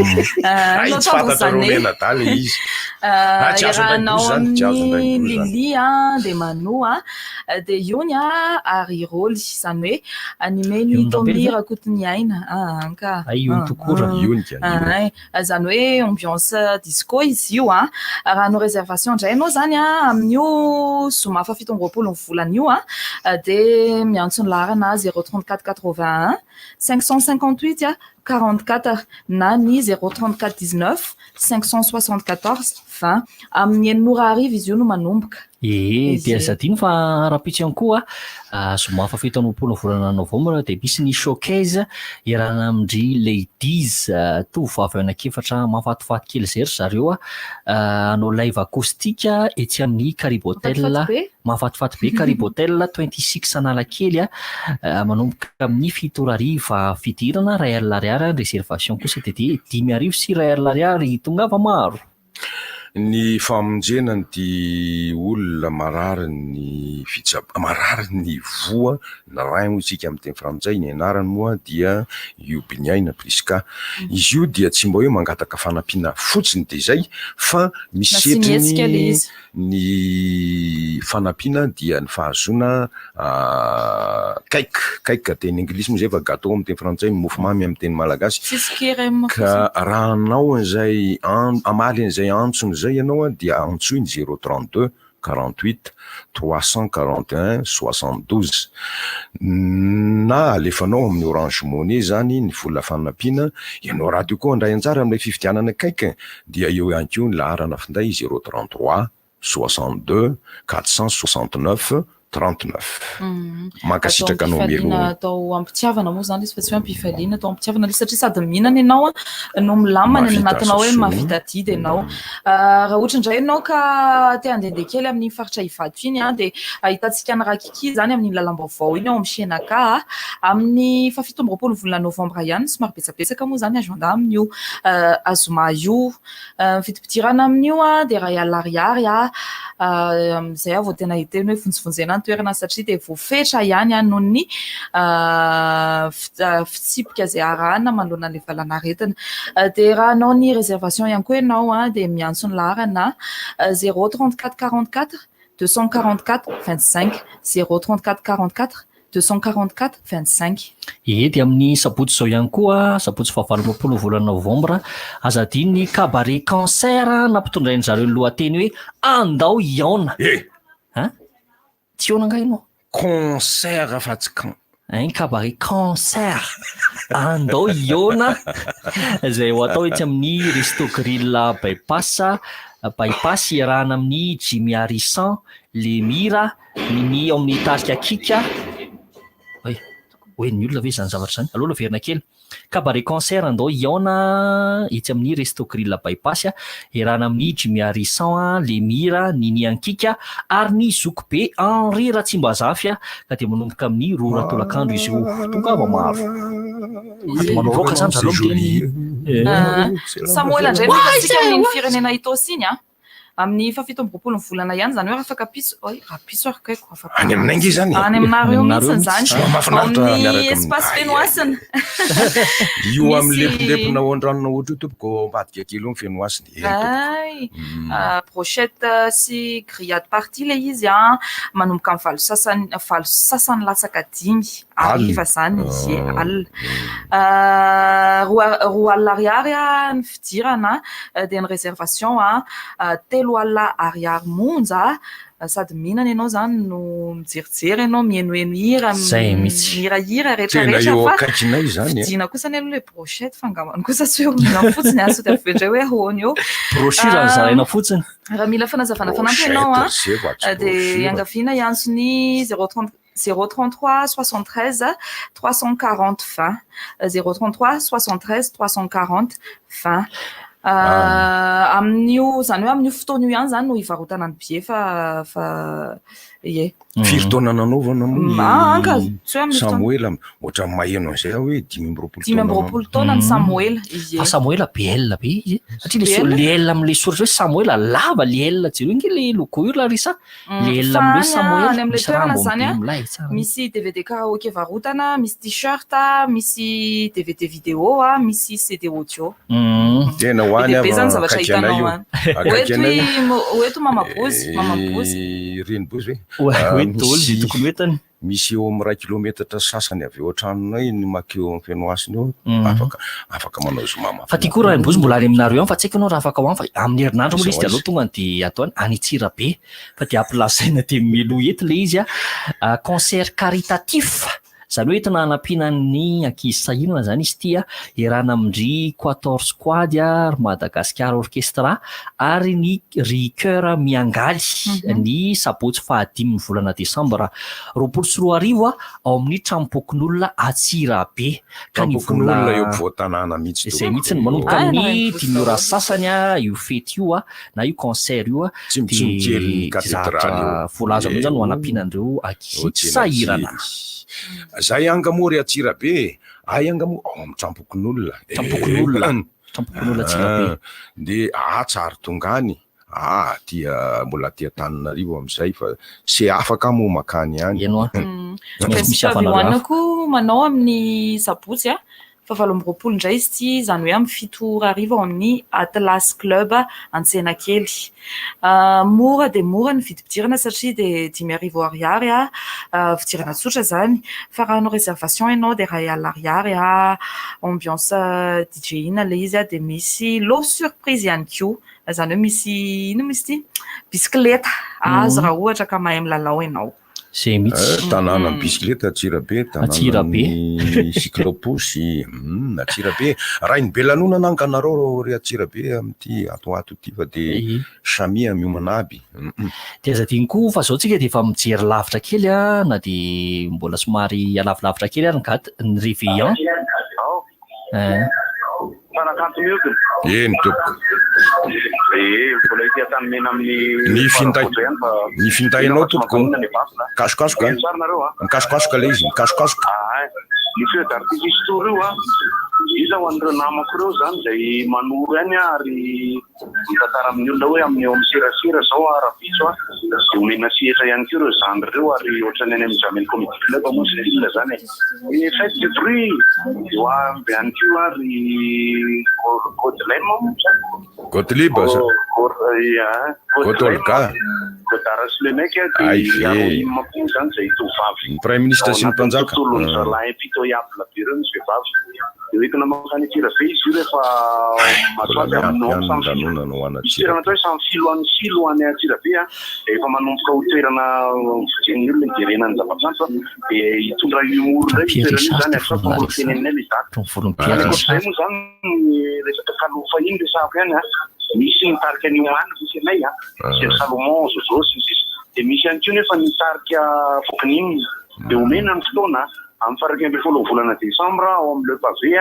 nataly izy iarahanao amin'ny Lili de Mano de iony ary rôly zany hoe animeny tomby rakotiny aina ka zany hoe ambiance disco izy io raha no réservation ndray anao zany amin'io zoma fa 7 volana io de miantso ny laharana 034 81 558 44 na ny 034 19 574 20 amin'ny enin'ora arivo izy io no manomboka. Dia zadiny fa rapitsy ihany koa zoma fa 7 volana novambra dia misy ny showcase iarahana amindry ladies tovovavy anankiefatra mahafatifaty kely zay ry zareo anao live acoustique etsy amin'ny Caribotel mahafatifaty be Caribotel 26 Analakely manomboka amin'ny 7:00 fidirana R1 réservation kosa dia 5:00 sy R1 tongava maro. Ny famonjenany ty olona marary ny marary ny voa na raha moa isika amin'ny teny frantsay ny anarany moa dia Iobiniaina Priska. Izy io dia tsy mba hoe mangataka fanampiana fotsiny dia zay fa misetry ny fanampiana dia ny fahazoana cake teny anglisy moa zay fa gâteau amin'ny teny frantsay mofomamy amin'ny teny malagasy ka raha anao an'izay amaly an'izay antsony zay ianao dia antsoiny 032 48 341 72 na alefanao amin'ny Orange Money zany ny vola fanampiana. Ianao radio koa andray anjara amin'ilay fividianana cake dia eo ihany koa ny laharana finday 033 62 469 39 mankasitraka anao melo atao ampitiavana moa zany izy fa tsy hoe ampifaliana atao ampitiavana satria sady mihinana ianao no milamana ny anatinao hoe mahavita didy ianao raha ohatra indray ianao ka te handehandeha kely amin'ny faritra Ivato iny dia ahitantsika ny Rakiki zany amin'ny lalam-baovao iny ao amin'ny Senaka amin'ny 17 volana novambra ihany somary betsabetsaka moa zany agenda amin'io azoma io fitipidirana amin'io dia raha alariary amizay vao tena hiteny hoe vonjivonjena toerana satria dia voafetra ihany noho ny fitsipika zay arahana manoloana le valanaretina dia raha anao ny réservation ihany koa ianao dia miantso ny laharana 034 44 244 25 034 44 244 25. Dia amin'ny sabotsy zao ihany koa sabotsy 20 volana novambra azadiny cabaret cancer nampitondrainy zareo ny lohateny hoe andao iona tsy iona angainao concert fa tsy cabaret cancer andao iona zay ho atao etsy amin'ny resto grill bypass iarahana amin'ny Jimmy Harrison le mira ny ao amin'ny tarika kika hoe ny olona ve zany zavatra zany aloha verina kely cabaret concert andao iona etsy amin'ny resto grill bypass iarahana amin'ny Jimmy Harrison, Lemira, Nini Ankika ary ny Zoky be Henri Ratsimbazafy ka dia manomboka amin'ny roa ratolakandro izy io tongava maro manao roka zany zareo miteny Samuel andray tsika amin'ny firenena Itosy iny amin'ny 7 volana volana ihany zany hoe afaka piso piso arikaiko any aminay nge zany any aminareo mihitsiny zany amin'ny espace fenoasiny io amin'ny lepindepona oandranona ohatra io tompoko ambadika kely io fenoasiny brochette sy grillade partie le izy manomboka amin'ny valo sasany latsaka 10 ariva zany izy roa alina ariary ny fidirana dia ny réservation telo alina ariary monja sady mihinana ianao zany no mijerijery ianao mienoeno hira mihirahira rehetrarehetra fa vidina kosa ny aloha le brochette fangamany kosa tsy hoe mihinana fotsiny sao dia avy indray hoe ahoana eo brochira zaraina fotsiny raha mila fanazavana fanampy ianao dia iangaviana iantsony 033 73 340 20 033 73 340 20 amin'io zany hoe amin'io fotoana io ihany zany no hivarotana ny bie fa firy taona nanaovana anka Samuel ohatra maheno an'izay hoe 5 taona ny Samuel fa Samuel BL be izy satria le L amin'le soratra hoe Samuel lava le L jero inge le logo io Larissa le L amin'le Samuel misy toerana zany misy DVD karaoke varotana misy t-shirt misy DVD vidéo misy CD audio tena hoany zany zavatra hitanao oeto mamabozy reny bozy misy eo amin'ny 1 kilometatra sasany avy eo an-tranonay ny makeo amin'ny fenoasiny eo afaka manao zomama fa tia koa raha bozy mbola any aminareo fa tsy haiko ianao raha afaka hoany fa amin'ny herinandro moa izy dia aloha tonga dia atao any Tsirabe fa dia amplasaina dia melo ety le izy concert caritatif zany hoe entina hanampiana ny ankizy sahinana zany izy tia iarahana amin'ny 14 squad ary Madagascar orchestra ary ny Ricoeur miangaly ny sabotsy 15 ny volana Desambra 24 ao amin'ny Trampokon'olona Atsirabe ka ny volana eo voatanana mihitsy izay mihitsy manomboka amin'ny 10 ora sasany io fety io na io concert io tsy katedraly volaza amin'izany no hanampiana an'ireo ankizy sahirana zay angamory Atsirabe angamo amin'ny Trampokon'olona Atsirabe dia tsary tongany tia mbola tia Tananarivo amin'izay fa sy afaka mo makany ihany misy hafanako manao amin'ny sabotsy fa 7 indray izy ty zany hoe amin'ny 7 arivo amin'ny Atlas Club Antsenakely mora dia mora ny vidim-pidirana satria dia 5 arivo ariary fidirana tsotra zany fa raha hanao réservation ianao dia 2 alina ariary ambiance DJ ina le izy dia misy lot surprise ihany koa zany hoe misy ino misy ty bisikileta azo raha ohatra ka mahay milalao ianao c'est mihitsy tanàna bisikileta Atsirabe tanàna cyclopusy Atsirabe raha ny belanonana anganareo ry Atsirabe amin'ity atoato ity fa dia Samia miomana aby dia zadiny koa fa zao tsika dia efa mijery lavitra kely na dia mbola somary alavilavitra kely ary ny réveillon eny tompoko ny findainao tompoko mikasokasoka mikasokasoka le izy mikasokasoka ny feu d'artifice tour io iza ho an'ireo namako ireo zany zay manoro ihany ary mitantara amin'ny olona hoe amin'ny eo amin'ny serasera zao rahapiso dia omena sehatra ihany ko ireo zandry ireo ary ohatrany any amin'ny jamel comedy club moa sy filina zany fête du bruit eo amby ihany ko ary Gottlieb Gotolka Godara Slemek dia mapiny zany zay tovavy prime ministre sy ny mpanjaka zalahy pitoyable be ireo misy vehivavy dia hoentina makany Atsirabe izy io rehefa matoaty aminao toerana atao hoe samy filo any Atsirabe dia efa manomboka ho toerana fijen'ny olona ijerenany zava-kanto dia hitondra humour ndray toerana io zany atao tenenina le zay moa zany resaka kalofa iny resako ihany misy nitarika ny oany misy anay Sir Salomon Zozo dia misy ihany koa nefa nitarika vokan'iny dia omena ny fotoana amin'ny faraika ambin'ny folo volana Desambra ao amin'ny Le Pavé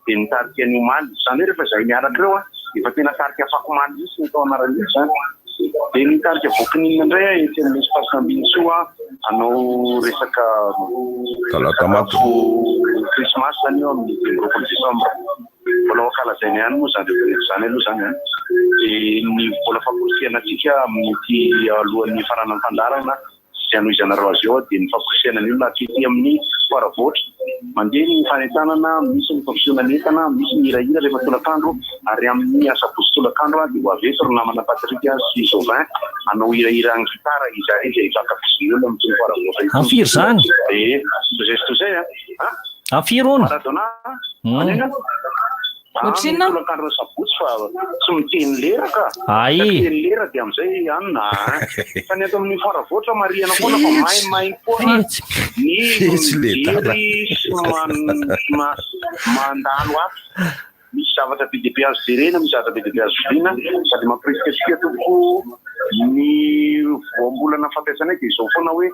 dia nitarika ny omaly izany hoe rehefa izay miaraka ireo efa tena tarika afakomaly mihitsy ny tao anaran'io zany dia nitarika vokin'iny indray ety amin'ny espace Ambinsoa hanao resaka talata Christmas zany eo amin'ny 20 Desambra mbola ankalazany ihany moa zany zany aloha zany dia ny mbola fankosiana antsika amin'ity alohan'ny faran'ny fandarana Janoizana Roazio dia ny fankosiana ny olona atety amin'ny faravoatra mandeha ny fanentanana misy ny fampisehoana entana misy ny hirahira rehefa tolakandro ary amin'ny asabotsy tolakandro dia ho aveto ry namana Patrika sy Jovin hanao hirahira ny gitara izay zaka-pisy olona amin'ny faravoatra Amfiry zany zay zay Amfiry ono Maradona tolakandro sabotsy fa tsy miteny lera ka miteny lera dia amin'izay anina fa ny eto amin'ny faravoatra mariana foana fa maimay koa ny mijery sy mandalo ato misy zavatra be dia be azo jerena misy zavatra be dia be azo vidiana sady mampirisika sika toko ny voambolana fampiasana dia izao foana hoe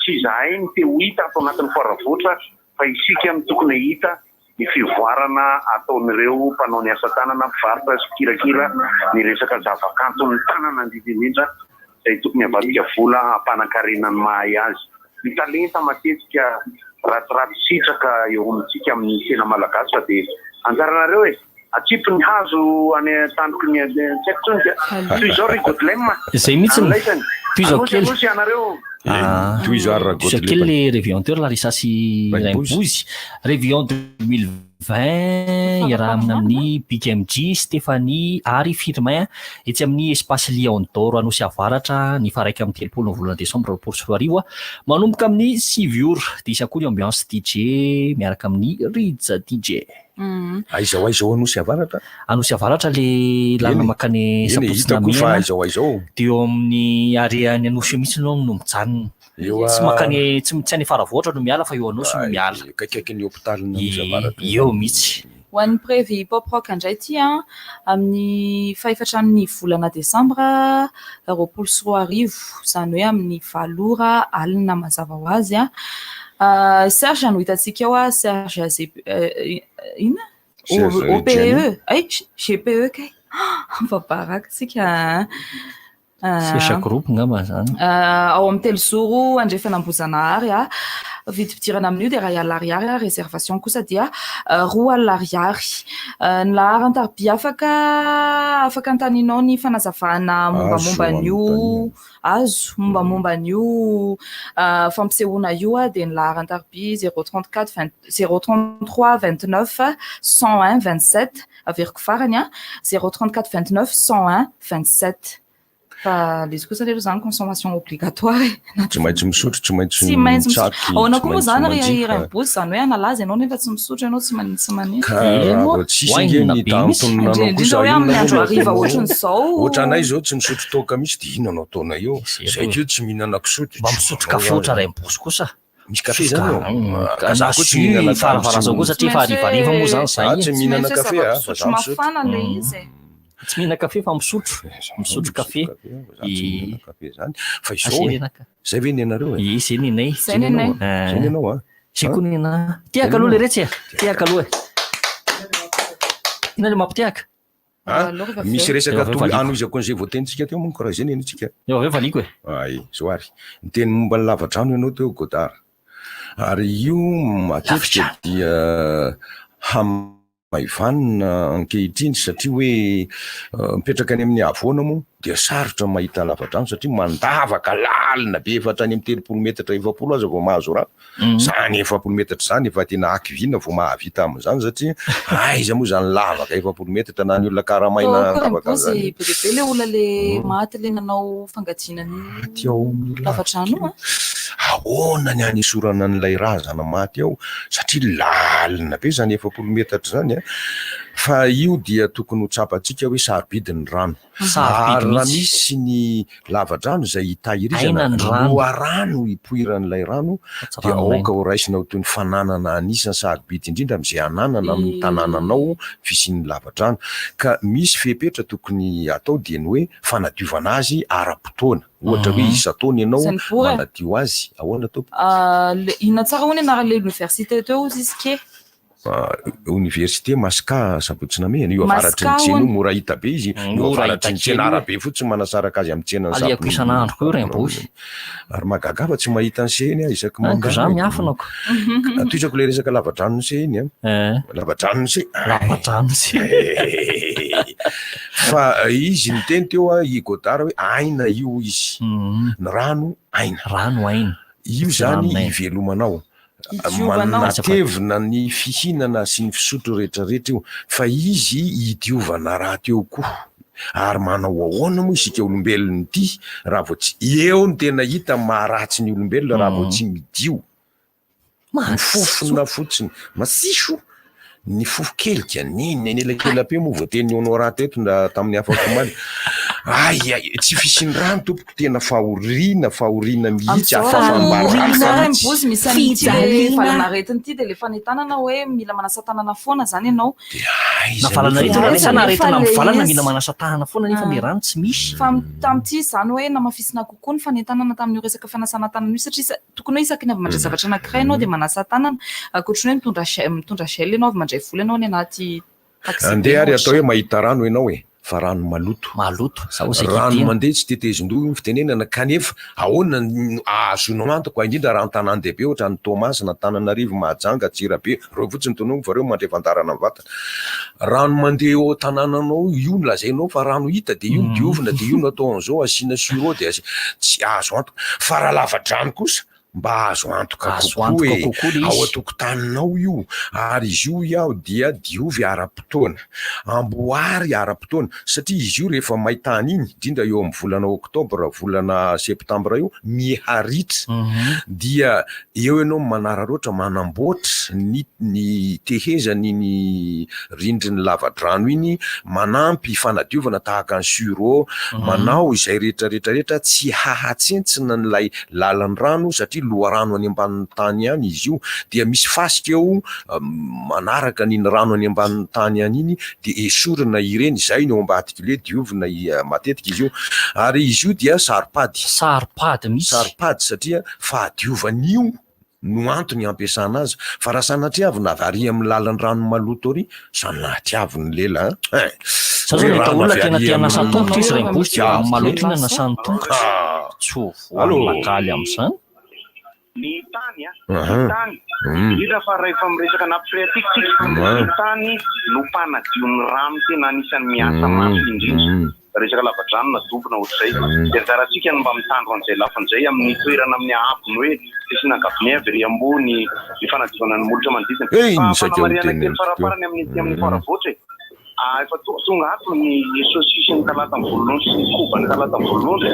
tsy izahay ny te ho hita atao anatin'ny faravoatra fa isika ny tokony hita ny fivoarana ataon'ireo mpanao ny asa tanana mpivarotra sy mpikirakira ny resaka zavakanto ny tanana indrindra izay tokony havadika vola hampanankarena ny mahay azy ny talenta matetika ratiraty sitraka eo amintsika amin'ny tena malagasy fa dia anjaranareo atsipy ny hazo any tandroky ny tsaikotsonja toy izao ry Gotlem izay mihitsy toizao kely toizao kely le réveillanteur Larissa sy Raimbozy réveillon 2020 iaraha amin'ny Big MG Stéphanie ary Firmin etsy amin'ny espace Lion d'Or Anosy Avaratra ny faraika amin'ny 30 volana Desambra 2024 manomboka amin'ny 6 ora dia isy akory ambiance DJ miaraka amin'ny Ridza DJ aizaho Anosy Avaratra le lana makany sapotsina dia eo amin'ny areany Anosy mihitsy no mijanona tsy makany tsy any faravoatra no miala fa eo Anosy no miala kaikaiky ny hôpitalina eo mihitsy ho an'ny prévu pop rock indray ty amin'ny fahefatran'ny volana Desambra 24 zany hoe amin'ny 7 ora alina mazava ho azy Serge no hitantsika eo Serge ina OPE GPE kay babaraka tsika Sesha groupe ngamba zany ao amin'ny telozoro andrefanambozana ary vidividirana amin'io dia 2 alariary réservation kosa dia 2 alariary ny laharan-tarobia afaka antaninao ny fanazavana mombamomban'io azo mombamomban'io fampisehoana io dia ny laharan-tarobia 033 29 101 27 averiko farany 034 29 101 27 fa lesy kosa lelo zany consommation obligatoire tsy maintsy misotro tsy maintsy mitsaky aona koa moa zany Raimbozy zany hoe analaza ianao nefa tsy misotro ianao tsy manindrindrindra hoe amin'ny andro hariva ohatran'izao ohatranay zao tsy misotro toka misy dia ino anao taona eo zay keo tsy mihinana kisotro mba misotro kafe oatra Raimbozy kosa misy kafe zany farafarazao koa satria efa harivariva moa zany zay tsy mihinana kafe fa za mafana le izy tsy mihina kafe fa misotro kafe zany fa izao zay ve nenareo zay nenay zay nenao siko nena tiaka aloha le retsy tiaka aloha ina le mampitiaka misy resaka anoizako an'izay voatenitsika teo moa karaha zay nenitsika eo aveo valiko ay zoary niteny momba ny lavadrano ianao teo Godard ary io matetika dia maivanina ankehitriny satria hoe mipetraka any amin'ny avoana moa dia sarotra mahita lavadrano satria mandavaka lalina be efa hatrany amin'ny 30 metatra 20 aza vao mahazo raha zany 20 metatra zany efa tena akivina vao mahavita amin'izany satria aiza moa zany lavaka 20 metatra na ny olona karamaina Raimbozy bebe le olona le maty le nanao fangadinany lavadrano ahoana ny any isorana n'ilay razana maty ao satria lalina be zany 20 metatra zany fa io dia tokony ho tsapantsika hoe sarobidin'ny rano Ary raha misy ny lavadrano izay hitahirizana loharano hipoiran'ilay rano dia aoka ho raisina ho toy ny fananana anisany sarobidy indrindra amin'izay ananana amin'ny tanànanao fisian'ny lavadrano. Ka misy fepetra tokony atao dia ny hoe fanadiovana azy ara-potoana. Ohatra hoe isa-taona ianao manadio azy. Ahoana tompo? Inona tsara hono ianaran'ilay université teo izy ke? Université Masaka Sabotsina Mena io avaratry ny tsena io mora hita be izy io avaratry ny tsena arabe fotsiny manasaraka azy amin'ny tsena aliako isan'andro koa rembosy ary magagava tsy mahita ny seny isaky manga za miafanako atoizako le resaka lavadrano ny seny lavadrano ny fa izy ny teny teo i Godard hoe aina io izy ny rano aina io zany ivelomanao manatevina ny fihinana sy ny fisotro rehetrarehetra io fa izy hidiovana raha teo koa ary manao ahoana moa isika olombelona ity raha vao tsy eo ny tena hita maharatsy ny olombelona raha vao tsy midio ny fofona fotsiny masiso ny fofokelika niny nelakelam-pe moa vao teny onao raha teto tamin'ny afakomaly tsy fisin'ny rano tompoko tena fahoriana mihitsy afafambarambozy misy an'ity valanaretiny ity dia le fanetanana hoe mila manasa tanana foana zany ianao na valanaretina amin'ny valana mila manasa tanana foana nefa le rano tsy misy fa tamin'ity zany hoe namafisina kokoa ny fanetanana tamin'io resaka fanasana tanana io satria tokony hoe isaky ny avy mandray zavatra anankiray ianao dia manasa tanana akoatriny hoe mitondra gel ianao avy mandray vola ianao ny anaty andeha ary atao hoe mahita rano ianao fa rano maloto rano mandeha tsy tetezin-doha fitenenana kanefa ahoana azonao antoko indrindra rano tanan-dehibe ohatra ny Tomasy na Tananarivo Mahajanga Tsirabe reo fotsiny tonongo fa reo mandray fandarana ny vatana rano mandeha eo tanànanao io lazainao fa rano hita dia io diovina dia io natao an'izao asiana suro dia tsy azo antoka fa raha lavadrano kosa mba azo antoka kokoa ao atokotaninao io ary izy io iaho dia diovy ara-potoana amboary ara-potoana satria izy io rehefa maitany iny indrindra eo amin'ny volana oktobra volana septambra io miharitra dia eo ianao manararoatra manamboatra ny tehezany ny rindriny lavadrano iny manampy fanadiovana tahaka ny suro manao izay rehetrarehetrarehetra tsy hahatsentsina n'ilay lalan'ny rano satria loharano any ambanin'ny tany ihany izy io dia misy fasika eo manaraka niny rano any ambanin'ny tany ihany iny dia esorina ireny zay no ambadika le diovina matetika izy io ary izy io dia saripady satria fahadiovan'io no antony ampiasana azy fa raha sanatria avy amin'ny lalan'ny rano maloto ary sanatria-avy ny lela olona tena tianasa tongotra izy rembosy maloto ina nasany tongotra tsy voalakaly amin'izany ny tany indrindra fa rehefa miresaka napifreatiktsika ny tany no mpanadio ny rano tena anisan'ny miasa mafy indrindra resaka lavadrano na dobona ohatr'izay dia zaratsika no mba mitandro an'izay lafan'izay amin'ny toerana amin'ny ahabony hoe fisina gabine avery ambony ny fanadiovana ny molotra manodidina fanamariana kely faraparany amin'ny faravoatra efa tonga ato ny sosisy ny kalata amin'ny volonondry sy ny koba ny kalata amin'ny volonondry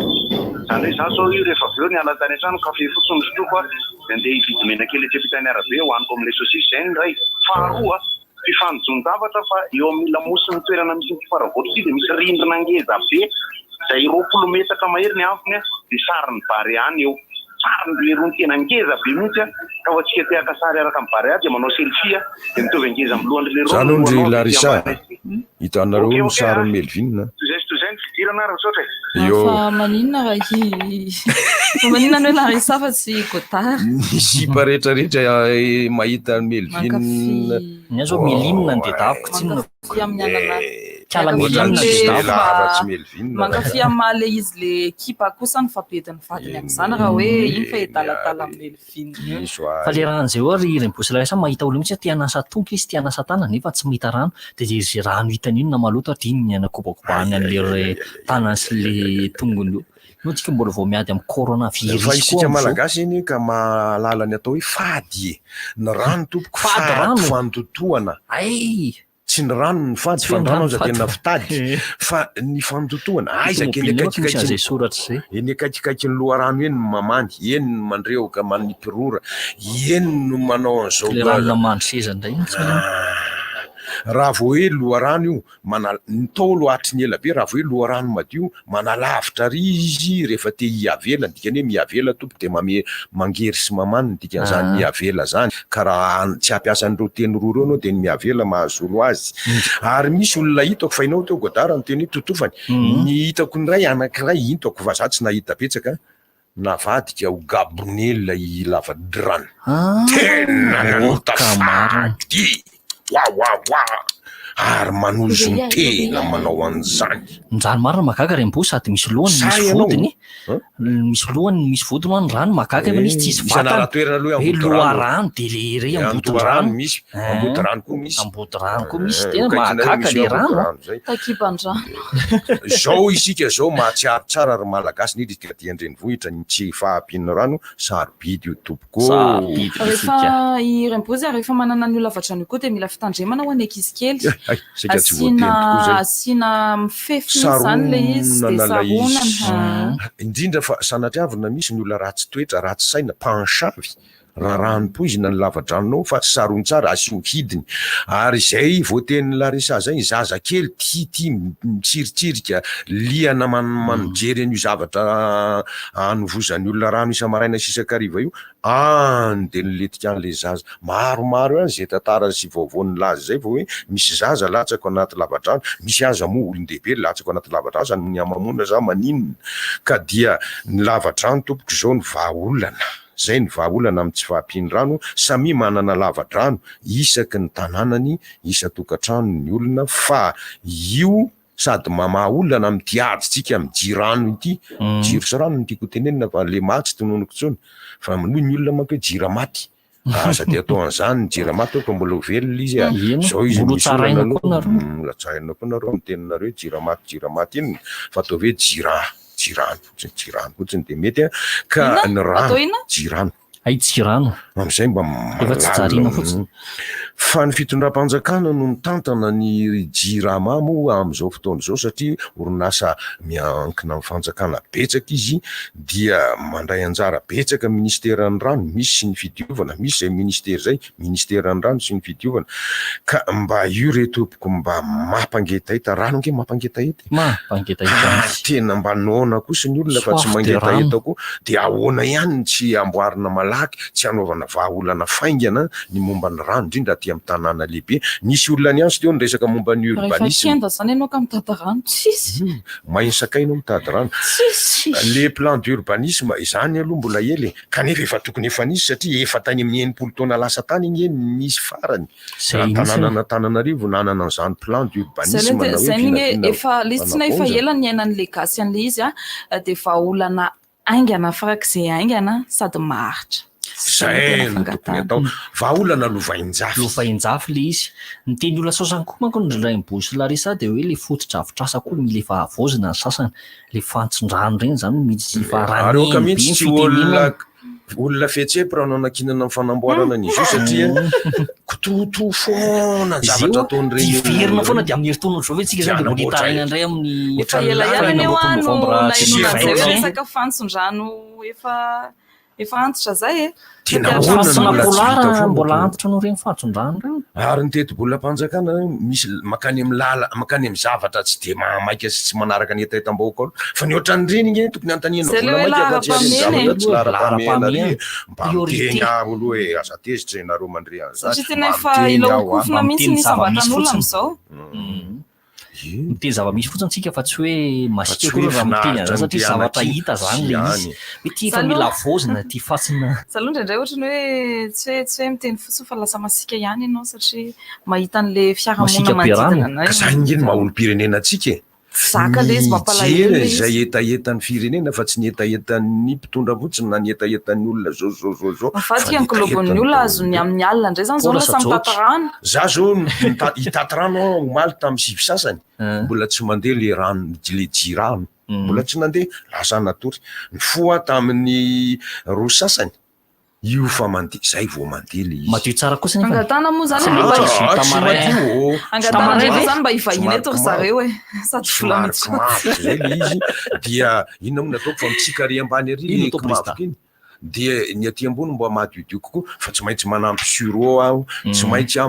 zany hoe zany zao io rehefa avy eo ny alatany an-trano kafe fotsiny sotroko dia andeha hividy mena kely etsepitany arabe hoaniko amin'ilay sosisy zay ny ray faharoa fifanjonon-davatra fa eo amin'ny lamosiny toerana misy ny faravoatra ity dia misy rindrina ngeza be izay 20 metatra mahery ny afony dia sariny bary any eo sariny lerony tena ngeza be mihitsy ka ho atsika te-aka sary araka amin'ny bary dia manao selfie dia mitovy angeza amin'ny lohan'ny lerony zany ondry Larissa hitanareo sary Melvin zay ny fidirana ary misaotra fa maninona raha maninona hoe Larissa fa tsy Godard ny sipa rehetrarehetra mahita Melvin ny azo milimina ny dedaviko tsy mankafy amale izy le kipa kosa ny fabetiny vadiny amin'izany raha hoe iny fa edalatala Melvin fa le ran'izay oa ry rembosy Larissa mahita olo mihitsy tianasa tongotra izy tianasa tanana nefa tsy mahita rano dia izay rano hitany iny na maloto atra iny ny anakobakobahany an'le tanany sy le tongony io no tsika mbola vao miady amin'ny corona virus fa isika malagasy iny ka mahalala ny atao hoe fady ny rano tompoko fady fandotoana tsy ny rano ny fady fa ny rano aza tena fitady fa ny fandotoana aizaka eny akaikikaiky ny loharano eny mamany eny no mandreoka manipirora eny no manao an'izao le rano namandry seza ndray raha vao hoe loharano io nitao lohatry ny ela be raha vao hoe loharano madio manalavitra ry izy rehefa te hiavela dikany hoe miavela tompo de mangery sy mamanina dikan'izany miavela zany ka raha tsy ampiasan'ireo teny roa reo anao de ny miavela mahazolo azy ary misy olona hitako fa inao teo godara ny teny totofany ny hitako ny ray anankiray hitako fa za tsy nahita betsaka navadika ho gabonela i lavadrano tena nanotafaky wa ary manozony tena manao an'izany ny rano marina magaga rembo sady misy lohany misy vodiny any rano magaga fa misy tsisy vatana loharano de le ambodirano misy ambodirano koa misy tena magaga le rano takiban-drano zao isika zao mahatsiaro tsara ry malagasy nidrika ty andrenivohitra ny tsy fahampin'ny rano sarobidy io tompoko rehefa i rembozy rehefa manana ny olavadrano koa de mila fitandremana ho any ankizy kely asina mifefiny zany le izy de saronana indrindra fa sanatriavina misy ny olona ratsy toetra ratsy saina pansavy raha ranom-poizina ny lavadranonao fa sarony tsara asio hidiny ary zay voateny Larisa zay zaza kely tia mitsiritsirika liana manojery an'io zavatra anovozan'ny olona rano isa-maraina sisakariva io de niletika an'le zaza maromaro any zay tantara sy vaovony lazy zay vao hoe misy zaza latsako anaty lavadrano misy aza moa olon-dehibe latsako anaty lavadrano zany ny amamona za maninona ka dia ny lavadrano tompoko zao ny vahaolana zay ny vahaolana amin'ny tsy fahampiany rano samy manana lavadrano isaky ny tanànany isa-tokantrano ny olona fa io sady mamaolana amin'ny tiadytsika amin'ny jirano ity jiro sy rano nytiako tenenina fa le matsy tononoko tsony fa noho ny olona manko hoe jira maty sady atao an'izany ny jira maty fa mbola velona izy zao izy molotsaraina koa nareo amin'ny teninareo jira maty iny fa atao hoe jirano fotsiny de mety ka ny rano jirano jirano am'izay mba efa tsy jarina fotsiny fa ny fitondram-panjakana no mitantana ny jirama moa am'izao fotoana zao satria orinasa miankina amin'ny fanjakana betsaka izy dia mandray anjara betsaka ministeran'ny rano misy ny fidiovana misy zay ministeran'ny rano sy ny fidiovana ka mba io retompoko mba mampangetaita rano nge mampangetaeta tena mba noana kosa ny olona fa tsy mangetaeta koa de ahoana ihany tsy amboarina malaky tsy anaovana vahaolana faingana ny momba ny rano indrindra aty amin'ny tanàna lehibe nisy olona ny anso teo ny resaka momba ny urbanisme zany ianao ka mitady rano tsisy mahinsakainao mitady rano le plan d'urbanisme izany aloha mbola ely kanefa efa tokony efa nisy satria efa tany amin'ny 90 taona lasa tany igny misy farany tanàna Tananarivo nanana an'izany plan d'urbanisme zay efa listina efa ela ny ainan'ny legasy an'le izy de vahaolana aingana farak'izay aingana sady maharitra zay no tokony atao vahaolana lovainjafy le izy ny teny olona sasany koa manko ny Raimbozy sy Larisa de hoe le fotodrafitrasa koa mila efa avozina ny sasany le fantsin-drano reny zany mitsy areo ka mihitsy tsy olona fihetsepy raha nanakinana amin'ny fanamboarana n'izy io satria kototo foana ny zavatra ataony reny verina foana de amin'ny heritonatra zao hoe tsika zany de monitaraina indray amin'ny efa elaela ny ano resaka fantsin-drano efa antitra zay tena mbola antitra no reny fantsin-drano ary ny teti-bolam-panjakana misy makany amin'ny zavatra tsy de maika sy tsy manaraka ny etaetam-bahoaka fa ny ohatran'ny reny igny tokony antaniana vola maika tsy lara-pahamehana mba miteny aloha hoe aza tezitra ianareo mandre an'izany satria tena efa ilaokofona mihitsy ny sambatan'olona am'izao miteny zava-misy fotsiny tsika fa tsy hoe masika koa raha miteny an'izany satria zavatra hita zany le izy hoe ty efa mila vozina ty fatsina zalondra indray ohatrany hoe tsy hoe miteny fotsiny fa lasa masika ihany ianao satria mahita an'le fiarahamonina manodidina ka zany ngeny maha-olom-pirenena atsika zaka le izy mampalahelo zay etaetan'ny firenena fa tsy ny etaetan'ny mpitondra fotsiny na ny etaetan'ny olona zao mafatika ny kilobon'ny olona azony amin'ny alina indray zany zao lasa mitata rano za zao hitaty rano omaly tamin'ny sivy sasany mbola tsy mandeha le rano le jirano mbola tsy nandeha lasa natory ny foa tamin'ny roa sasany io fa mandeha zay vao mandeha le izy madio tsara kosa nefa angatana moa zany angatana zany mba hivahina eto ry zareo e sady vola mitsy zay le izy dia inona moa nataoko fa mitsika ary ambany ary le komaviko iny dia ny aty ambony mba mahadiodio kokoa fa tsy maintsy manampy suro aho tsy maintsy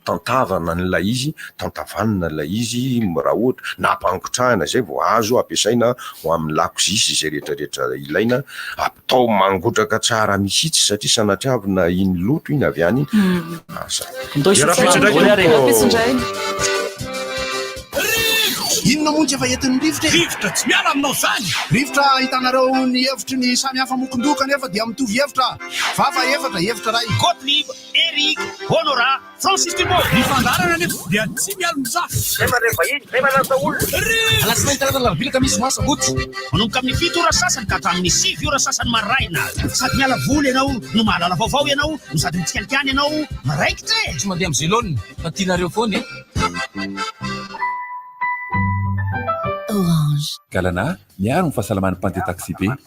tantavana n'ilay izy tantavanina ilay izy raha ohatra na ampangotrahana zay vao azo ampiasaina ho amin'ny lakozisy zay rehetrarehetra ilaina atao mangotraka tsara misitsy satria sanatravina iny loto iny avy any inona montsy efa entin'ny rivotra tsy miala aminao zany rivotra hitanareo ny hevitry ny samy hafa mokondoka nefa dia mitovy hevitra vava hevitra ray Gottlieb, Eric, Honora, Francis Thibault ny fandarana nefa dia tsy miala mizafy alasinainy talata larobila misy mois août manomboka amin'ny 7 ora sasany ka hatramin'ny 6 ora sasany maraina sady miala voly ianao no mahalala vaovao ianao no sady mitsikalikany ianao maraikitra tsy mandeha amin'ny zélone fa tianareo foana Orange. Kalana, miaro ny fahasalaman'ny Pante Taxi be.